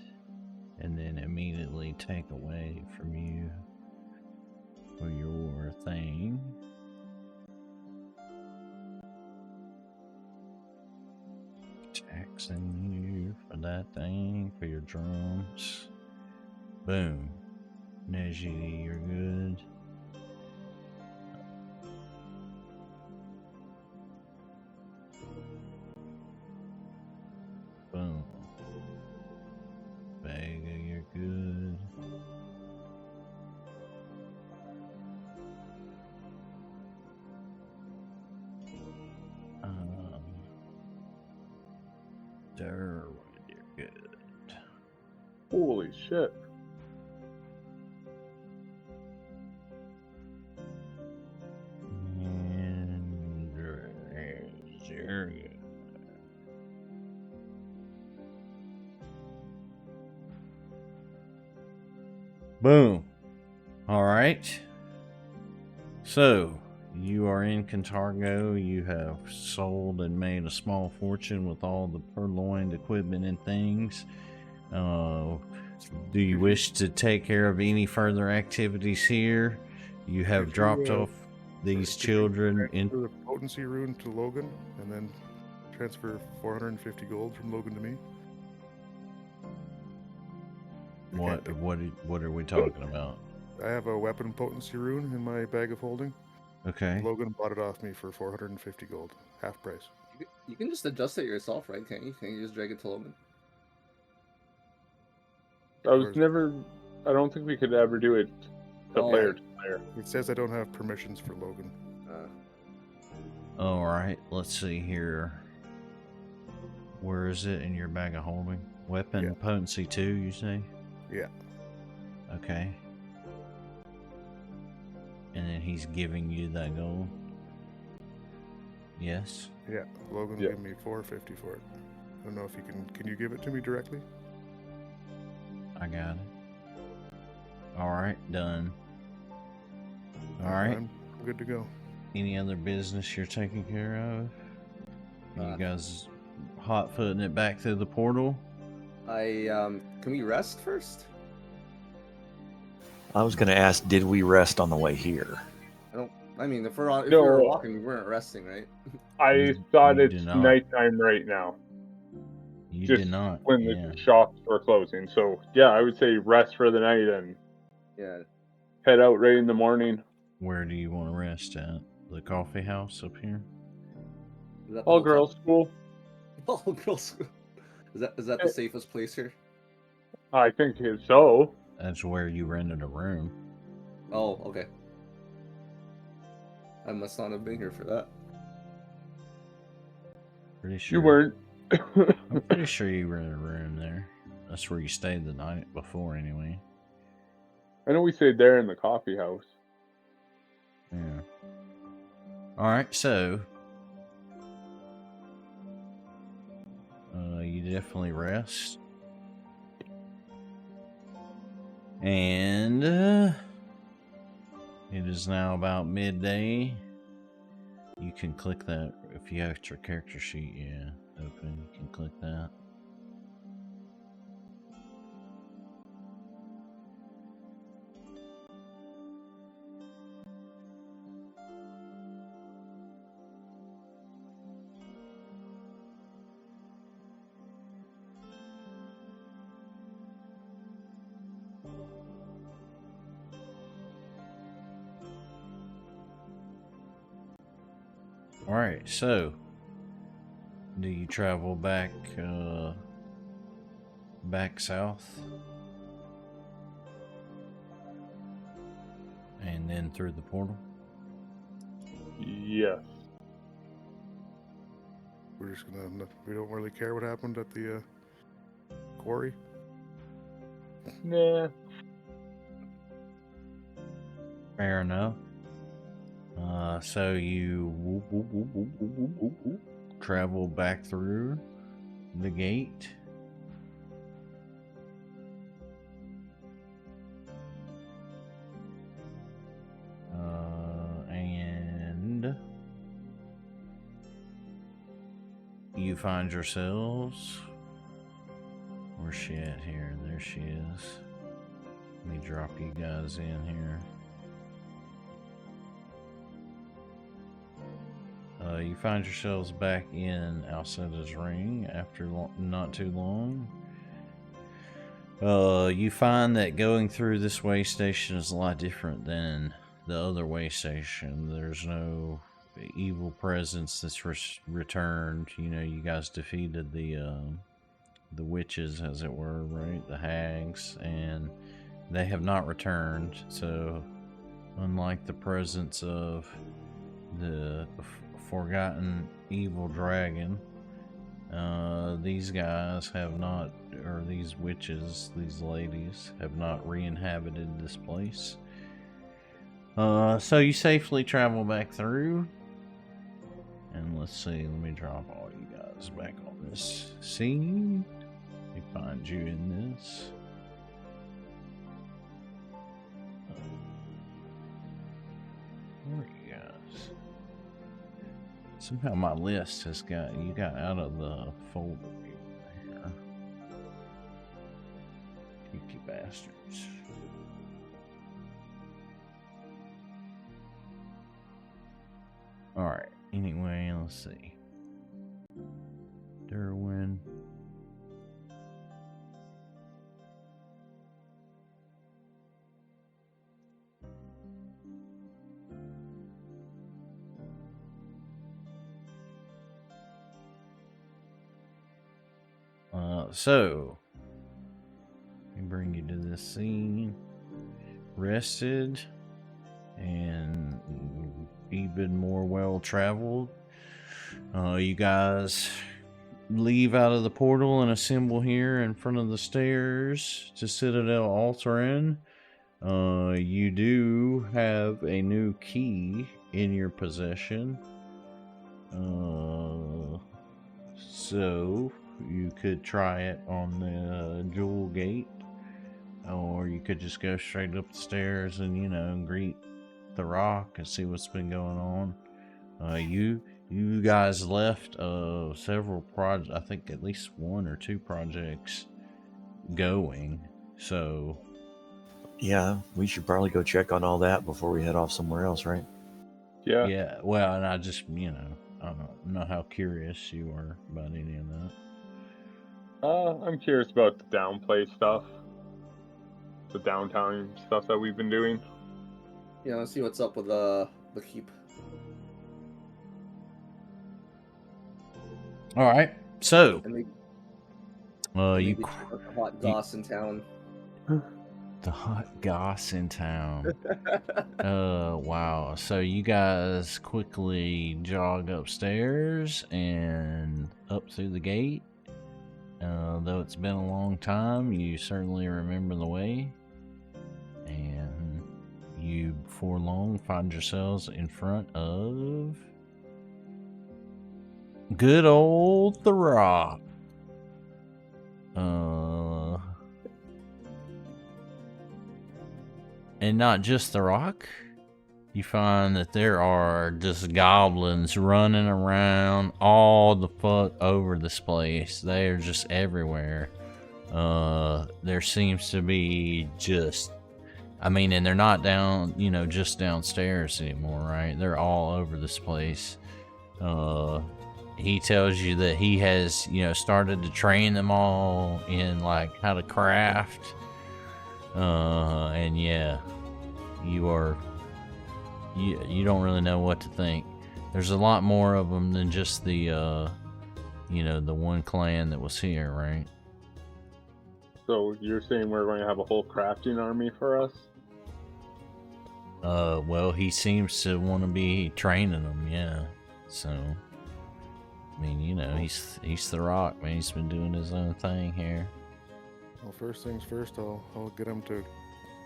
and then immediately take away from you for your thing. Taxing you for that thing, for your drums. Boom. Neji, you're good. Boom. Vega, you're good. Derwin, you're good. Holy shit. And you're good. Boom. All right. So, you are in Cantargo. You have sold and made a small fortune with all the purloined equipment and things. Do you wish to take care of any further activities here? You have Could you, dropped off these could you children in. transfer the potency rune to Logan, and then transfer 450 gold from Logan to me. What are we talking about? I have a weapon potency rune in my bag of holding. Okay. Logan bought it off me for 450 gold, half price. You can just adjust it yourself, right? Can't you? Can't you just drag it to Logan? I don't think we could ever do it to Oh. player to player. It says I don't have permissions for Logan. All right. Let's see here. Where is it in your bag of holding? Weapon Yeah. potency 2, you say? Yeah. Okay. And then he's giving you that gold? Yes? Yeah. Logan Yeah. gave me 450 for it. I don't know if you can you give it to me directly? I got it. Alright, done. Alright. I'm good to go. Any other business you're taking care of? You guys hot footing it back through the portal? Can we rest first? I was going to ask, did we rest on the way here? I mean, if we were No. walking, we weren't resting, right? I thought you it's did not. nighttime right now. You Just did not. when Yeah. the shops were closing. So yeah, I would say rest for the night and Yeah. head out right in the morning. Where do you want to rest at? The coffee house up here? Is that the All hotel? girls school. All girls school. Is that the safest place here? I think it's so. That's where you rented a room. Oh, okay. I must not have been here for that. Pretty sure. You weren't. I'm pretty sure you rented a room there. That's where you stayed the night before, anyway. I know we stayed there in the coffee house. Yeah. Alright, so. You definitely rest. And it is now about midday. You can click that if you have your character sheet, yeah, open. You can click that. All right, so do you travel back back south and then through the portal? Yes. We're just gonna. We don't really care what happened at the quarry. Nah. Fair enough. So you travel back through the gate. And you find yourselves. Where's she at here? There she is. Let me drop you guys in here. You find yourselves back in Alcetta's ring after not too long. You find that going through this way station is a lot different than the other way station. There's no evil presence that's returned. You know, you guys defeated the witches, as it were, right? The hags, and they have not returned. So, unlike the presence of the forgotten evil dragon, these guys have not, or these witches, these ladies, have not re-inhabited this place. So you safely travel back through, and let's see, let me drop all you guys back on this scene. Let me find you in this. Where are you guys? Somehow my list has got, you got out of the folder here. Cheeky bastards. Alright, anyway, let's see. Derwin. So, let me bring you to this scene. Rested and even more well-traveled. You guys leave out of the portal and assemble here in front of the stairs to Citadel Alterin. You do have a new key in your possession. So you could try it on the jewel gate, or you could just go straight up the stairs and, you know, greet the rock and see what's been going on. You guys left several projects, I think at least 1 or 2 projects going, so Yeah, we should probably go check on all that before we head off somewhere else, right? Yeah. Well, and I just, you know, I don't know how curious you are about any of that. I'm curious about the downplay stuff. The downtown stuff that we've been doing. Yeah, let's see what's up with the keep. All right, so And you maybe check out the hot goss in town. the hot goss in town. Wow. So you guys quickly jog upstairs and up through the gate. Though it's been a long time, you certainly remember the way. And you, before long, find yourselves in front of good old The Rock. And not just the rock. You find that there are just goblins running around all the fuck over this place. They are just everywhere. There seems to be just, I mean, and they're not down, you know, just downstairs anymore, right? They're all over this place. He tells you that he has, you know, started to train them all in like how to craft. And yeah, you don't really know what to think. There's a lot more of them than just the, you know, the one clan that was here, right? So you're saying we're going to have a whole crafting army for us? Well, he seems to want to be training them, yeah. So, I mean, you know, he's the Rock, man. He's been doing his own thing here. Well, first things first, I'll get him to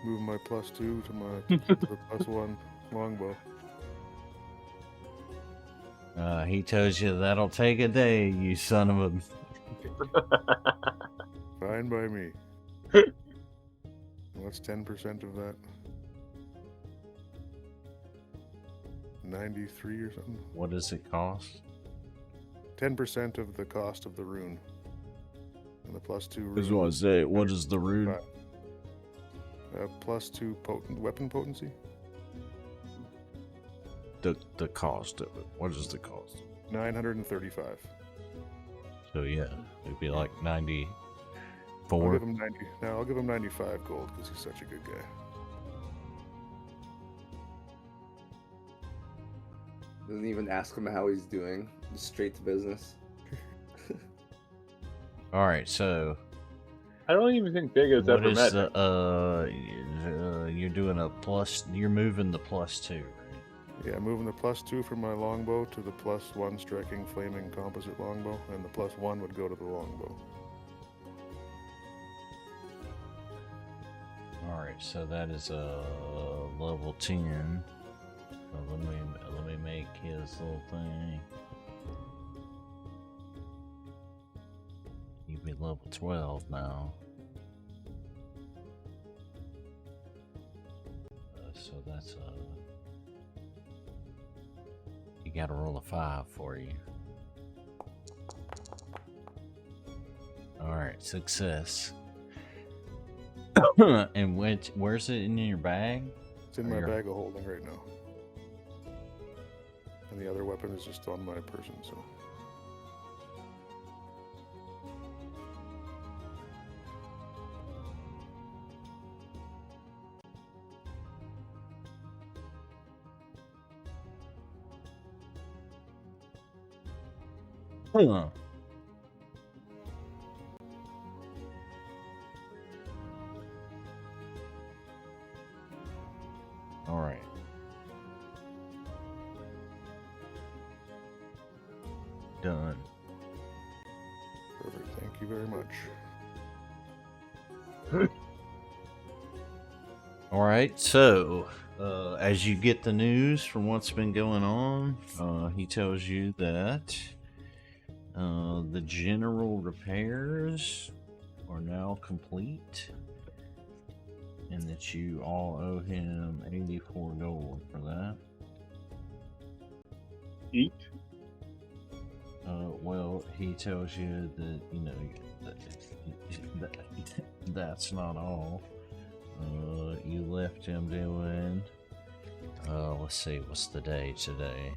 move my +2 to my to the +1 longbow. He tells you that'll take a day, you son of a. Fine by me. What's 10% of that? 93 or something? What does it cost? 10% of the cost of the rune. And the +2 rune. Is what I say. What is the rune? +2 weapon potency. The cost of it. What is the cost? 935. So yeah, it'd be like 94. I'll give him 90. No, I'll give him 95 gold because he's such a good guy. Doesn't even ask him how he's doing. Just straight to business. All right, so I don't even think Big has what ever is met the him. you're doing a plus? You're moving the +2. Yeah, moving the +2 from my longbow to the +1 striking flaming composite longbow, and the +1 would go to the longbow. All right, so that is a level 10. So let me make his little thing. You'd be level 12 now. So that's you got to roll a 5 for you. All right, success. And where's it in your bag? It's in my bag of holding right now. And the other weapon is just on my person, so. Huh. All right. Done. Perfect. Thank you very much. All right. So, as you get the news from what's been going on, he tells you that the general repairs are now complete, and that you all owe him 84 gold for that. Each? Well, he tells you that, you know, that's not all. You left him doing, let's see, what's the day today?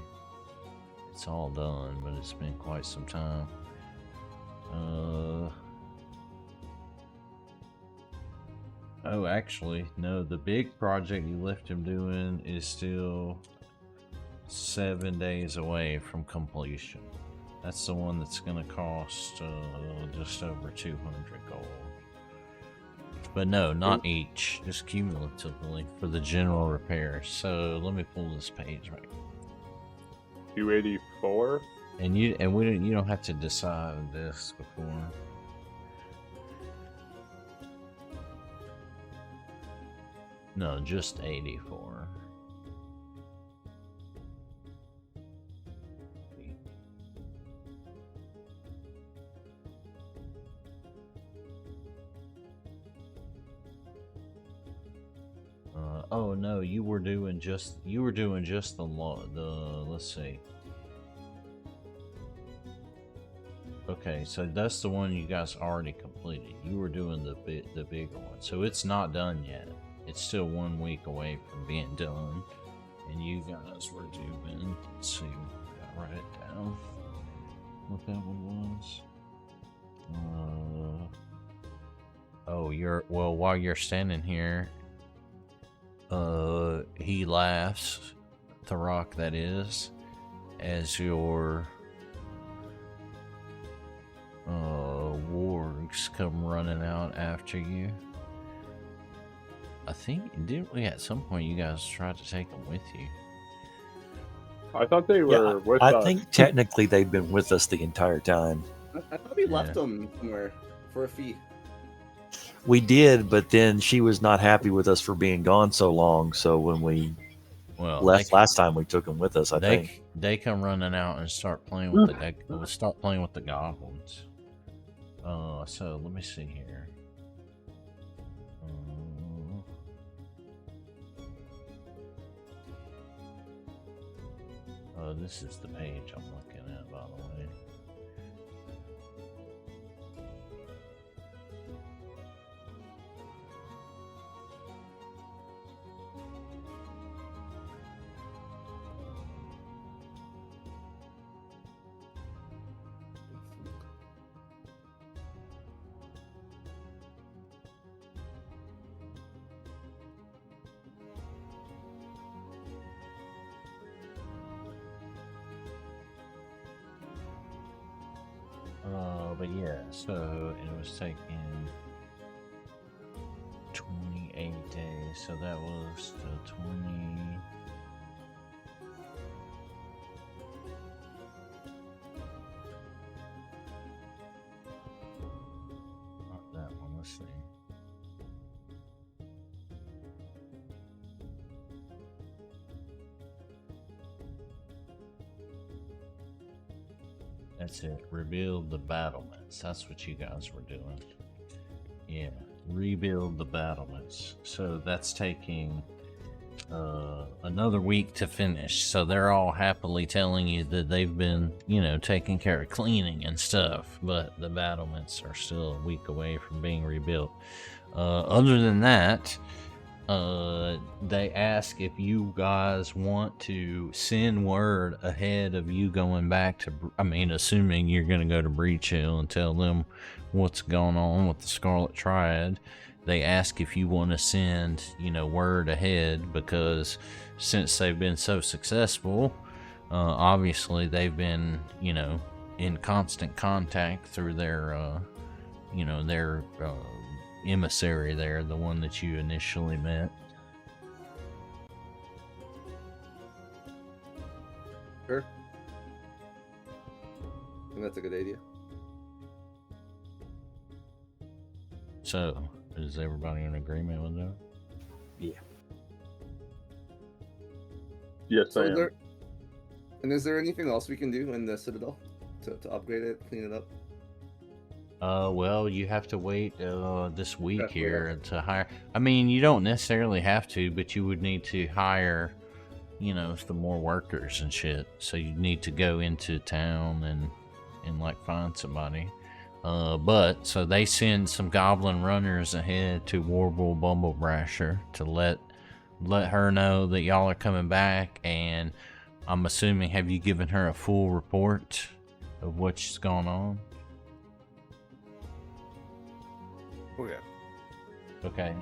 It's all done, but it's been quite some time. Oh, actually, no, the big project you left him doing is still 7 days away from completion. That's the one that's going to cost just over 200 gold. But no, not each, just cumulatively for the general repairs. So let me pull this page right. 284? And you don't have to decide this before. No, just 84. Oh no, you were doing just the let's see. Okay, so that's the one you guys already completed. You were doing the bigger one, so it's not done yet. It's still 1 week away from being done, and you guys were doing. Let's see, I'll write it down. What that one was? Oh, while you're standing here, he laughs, the rock that is, as your wargs come running out after you. I think, didn't we at some point you guys tried to take them with you? I thought they were with I us. think technically they've been with us the entire time. I thought we left them somewhere for a fee. We did, but then she was not happy with us for being gone so long. So when we left last time, we took them with us. I think they come running out and start playing with the goblins. So let me see here. This is the page I'm looking at, by the way. But yeah, so it was taking 28 days, so that was the 20. Not that one, let's see. That's it. Rebuild the battlements. That's what you guys were doing. Yeah. Rebuild the battlements. So that's taking another week to finish. So they're all happily telling you that they've been, taking care of cleaning and stuff. But the battlements are still a week away from being rebuilt. Other than that, they ask if you guys want to send word ahead of you going back to, assuming you're going to go to Breach Hill and tell them what's going on with the Scarlet Triad. They ask if you want to send, word ahead, because since they've been so successful, obviously they've been, in constant contact through their, their emissary there, the one that you initially met. Sure. I think that's a good idea. So, is everybody in agreement with that? Yeah. Yes, I am. Is there anything else we can do in the Citadel to upgrade it, clean it up? Well, you have to wait this week here to hire. You don't necessarily have to, but you would need to hire, some more workers and shit. So you need to go into town and find somebody. But so they send some goblin runners ahead to Warble Bumblebrasher to let her know that y'all are coming back. And I'm assuming, have you given her a full report of what's going on? Oh yeah. Okay.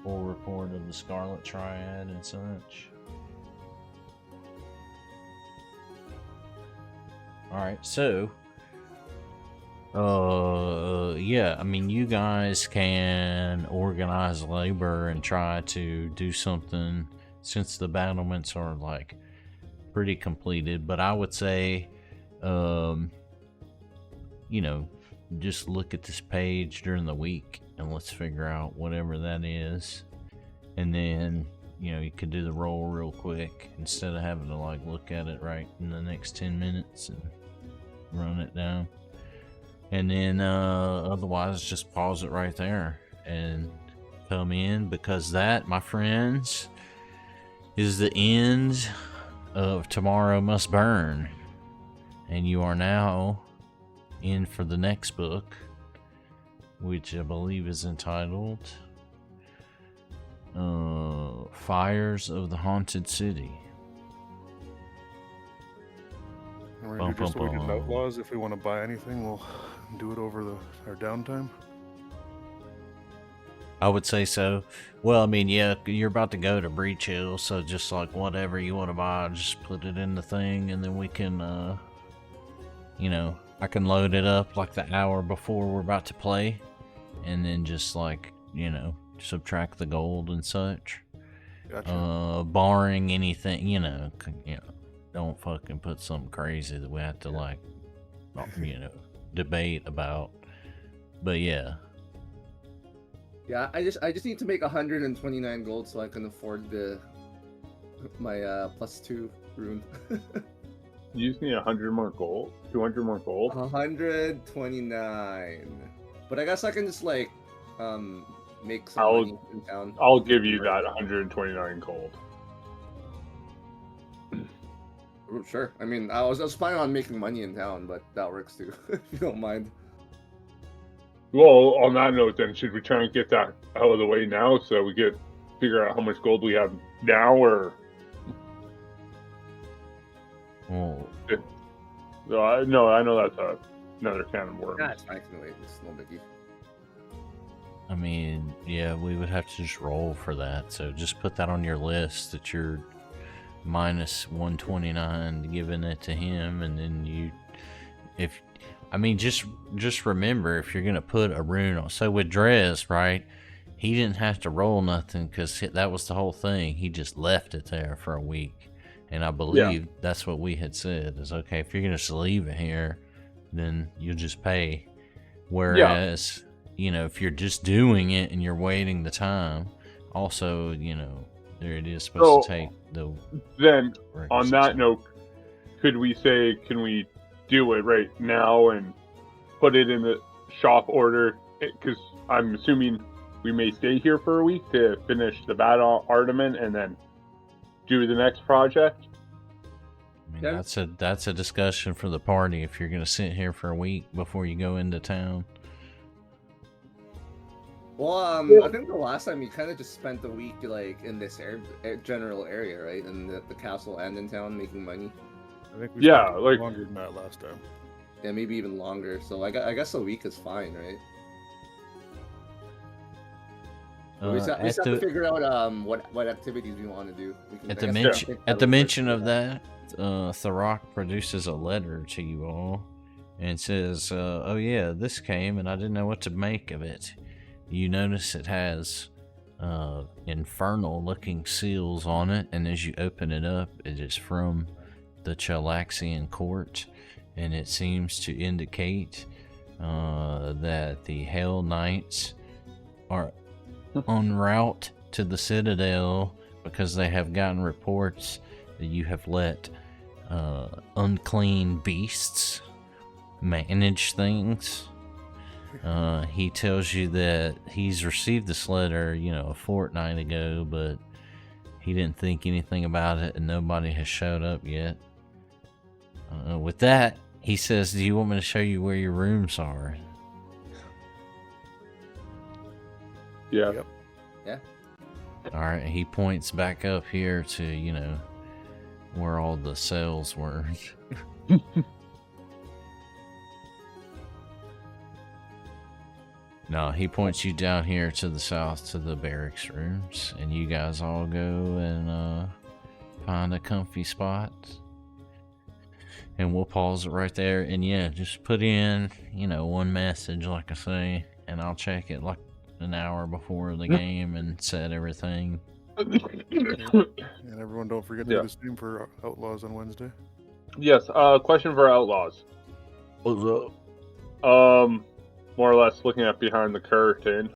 Full report of the Scarlet Triad and such. Alright, so yeah, you guys can organize labor and try to do something, since the battlements are pretty completed. But I would say just look at this page during the week and let's figure out whatever that is, and then you could do the roll real quick instead of having to look at it right in the next 10 minutes and run it down. And then otherwise, just pause it right there and come in, because that, my friends, is the end of Tomorrow Must Burn. And you are now in for the next book, which I believe is entitled Fires of the Haunted City. And we're gonna do just what we did in Outlaws. If we want to buy anything, we'll do it over our downtime. I would say so. Well, I mean, yeah, you're about to go to Breach Hill, so just like whatever you want to buy, just put it in the thing, and then we can, you know, I can load it up like the hour before we're about to play, and then just like, you know, subtract the gold and such. Gotcha. Barring anything, you know, don't fucking put something crazy that we have to like, you know, debate about. But yeah. Yeah, I just need to make 129 gold so I can afford my +2 rune. You just need 100 more gold? 200 more gold? 129. But I guess I can just like make some money in town. I'll give you that 129 gold. Sure. I mean, I was planning on making money in town, but that works too, if you don't mind. Well, on that note, then, should we try and get that out of the way now so we get figure out how much gold we have now, or? Oh. No, I know that's another can of worms. Yeah, it's fine. Wait, it's no biggie. I mean, yeah, we would have to just roll for that. So just put that on your list that you're minus 129, giving it to him, and then just remember, if you're gonna put a rune on. So with Drez, right? He didn't have to roll nothing because that was the whole thing. He just left it there for a week, and I believe that's what we had said. Is okay if you're gonna just leave it here, then you'll just pay. Whereas, you know, if you're just doing it and you're waiting the time, also, you know, there it is supposed to take the. Then, on that note, can we do it right now and put it in the shop order? Because I'm assuming we may stay here for a week to finish the Bad Artament and then do the next project. I mean, that's a discussion for the party. If you're gonna sit here for a week before you go into town. Well, I think the last time we kind of just spent the week like in this general area, right, in the castle and in town making money. I think we spent longer than that last time. Yeah, maybe even longer. So I guess a week is fine, right? We just have to figure out what activities we want to do. At the mention of that, Tharok produces a letter to you all and says, "Oh yeah, this came and I didn't know what to make of it. You notice it has infernal-looking seals on it, and as you open it up, it is from the Chalaxian court, and it seems to indicate that the Hell Knights are en route to the Citadel because they have gotten reports that you have let unclean beasts manage things." He tells you that he's received this letter, you know, a fortnight ago, but he didn't think anything about it and nobody has showed up yet. With that, he says, "Do you want me to show you where your rooms are?" Yeah. Yep. Yeah. Alright, he points back up here to, you know, where all the cells were. No, he points you down here to the south to the barracks rooms, and you guys all go and find a comfy spot. And we'll pause it right there, and yeah, just put in, you know, one message, like I say, and I'll check it like an hour before the game and set everything. And everyone, don't forget to do the same for Outlaws on Wednesday. Yes. Question for Outlaws. What's up? More or less looking at behind the curtain.